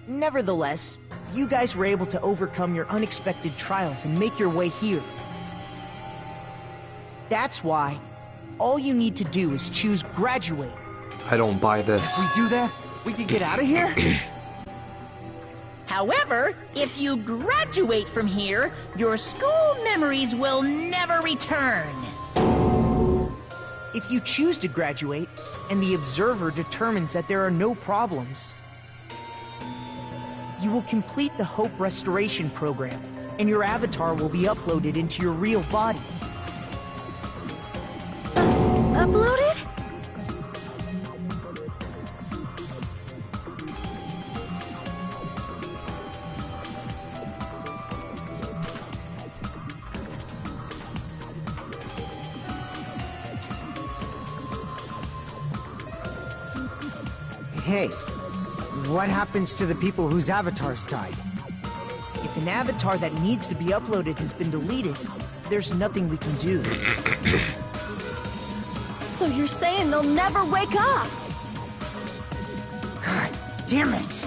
Nevertheless, you guys were able to overcome your unexpected trials and make your way here. That's why, all you need to do is choose graduate. I don't buy this. If we do that, we can get out of here? However, if you graduate from here, your school memories will never return. If you choose to graduate, and the observer determines that there are no problems, you will complete the Hope Restoration Program, and your avatar will be uploaded into your real body. Uploaded? Hey, what happens to the people whose avatars died? If an avatar that needs to be uploaded has been deleted, there's nothing we can do. So you're saying they'll never wake up? God damn it!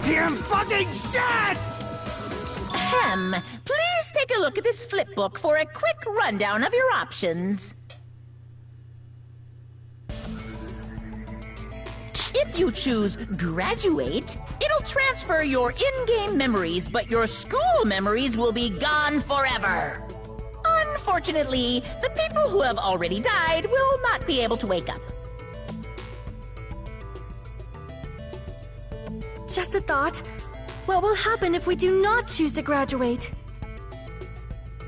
Damn fucking shit! Ahem. Please take a look at this flip book for a quick rundown of your options. If you choose graduate, it'll transfer your in-game memories, but your school memories will be gone forever. Unfortunately, the people who have already died will not be able to wake up. Just a thought. What will happen if we do not choose to graduate?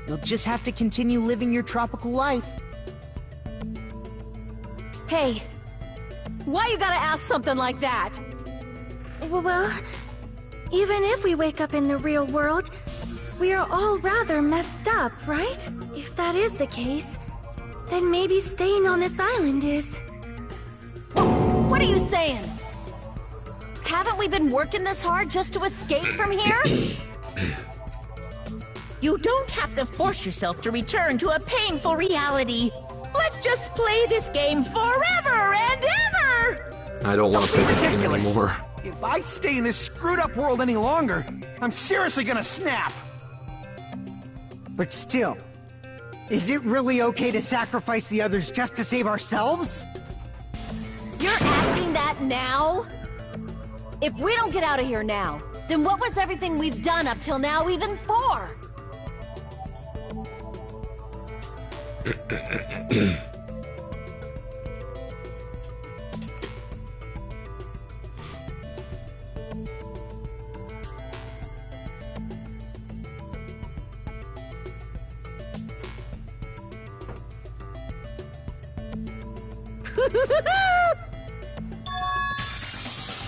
You'll just have to continue living your tropical life. Hey, why you gotta ask something like that? Well, even if we wake up in the real world, we are all rather messed up, right? If that is the case, then maybe staying on this island is... What are you saying? Haven't we been working this hard just to escape from here? You don't have to force yourself to return to a painful reality. Let's just play this game forever and ever! I don't want to play this game anymore. If I stay in this screwed up world any longer, I'm seriously gonna snap. But still, is it really okay to sacrifice the others just to save ourselves? You're asking that now? If we don't get out of here now, then what was everything we've done up till now even for?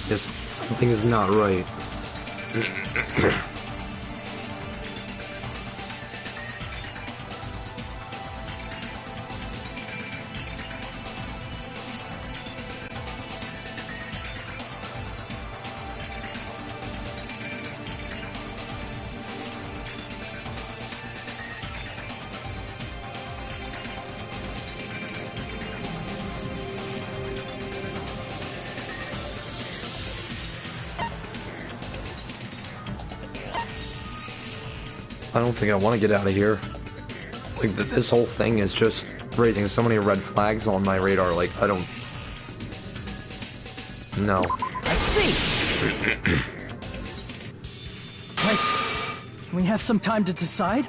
Yes, something is not right. I don't think I want to get out of here. Like, this whole thing is just raising so many red flags on my radar, like, I don't... No. I see! Right. We have some time to decide?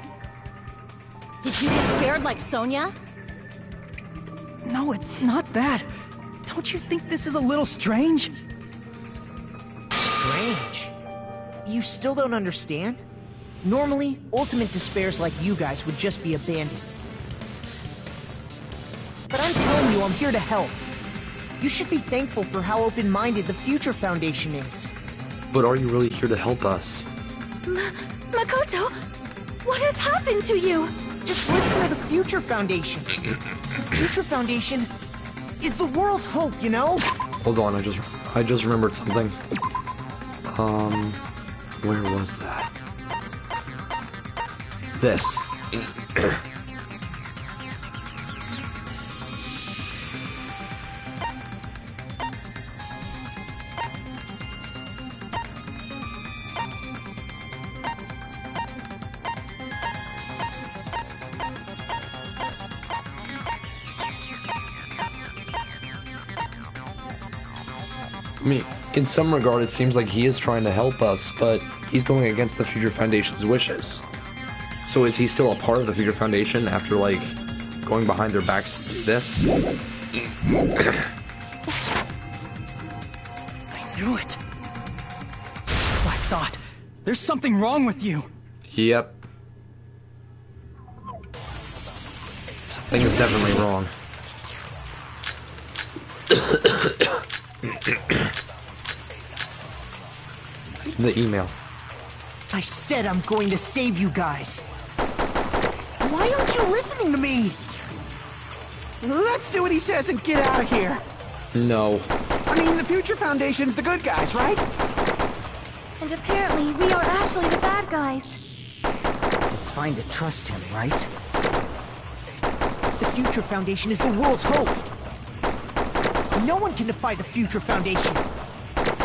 Did you get scared like Sonia? No, it's not that. Don't you think this is a little strange? Strange? You still don't understand? Normally, ultimate despairs like you guys would just be abandoned. But I'm telling you, I'm here to help. You should be thankful for how open-minded the Future Foundation is. But are you really here to help us? Makoto, what has happened to you? Just listen to the Future Foundation. The Future Foundation is the world's hope, you know? Hold on, I just remembered something. Where was that? This. I mean, in some regard, it seems like he is trying to help us, but he's going against the Future Foundation's wishes. So is he still a part of the Future Foundation after, like, going behind their backs to do this? I knew it. As I thought. There's something wrong with you. Yep. Something is definitely wrong. The email. I said I'm going to save you guys. Why aren't you listening to me? Let's do what he says and get out of here. No. I mean, the Future Foundation's the good guys, right? And apparently, we are actually the bad guys. It's fine to trust him, right? The Future Foundation is the world's hope. No one can defy the Future Foundation.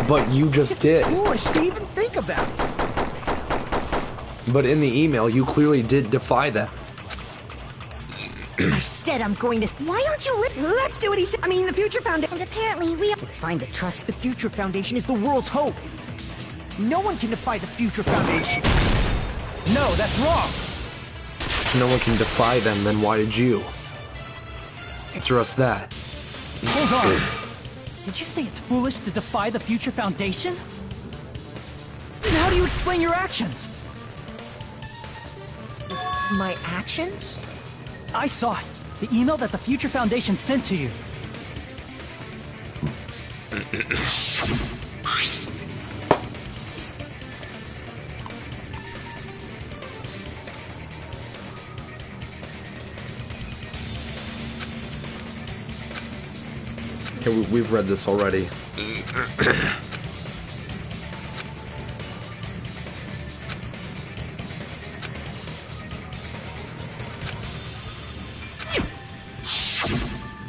But you just did. It's foolish to even think about it. But in the email, you clearly did defy them. I said I'm going to... Why aren't you Let's do what he said. I mean, the Future Foundation... And apparently, we are... It's fine to trust the Future Foundation is the world's hope. No one can defy the Future Foundation. No, that's wrong. No one can defy them, then why did you? Answer us that. Hold on. Did you say it's foolish to defy the Future Foundation? Then how do you explain your actions? My actions? I saw it. The email that the Future Foundation sent to you. Okay, we've read this already.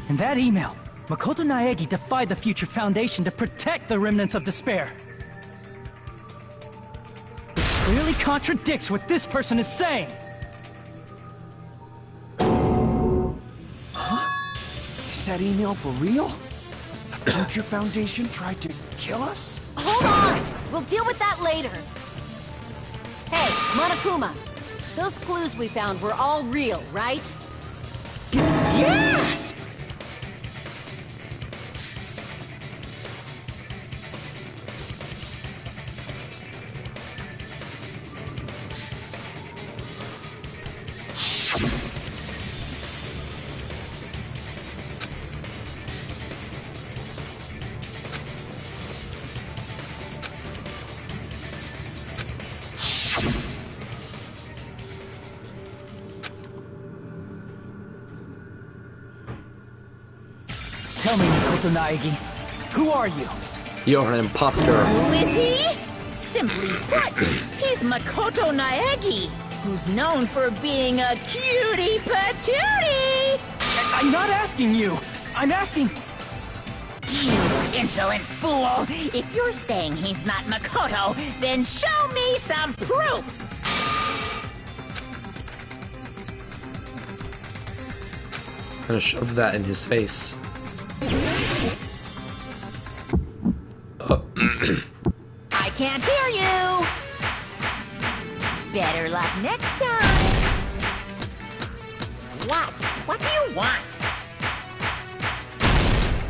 In that email, Makoto Naegi defied the Future Foundation to protect the remnants of despair. It clearly contradicts what this person is saying. Is that email for real? The Future Foundation tried to kill us? Hold on! We'll deal with that later. Hey, Monokuma. Those clues we found were all real, right? Yes! Tell me, Makoto Naegi, who are you? You're an imposter. Who is he? Simply put, he's Makoto Naegi, who's known for being a cutie patootie! I'm not asking you. I'm asking... You insolent fool! If you're saying he's not Makoto, then show me some proof! I'm gonna shove that in his face. I can't hear you! Better luck next time! What? What do you want?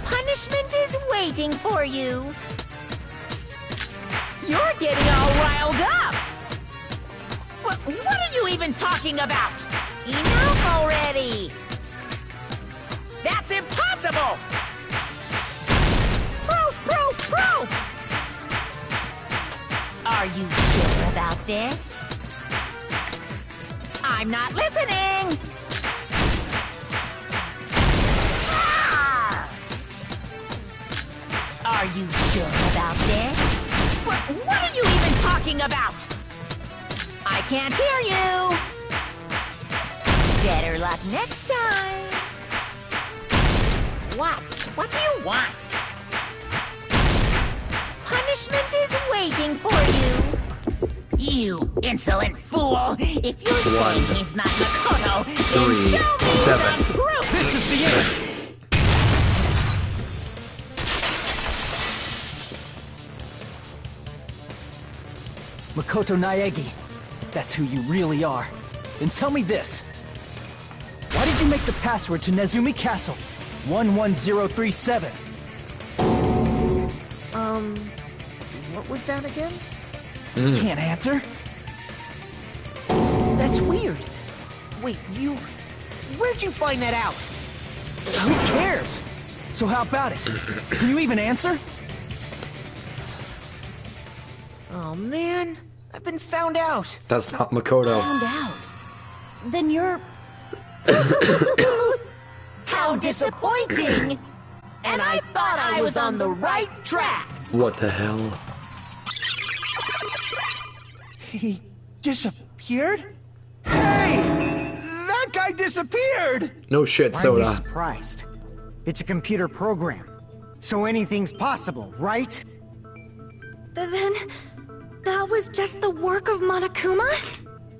Punishment is waiting for you! You're getting all riled up! What are you even talking about? Enough already! That's impossible! Proof! Are you sure about this? I'm not listening! coming! Are you sure about this? What are you even talking about? I can't hear you! Better luck next time! What? What do you want? Punishment is waiting for you! You insolent fool! If you're saying he's not Makoto, then show me some proof! This is the end! Makoto Naegi, if that's who you really are, then tell me this. Why did you make the password to Nezumi Castle 11037? What was that again? Can't answer? That's weird. Wait, where'd you find that out? Who cares? So how about it? Can you even answer? Oh man, I've been found out. That's not Makoto. Found out. Then you're... How disappointing! And I thought I was on the right track! What the hell? He disappeared? Hey! That guy disappeared! No shit, Why are Soda. you surprised? It's a computer program, so anything's possible, right? Then... that was just the work of Monokuma?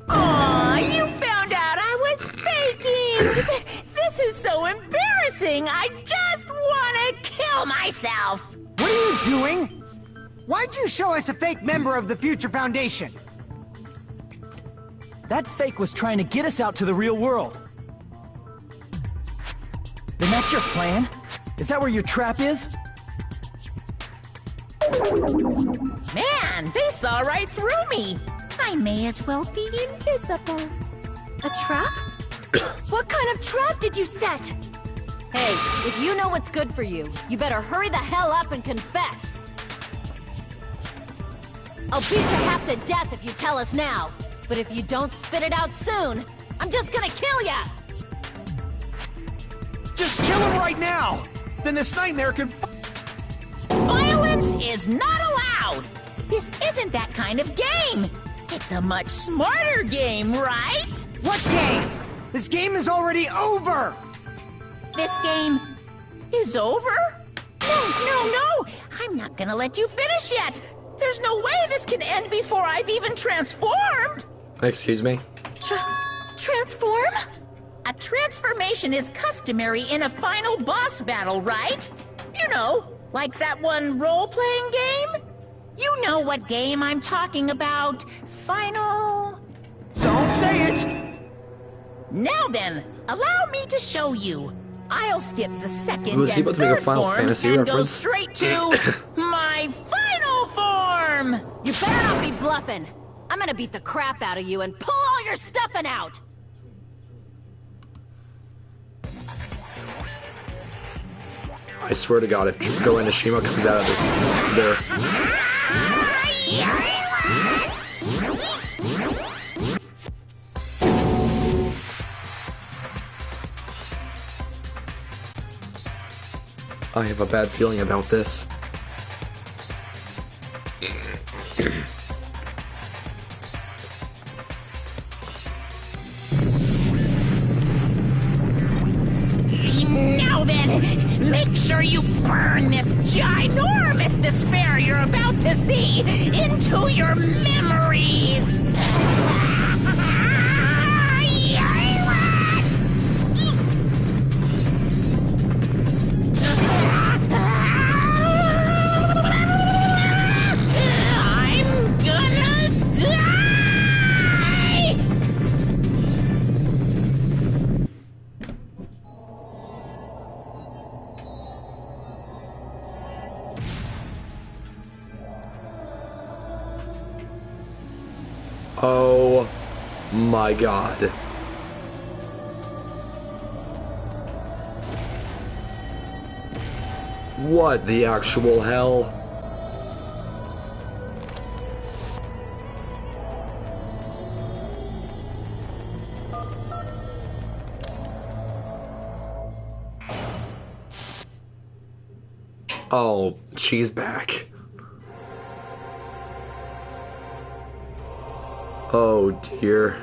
Aw, you found out I was faking! This is so embarrassing! I just want to kill myself! What are you doing? Why'd you show us a fake member of the Future Foundation? That fake was trying to get us out to the real world. Then that's your plan? Is that where your trap is? Man, they saw right through me! I may as well be invisible. A trap? What kind of trap did you set? Hey, if you know what's good for you, you better hurry the hell up and confess. I'll beat you half to death if you tell us now. But if you don't spit it out soon, I'm just gonna kill ya! Just kill him right now! Then this nightmare can... Violence is not allowed! This isn't that kind of game! It's a much smarter game, right? What game? This game is already over! This game is over? No! I'm not gonna let you finish yet! There's no way this can end before I've even transformed! Excuse me? Transform? A transformation is customary in a final boss battle, right? You know, like that one role-playing game? You know what game I'm talking about. Final... Don't say it! Now then, allow me to show you. I'll skip the second Was he and about to make a third Final forms Fantasy and go reference? straight to my final form! You better not be bluffing. I'm gonna beat the crap out of you and pull all your stuffing out! I swear to God, if Go Inashima comes out of this, there. I have a bad feeling about this. Now then, make sure you burn this ginormous despair you're about to see into your memories! I'm gonna die! Oh my God. What the actual hell? Oh, she's back. Oh dear.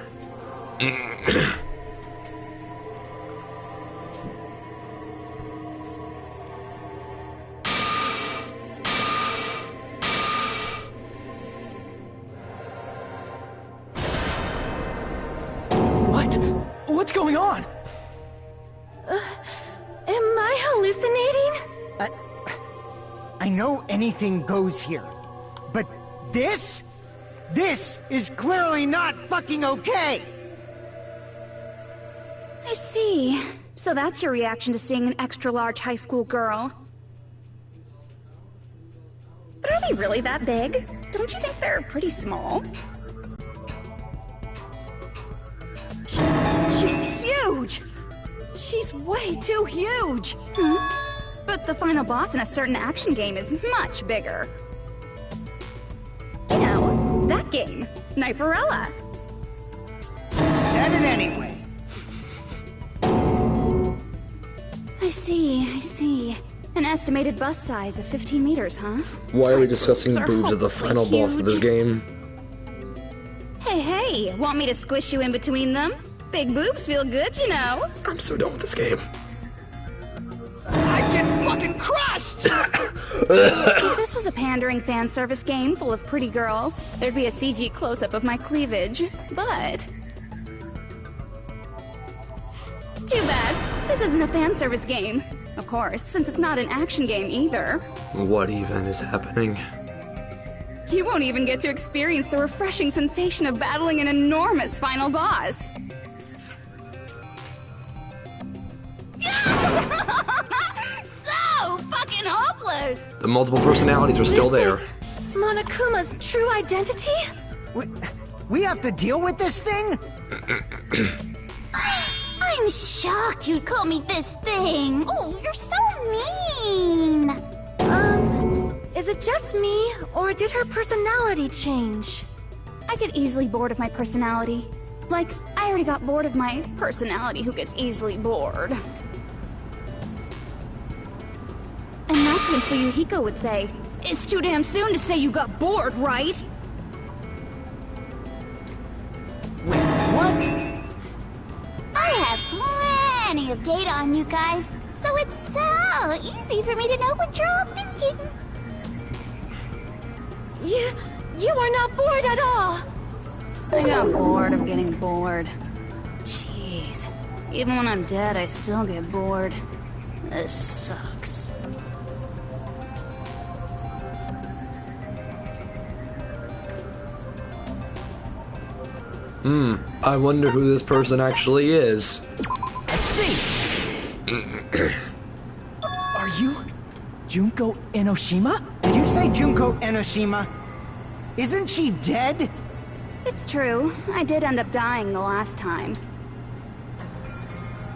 What? What's going on? Am I hallucinating? I know anything goes here, but this is clearly not fucking okay! I see. So that's your reaction to seeing an extra-large high school girl. But are they really that big? Don't you think they're pretty small? She's huge! She's way too huge! But the final boss in a certain action game is much bigger. You know, that game, Kniferella. Said it anyway. I see. An estimated bus size of 15 meters, huh? Why are we discussing Are boobs of the hopelessly final boss of this huge. game? Hey, want me to squish you in between them? Big boobs feel good, you know. I'm so done with this game. I get fucking crushed! If this was a pandering fan service game full of pretty girls, there'd be a CG close-up of my cleavage. But... too bad. This isn't a fan service game. Of course, since it's not an action game either. What even is happening? You won't even get to experience the refreshing sensation of battling an enormous final boss. So fucking hopeless! The multiple personalities are still there. This is Monokuma's true identity? We have to deal with this thing? I'm shocked you'd call me this thing. Oh, you're so mean. Is it just me, or did her personality change? I get easily bored of my personality. Like, I already got bored of my personality who gets easily bored. And that's when Fuyuhiko would say, "It's too damn soon to say you got bored, right?" Wait, what? I have plenty of data on you guys, so it's so easy for me to know what you're all thinking. You are not bored at all! I got bored of getting bored. Jeez. Even when I'm dead, I still get bored. This sucks. I wonder who this person actually is. I see! Are you Junko Enoshima? Did you say Junko Enoshima? Isn't she dead? It's true. I did end up dying the last time.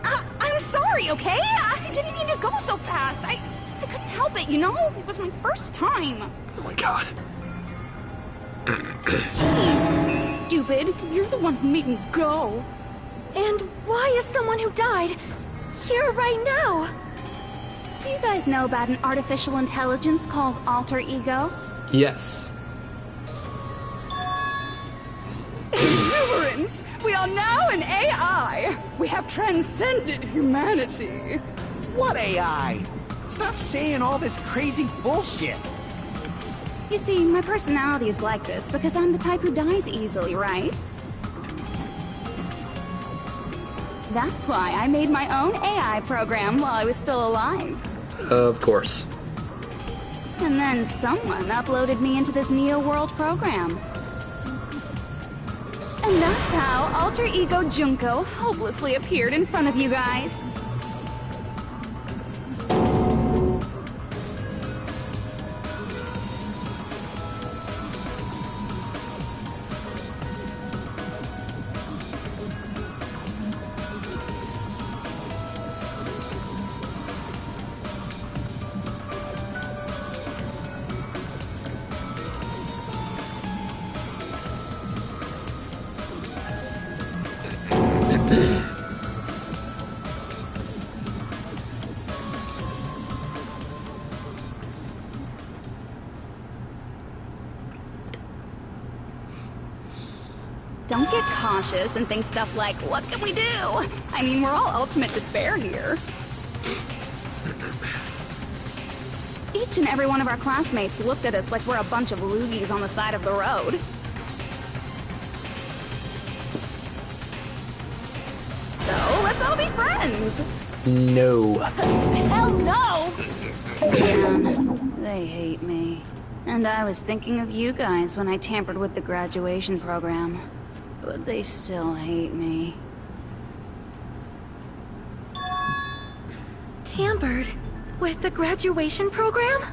I'm sorry, okay? I didn't mean to go so fast. I couldn't help it, you know? It was my first time. Oh my god. Jeez, stupid. You're the one who made me go. And why is someone who died here right now? Do you guys know about an artificial intelligence called alter ego? Yes. Exuberance! We are now an AI! We have transcended humanity! What AI? Stop saying all this crazy bullshit! You see, my personality is like this because I'm the type who dies easily, right? That's why I made my own AI program while I was still alive. Of course. And then someone uploaded me into this Neo World program. And that's how Alter Ego Junko hopelessly appeared in front of you guys. Don't get cautious and think stuff like, what can we do? I mean, we're all ultimate despair here. Each and every one of our classmates looked at us like we're a bunch of loogies on the side of the road. So, let's all be friends! No. Hell no! Man, they hate me. And I was thinking of you guys when I tampered with the graduation program. But they still hate me. Tampered? With the graduation program?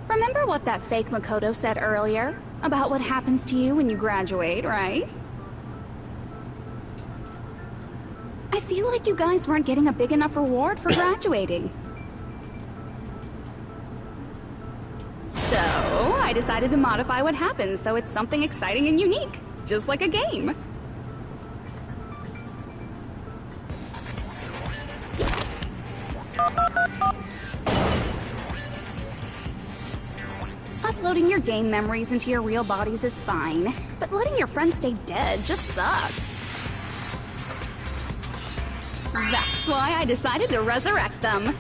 Remember what that fake Makoto said earlier? About what happens to you when you graduate, right? I feel like you guys weren't getting a big enough reward for graduating. So, I decided to modify what happens so it's something exciting and unique. Just like a game. Uploading your game memories into your real bodies is fine, but letting your friends stay dead just sucks. That's why I decided to resurrect them.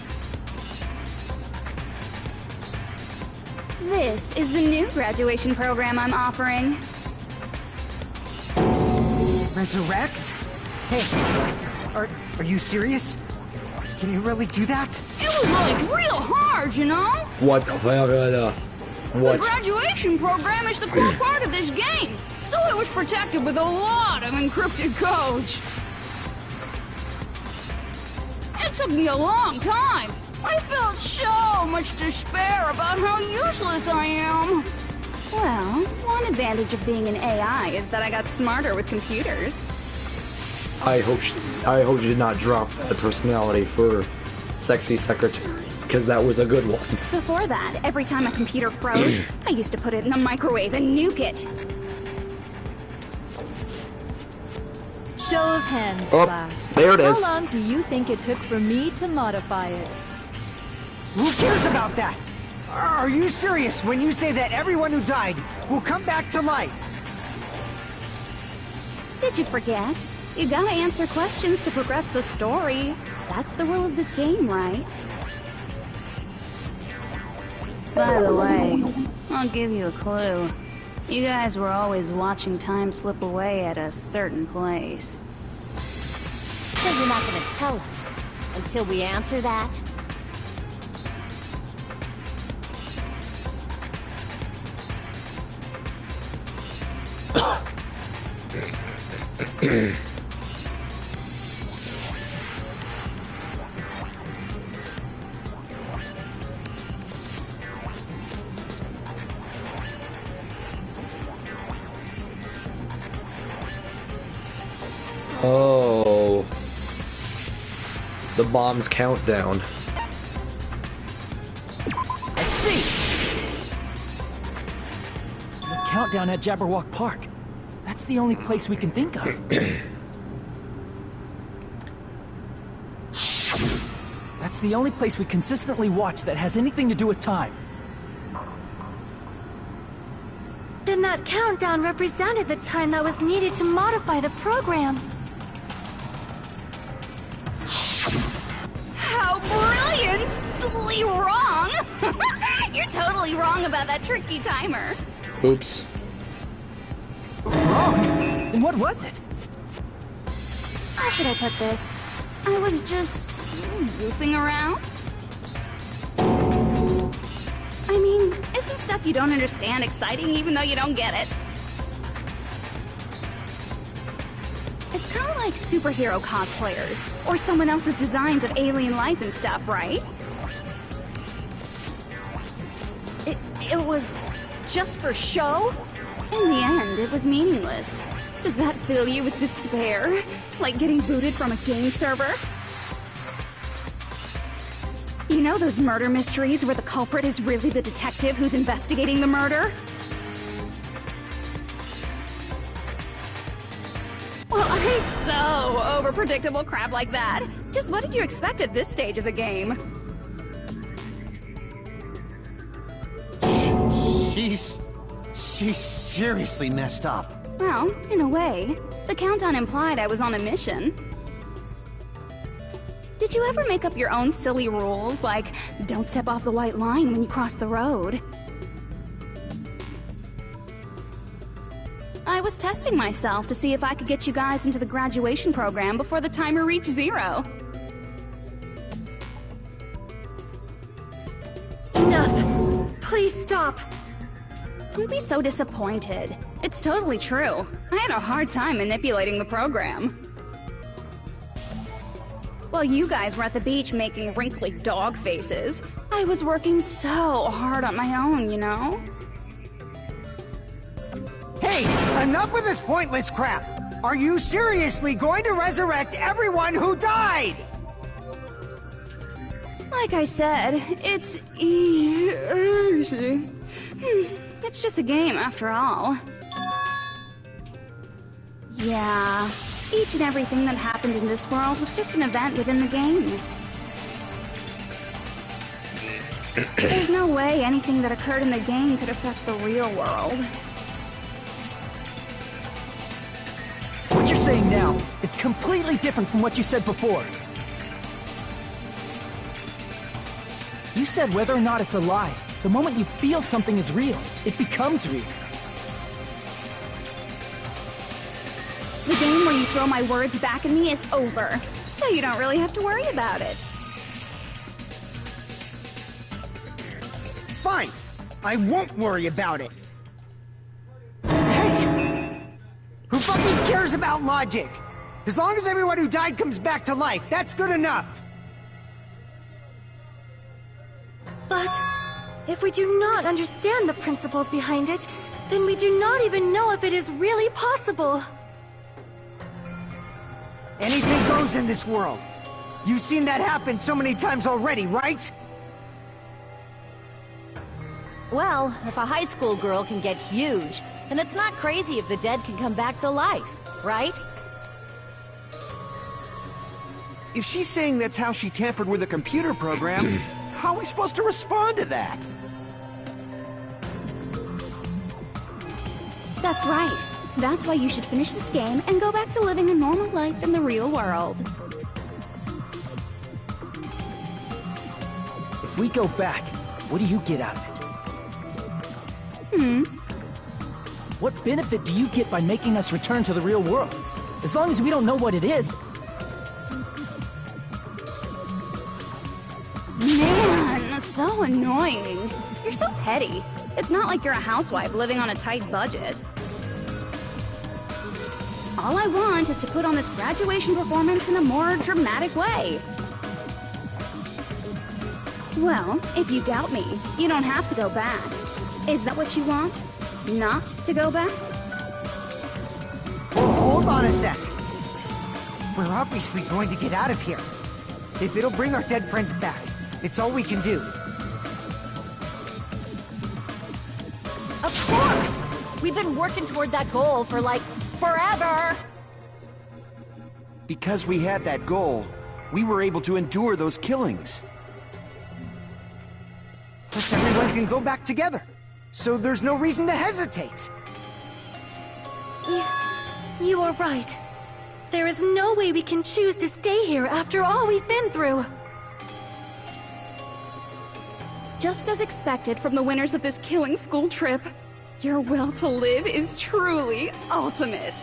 This is the new graduation program I'm offering. Resurrect? Hey, are you serious? Can you really do that? It was like real hard, you know? What the fuck? What? The graduation program is the core part of this game, so it was protected with a lot of encrypted codes. It took me a long time. I felt so much despair about how useless I am. Well, one advantage of being an AI is that I got smarter with computers. I hope she did not drop that personality for sexy secretary, because that was a good one. Before that, every time a computer froze, I used to put it in the microwave and nuke it. Show of hands, Oh, class. there it is. How long do you think it took for me to modify it? Who cares about that? Are you serious when you say that everyone who died will come back to life? Did you forget? You gotta answer questions to progress the story. That's the rule of this game, right? By the way, I'll give you a clue. You guys were always watching time slip away at a certain place. So you're not gonna tell us until we answer that? Oh. The bomb's countdown. I see! The countdown at Jabberwock Park. That's the only place we can think of. That's the only place we consistently watch that has anything to do with time. Then that countdown represented the time that was needed to modify the program. How brilliantly wrong! You're totally wrong about that tricky timer. Oops. Wrong? Then what was it? How should I put this? I was just goofing around. I mean, isn't stuff you don't understand exciting even though you don't get it? It's kind of like superhero cosplayers, or someone else's designs of alien life and stuff, right? It was just for show? In the end, it was meaningless. Does that fill you with despair? Like getting booted from a game server? You know those murder mysteries where the culprit is really the detective who's investigating the murder? Well, I'm so over predictable crap like that. Just what did you expect at this stage of the game? She's seriously messed up. Well, in a way, the countdown implied I was on a mission. Did you ever make up your own silly rules, like don't step off the white line when you cross the road? I was testing myself to see if I could get you guys into the graduation program before the timer reached 0. Enough! Please stop! Don't be so disappointed. It's totally true. I had a hard time manipulating the program. While you guys were at the beach making wrinkly dog faces, I was working so hard on my own, you know? Hey, enough with this pointless crap! Are you seriously going to resurrect everyone who died? Like I said, it's easy. It's just a game after all. Yeah, each and everything that happened in this world was just an event within the game. There's no way anything that occurred in the game could affect the real world. What you're saying now is completely different from what you said before. You said whether or not it's a lie, the moment you feel something is real, it becomes real. The game where you throw my words back at me is over, so you don't really have to worry about it. Fine. I won't worry about it. Hey! Who fucking cares about logic? As long as everyone who died comes back to life, that's good enough. But if we do not understand the principles behind it, then we do not even know if it is really possible. Anything goes in this world. You've seen that happen so many times already, right? Well, if a high school girl can get huge, then it's not crazy if the dead can come back to life, right? If she's saying that's how she tampered with a computer program, how are we supposed to respond to that? That's right. That's why you should finish this game and go back to living a normal life in the real world. If we go back, what do you get out of it? What benefit do you get by making us return to the real world? As long as we don't know what it is. Man, so annoying. You're so petty. It's not like you're a housewife living on a tight budget. All I want is to put on this graduation performance in a more dramatic way. Well, if you doubt me, you don't have to go back. Is that what you want? Not to go back? Well, hold on a sec. We're obviously going to get out of here. If it'll bring our dead friends back, it's all we can do. Of course! We've been working toward that goal for, like, forever! Because we had that goal, we were able to endure those killings. Plus everyone can go back together. So there's no reason to hesitate. You are right. There is no way we can choose to stay here after all we've been through. Just as expected from the winners of this killing school trip, your will to live is truly ultimate.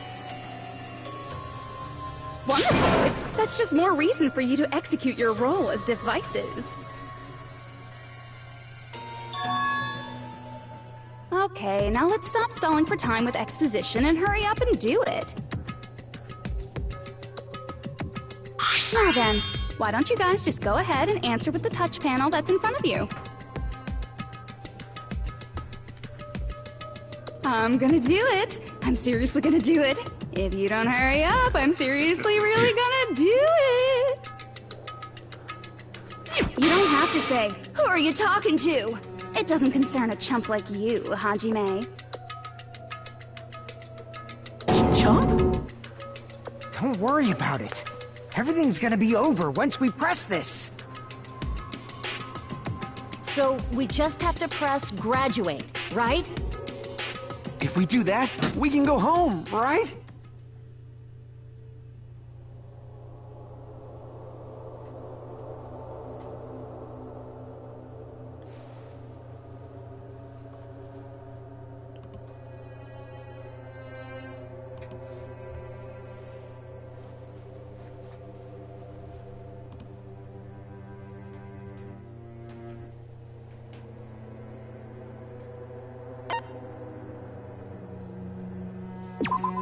Wonderful! That's just more reason for you to execute your role as devices. Okay, now let's stop stalling for time with exposition and hurry up and do it. Now then, why don't you guys just go ahead and answer with the touch panel that's in front of you? I'm gonna do it. I'm seriously gonna do it. If you don't hurry up, I'm seriously really gonna do it. You don't have to say, "Who are you talking to?" It doesn't concern a chump like you, Hajime. Chump? Don't worry about it. Everything's gonna be over once we press this. So we just have to press graduate, right? If we do that, we can go home, right?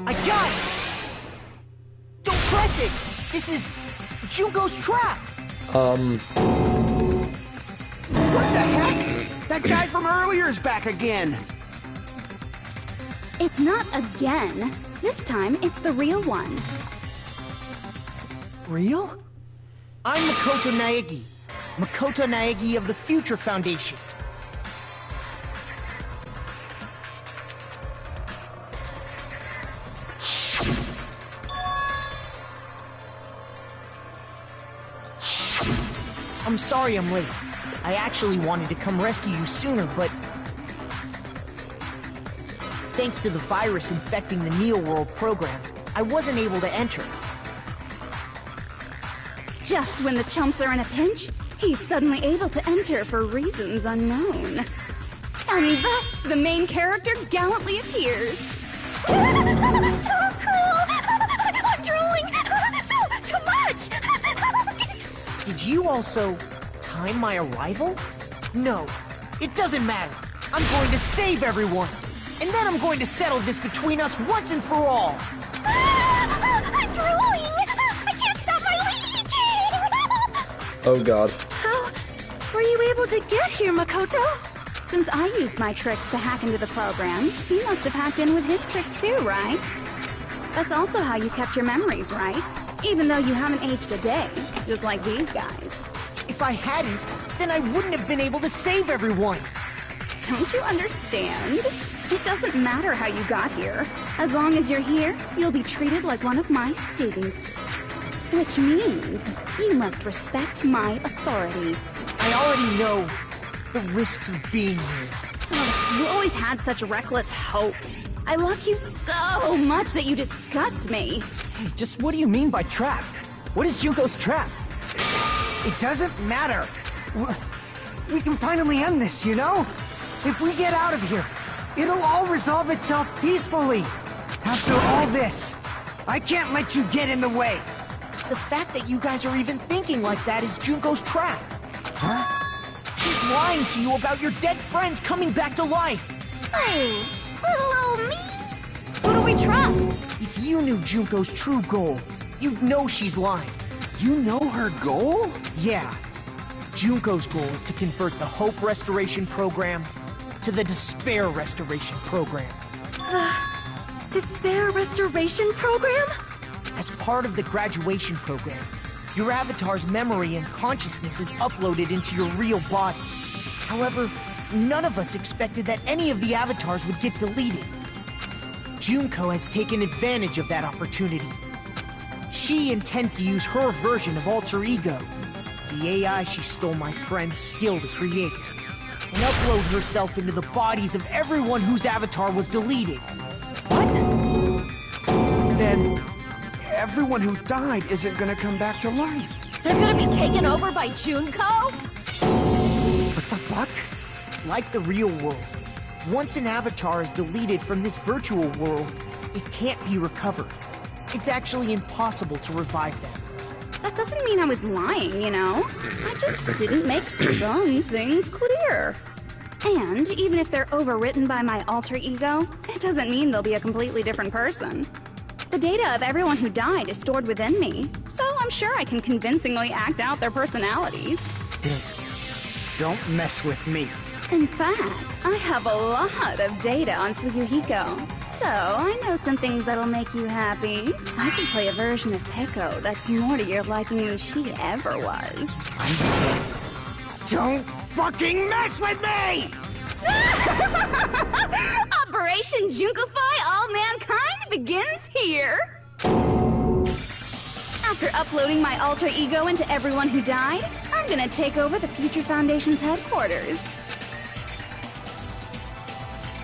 I got it! Don't press it! This is Junko's trap! What the heck? That guy from earlier is back again! It's not again. This time, it's the real one. Real? I'm Makoto Naegi. Makoto Naegi of the Future Foundation. I'm sorry I'm late. I actually wanted to come rescue you sooner, but... thanks to the virus infecting the Neo World program, I wasn't able to enter. Just when the chumps are in a pinch, he's suddenly able to enter for reasons unknown. And thus, the main character gallantly appears. So cool! I'm drooling! So much! Did you also time my arrival? No, it doesn't matter. I'm going to save everyone. And then I'm going to settle this between us once and for all. I'm drooling! I can't stop my leaking! Oh god. How were you able to get here, Makoto? Since I used my tricks to hack into the program, he must have hacked in with his tricks too, right? That's also how you kept your memories, right? Even though you haven't aged a day, just like these guys. If I hadn't, then I wouldn't have been able to save everyone. Don't you understand? It doesn't matter how you got here. As long as you're here, you'll be treated like one of my students. Which means you must respect my authority. I already know the risks of being here. Oh, you always had such reckless hope. I love you so much that you disgust me. Hey, just what do you mean by trap? What is Junko's trap? It doesn't matter. We can finally end this, you know? If we get out of here, it'll all resolve itself peacefully. After all this, I can't let you get in the way. The fact that you guys are even thinking like that is Junko's trap. Huh? She's lying to you about your dead friends coming back to life. Hey, little old me. Who do we trust? If you knew Junko's true goal, you'd know she's lying. You know her goal? Yeah. Junko's goal is to convert the Hope Restoration Program to the Despair Restoration Program. Despair Restoration Program? As part of the graduation program, your avatar's memory and consciousness is uploaded into your real body. However, none of us expected that any of the avatars would get deleted. Junko has taken advantage of that opportunity. She intends to use her version of Alter Ego, the AI she stole my friend's skill to create, and upload herself into the bodies of everyone whose avatar was deleted. What? Then everyone who died isn't gonna come back to life. They're gonna be taken over by Junko? What the fuck? Like the real world, once an avatar is deleted from this virtual world, it can't be recovered. It's actually impossible to revive them. That doesn't mean I was lying, you know? I just didn't make some things clear. And even if they're overwritten by my alter ego, it doesn't mean they'll be a completely different person. The data of everyone who died is stored within me, so I'm sure I can convincingly act out their personalities. Don't mess with me. In fact, I have a lot of data on Fuyuhiko, so I know some things that'll make you happy. I can play a version of Peko that's more to your liking than she ever was. I said, don't fucking mess with me! Operation Junkify All Mankind begins here! After uploading my alter ego into everyone who died, I'm gonna take over the Future Foundation's headquarters.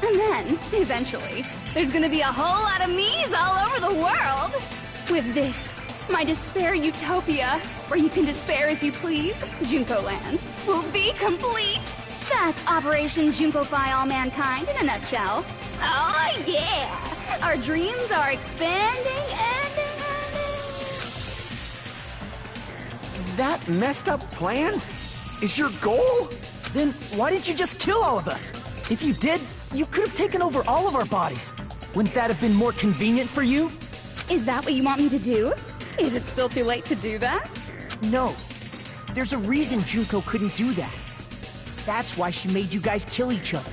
And And then, eventually, there's gonna be a whole lot of me's all over the world! With this, my despair utopia, where you can despair as you please, Junko Land, will be complete! That's Operation Junko-fy all mankind in a nutshell. Oh yeah! Our dreams are expanding and... That messed up plan is your goal? Then why didn't you just kill all of us? If you did, you could have taken over all of our bodies. Wouldn't that have been more convenient for you? Is that what you want me to do? Is it still too late to do that? No. There's a reason Junko couldn't do that. That's why she made you guys kill each other.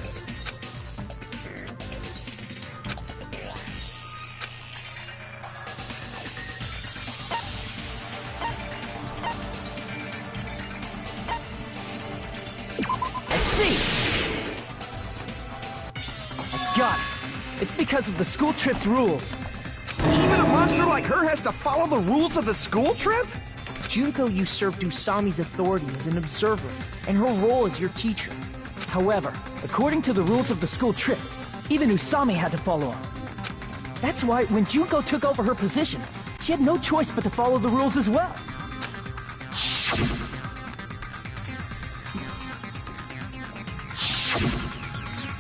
I see! I got it. It's because of the school trip's rules. Even a monster like her has to follow the rules of the school trip? Junko usurped Usami's authority as an observer, and her role as your teacher. However, according to the rules of the school trip, even Usami had to follow them. That's why when Junko took over her position, she had no choice but to follow the rules as well.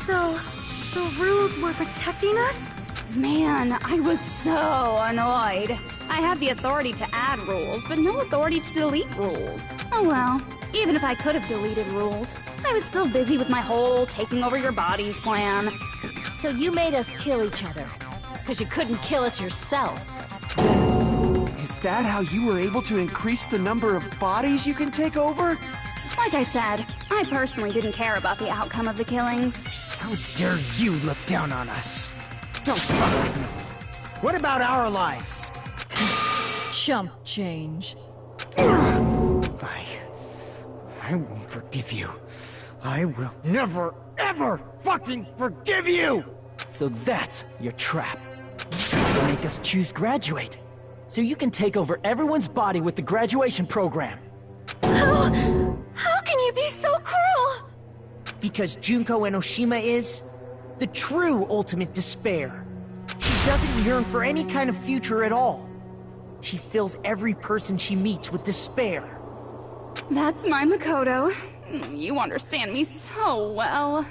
So, the rules were protecting us? Man, I was so annoyed. I had the authority to add rules, but no authority to delete rules. Oh well, even if I could have deleted rules, I was still busy with my whole taking over your bodies plan. So you made us kill each other, because you couldn't kill us yourself. Is that how you were able to increase the number of bodies you can take over? Like I said, I personally didn't care about the outcome of the killings. How dare you look down on us? Don't fuck with me. What about our lives? Chump change. I won't forgive you. I will never, ever fucking forgive you! So that's your trap. You try to make us choose graduate, so you can take over everyone's body with the graduation program. How can you be so cruel? Because Junko Enoshima is the true ultimate despair. She doesn't yearn for any kind of future at all. She fills every person she meets with despair. That's my Makoto. You understand me so well.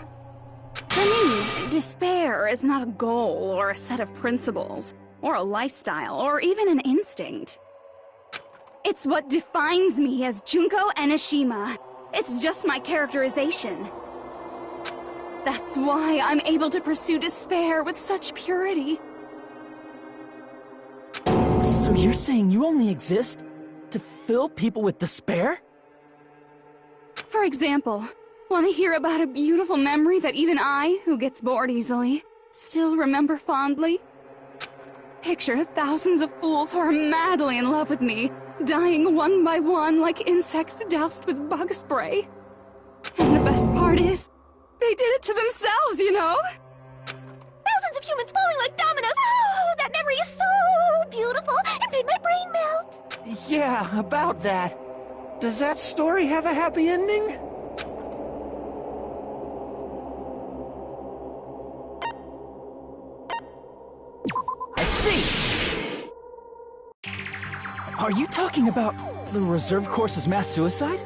For me, despair is not a goal or a set of principles, or a lifestyle, or even an instinct. It's what defines me as Junko Enoshima. It's just my characterization. That's why I'm able to pursue despair with such purity. So you're saying you only exist to fill people with despair? For example, want to hear about a beautiful memory that even I, who gets bored easily, still remember fondly? Picture thousands of fools who are madly in love with me, dying one by one like insects doused with bug spray. And the best part is, they did it to themselves, you know? Thousands of humans falling like dominoes! Oh, that memory is so beautiful! It made my brain melt! Yeah, about that. Does that story have a happy ending? I see! Are you talking about the reserve course's mass suicide?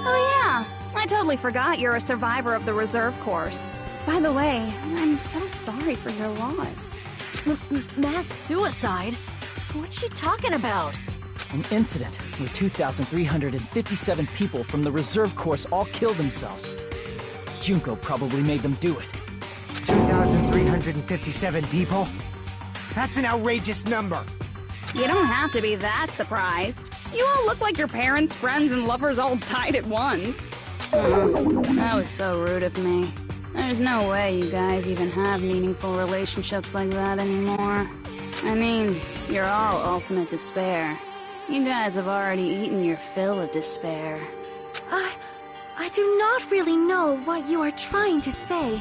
Oh yeah, I totally forgot you're a survivor of the reserve course. By the way, I'm so sorry for your loss. Mass suicide? What's she talking about? An incident where 2,357 people from the reserve course all killed themselves. Junko probably made them do it. 2,357 people? That's an outrageous number. You don't have to be that surprised. You all look like your parents, friends, and lovers all died at once. That was so rude of me. There's no way you guys even have meaningful relationships like that anymore. I mean, you're all ultimate despair. You guys have already eaten your fill of despair. I do not really know what you are trying to say.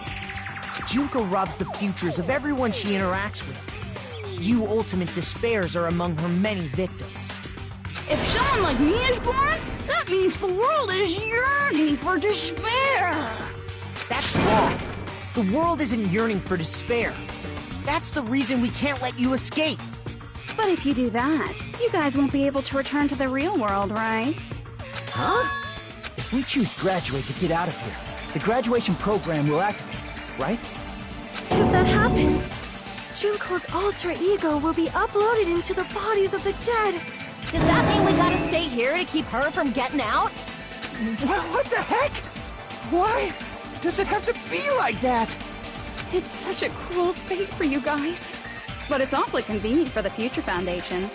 Junko robs the futures of everyone she interacts with. You ultimate despairs are among her many victims. If someone like me is born, that means the world is yearning for despair. That's wrong. The world isn't yearning for despair. That's the reason we can't let you escape. But if you do that, you guys won't be able to return to the real world, right? Huh? If we choose graduate to get out of here, the graduation program will activate, right? If that happens, Junko's alter ego will be uploaded into the bodies of the dead. Does that mean we gotta stay here to keep her from getting out? Well, what the heck? Why does it have to be like that? It's such a cruel fate for you guys. But it's awfully convenient for the Future Foundation.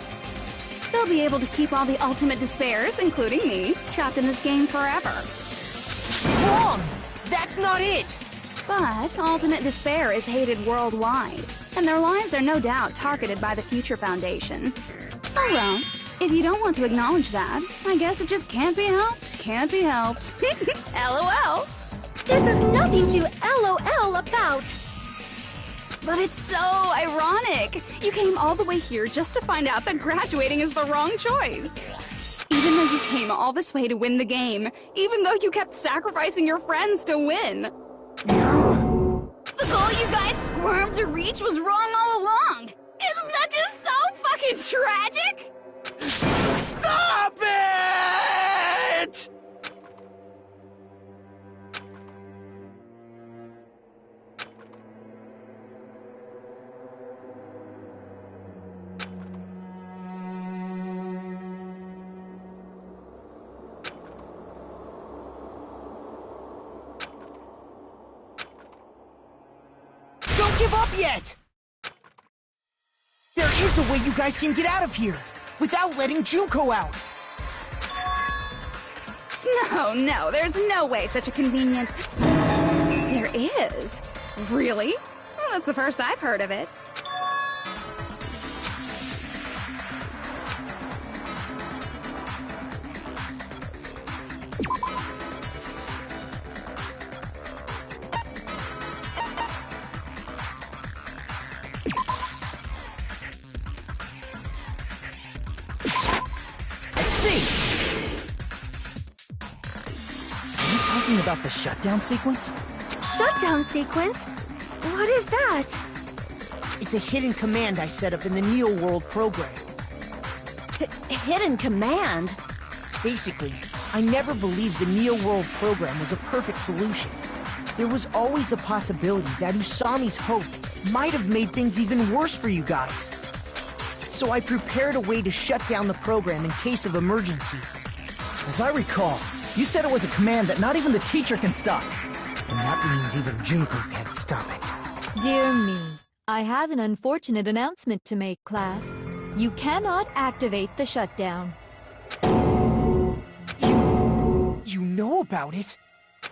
They'll be able to keep all the ultimate despairs, including me, trapped in this game forever. Wrong! That's not it! But Ultimate Despair is hated worldwide, and their lives are no doubt targeted by the Future Foundation. Oh well, if you don't want to acknowledge that, I guess it just can't be helped, can't be helped. LOL! This is nothing to LOL about. But it's so ironic! You came all the way here just to find out that graduating is the wrong choice. Even though you came all this way to win the game, even though you kept sacrificing your friends to win. The goal you guys squirmed to reach was wrong all along. Isn't that just so fucking tragic? Stop it! Don't give up yet! There is a way you guys can get out of here, without letting Junko out. No, there's no way such a convenient... There is? Really? Well, that's the first I've heard of it. About the shutdown sequence? Shutdown sequence? What is that? It's a hidden command I set up in the Neo World program. Hidden command? Basically, I never believed the Neo World program was a perfect solution. There was always a possibility that Usami's hope might have made things even worse for you guys. So I prepared a way to shut down the program in case of emergencies. As I recall, you said it was a command that not even the teacher can stop. And that means even Junko can't stop it. Dear me, I have an unfortunate announcement to make, class. You cannot activate the shutdown. You know about it?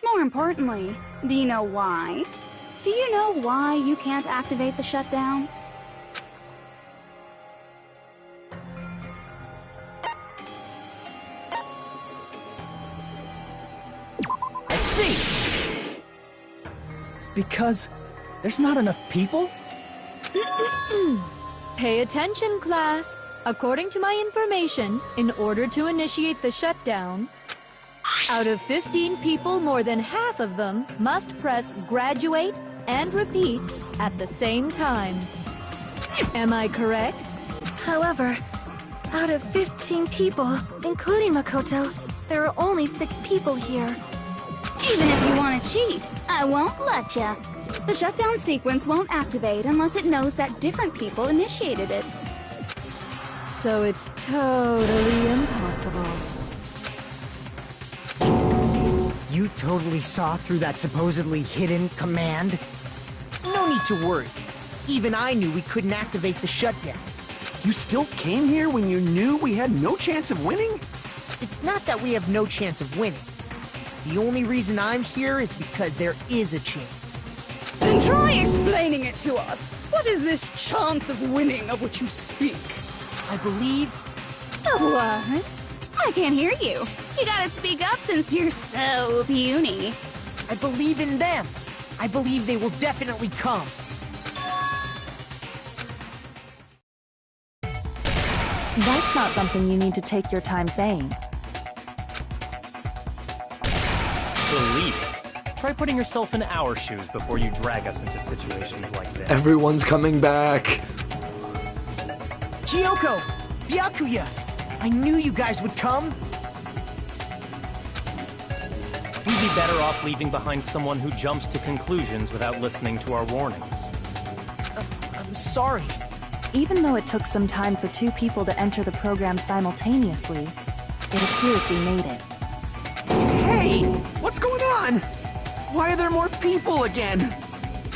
More importantly, do you know why? Do you know why you can't activate the shutdown? Because there's not enough people? Pay attention, class. According to my information, in order to initiate the shutdown, out of 15 people, more than half of them must press graduate and repeat at the same time. Am I correct? However, out of 15 people, including Makoto, there are only 6 people here. Even if you want to cheat, I won't let ya. The shutdown sequence won't activate unless it knows that different people initiated it. So it's totally impossible. You totally saw through that supposedly hidden command? No need to worry. Even I knew we couldn't activate the shutdown. You still came here when you knew we had no chance of winning? It's not that we have no chance of winning. The only reason I'm here is because there is a chance. Then try explaining it to us. What is this chance of winning of which you speak? I believe... What? I can't hear you. You gotta speak up since you're so puny. I believe in them. I believe they will definitely come. That's not something you need to take your time saying. Belief. Try putting yourself in our shoes before you drag us into situations like this. Everyone's coming back. Chiyoko! Byakuya! I knew you guys would come! We'd be better off leaving behind someone who jumps to conclusions without listening to our warnings. I'm sorry. Even though it took some time for 2 people to enter the program simultaneously, it appears we made it. Hey! What's going on? Why are there more people again?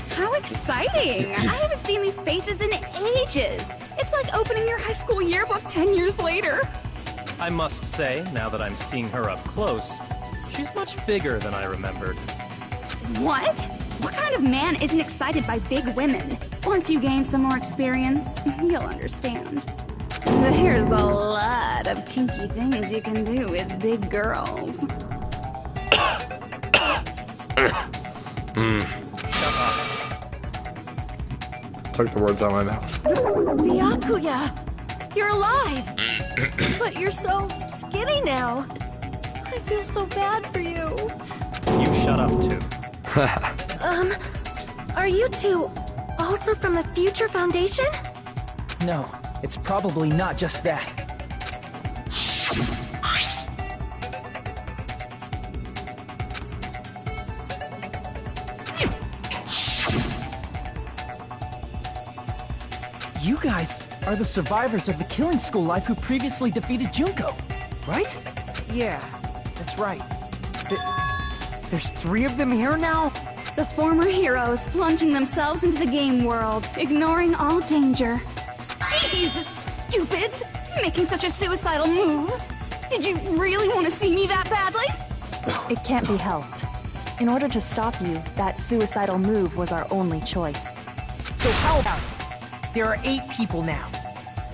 How exciting! I haven't seen these faces in ages. It's like opening your high school yearbook 10 years later. I must say, now that I'm seeing her up close, she's much bigger than I remembered. What? What kind of man isn't excited by big women? Once you gain some more experience, you'll understand. There's a lot of kinky things you can do with big girls. Took the words out of my mouth. Byakuya! You're alive! But you're so skinny now. I feel so bad for you. You shut up, too. Are you two also from the Future Foundation? No, it's probably not just that. You guys are the survivors of the killing school life who previously defeated Junko, right? Yeah, that's right. There's 3 of them here now? The former heroes plunging themselves into the game world, ignoring all danger. Jeez, stupids! Making such a suicidal move! Did you really want to see me that badly? It can't be helped. In order to stop you, that suicidal move was our only choice. So how about it? There are 8 people now.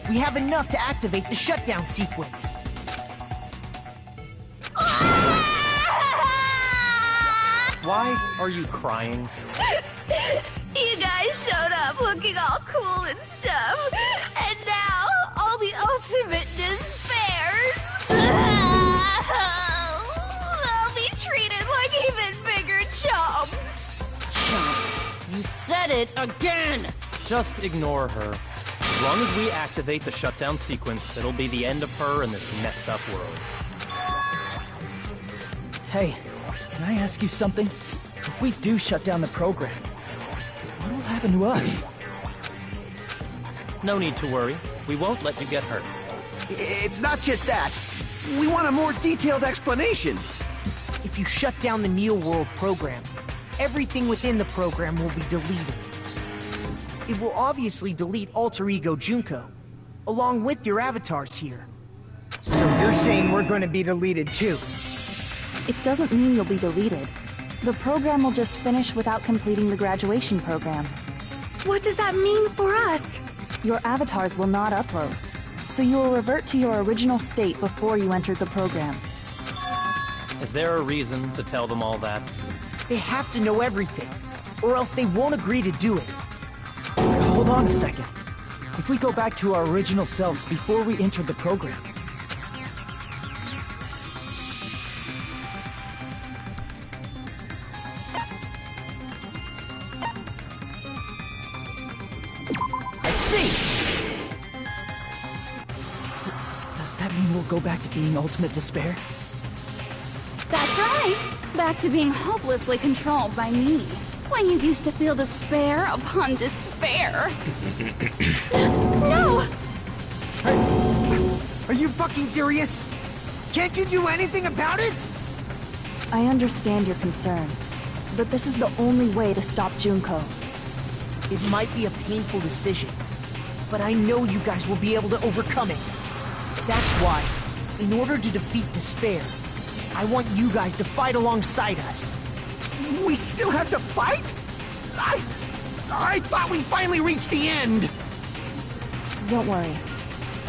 We have enough to activate the shutdown sequence. Why are you crying? You guys showed up looking all cool and stuff, and now all the ultimate despairs. They'll be treated like even bigger chumps. Chump, you said it again! Just ignore her. As long as we activate the shutdown sequence, it'll be the end of her in this messed up world. Hey, can I ask you something? If we do shut down the program, what will happen to us? No need to worry. We won't let you get hurt. It's not just that. We want a more detailed explanation. If you shut down the Neo World program, everything within the program will be deleted. It will obviously delete Alter Ego Junko, along with your avatars here. So you're saying we're going to be deleted too? It doesn't mean you'll be deleted. The program will just finish without completing the graduation program. What does that mean for us? Your avatars will not upload, so you will revert to your original state before you entered the program. Is there a reason to tell them all that? They have to know everything, or else they won't agree to do it. Hold on a second. If we go back to our original selves before we entered the program, does that mean we'll go back to being ultimate despair? That's right! Back to being hopelessly controlled by me. When you used to feel despair upon despair. No! Are you fucking serious? Can't you do anything about it? I understand your concern, but this is the only way to stop Junko. It might be a painful decision, but I know you guys will be able to overcome it. That's why, in order to defeat despair, I want you guys to fight alongside us. We still have to fight? I thought we finally reached the end! Don't worry.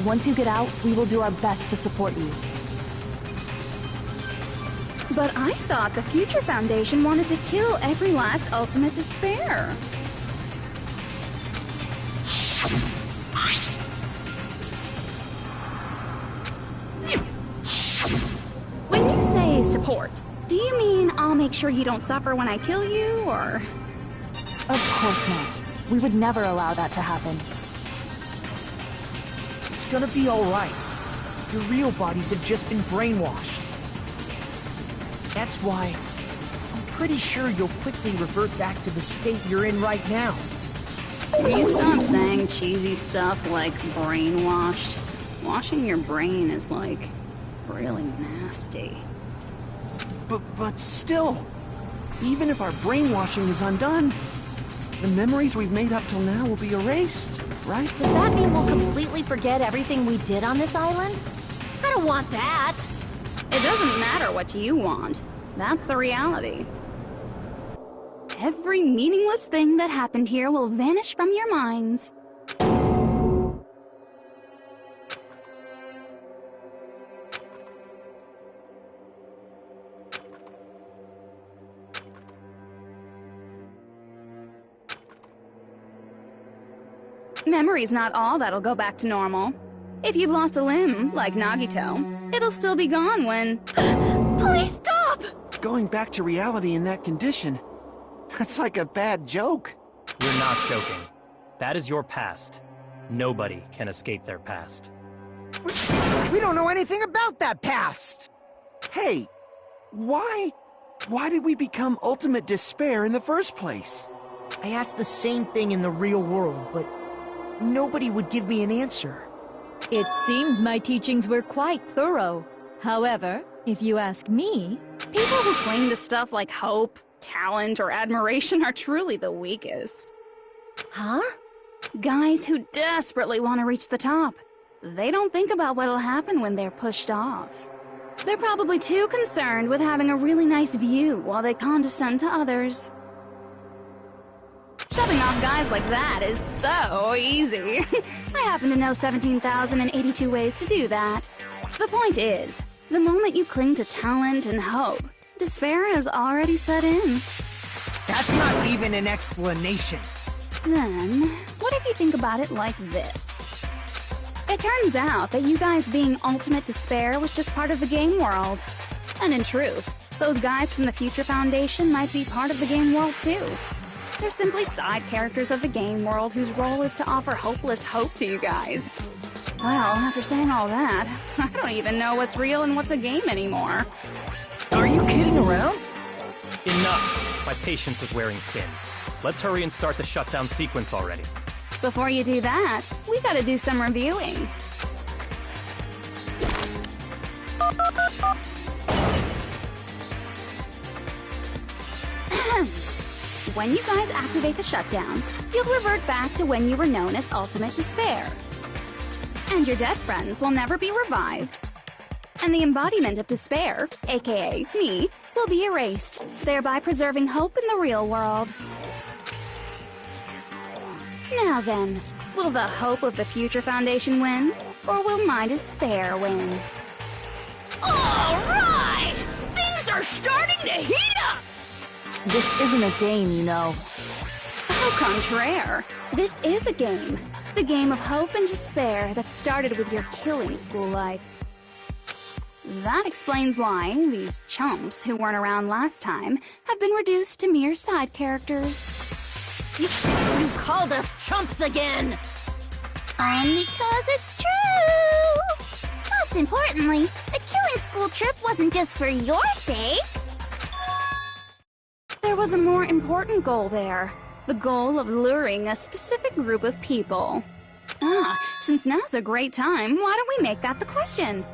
Once you get out, we will do our best to support you. But I thought the Future Foundation wanted to kill every last ultimate despair. When you say support, do you mean I'll make sure you don't suffer when I kill you, or... Of course not. We would never allow that to happen. It's gonna be alright. Your real bodies have just been brainwashed. That's why I'm pretty sure you'll quickly revert back to the state you're in right now. Will you stop saying cheesy stuff like brainwashed? Washing your brain is, like, really nasty. But still, even if our brainwashing is undone, the memories we've made up till now will be erased, right? Does that mean we'll completely forget everything we did on this island? I don't want that! It doesn't matter what you want. That's the reality. Every meaningless thing that happened here will vanish from your minds. Memory's not all that'll go back to normal. If you've lost a limb, like Nagito, it'll still be gone when... Please stop! Going back to reality in that condition, that's like a bad joke. You're not joking. That is your past. Nobody can escape their past. We don't know anything about that past! Hey, why did we become ultimate despair in the first place? I asked the same thing in the real world, but nobody would give me an answer. It seems my teachings were quite thorough. However, if you ask me... People who cling to stuff like hope, talent, or admiration are truly the weakest. Huh? Guys who desperately want to reach the top. They don't think about what'll happen when they're pushed off. They're probably too concerned with having a really nice view while they condescend to others. Shoving off guys like that is so easy. I happen to know 17,082 ways to do that. The point is, the moment you cling to talent and hope, despair has already set in. That's not even an explanation. Then, what if you think about it like this? It turns out that you guys being ultimate despair was just part of the game world. And in truth, those guys from the Future Foundation might be part of the game world too. They're simply side characters of the game world whose role is to offer hopeless hope to you guys. Well, after saying all that, I don't even know what's real and what's a game anymore. Are you kidding around? Enough! My patience is wearing thin. Let's hurry and start the shutdown sequence already. Before you do that, we gotta do some reviewing. When you guys activate the shutdown, you'll revert back to when you were known as Ultimate Despair. And your dead friends will never be revived. And the embodiment of despair, aka me, will be erased, thereby preserving hope in the real world. Now then, will the hope of the Future Foundation win, or will my despair win? All right! Things are starting to heat up! This isn't a game, you know. Au contraire, this is a game. The game of hope and despair that started with your killing school life. That explains why these chumps who weren't around last time have been reduced to mere side characters. You called us chumps again! Because it's true! Most importantly, the killing school trip wasn't just for your sake. There was a more important goal there. The goal of luring a specific group of people. Since now's a great time, why don't we make that the question?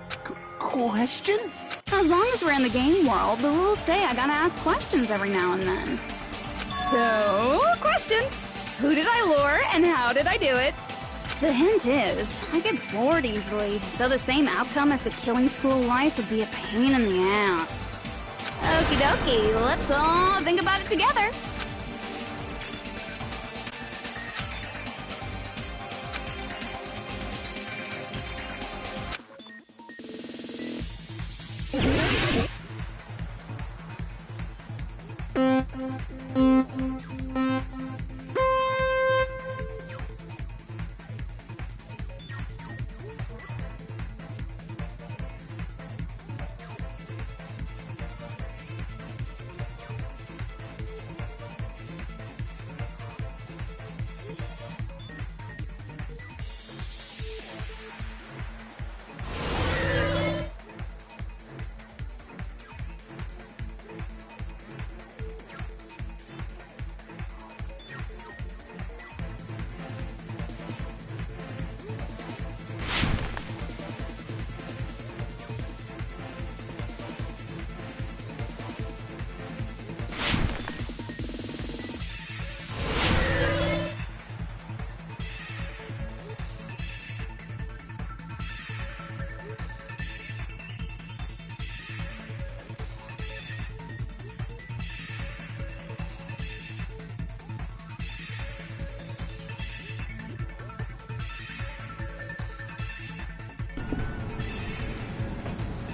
Question? As long as we're in the game world, the rules say I gotta ask questions every now and then. So, question. Who did I lure and how did I do it? The hint is, I get bored easily, so the same outcome as the killing school life would be a pain in the ass. Okie dokie, let's all think about it together.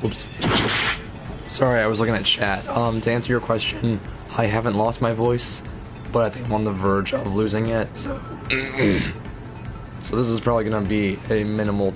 Oops. Sorry, I was looking at chat. To answer your question, I haven't lost my voice, but I think I'm on the verge of losing it, so... So this is probably gonna be a minimal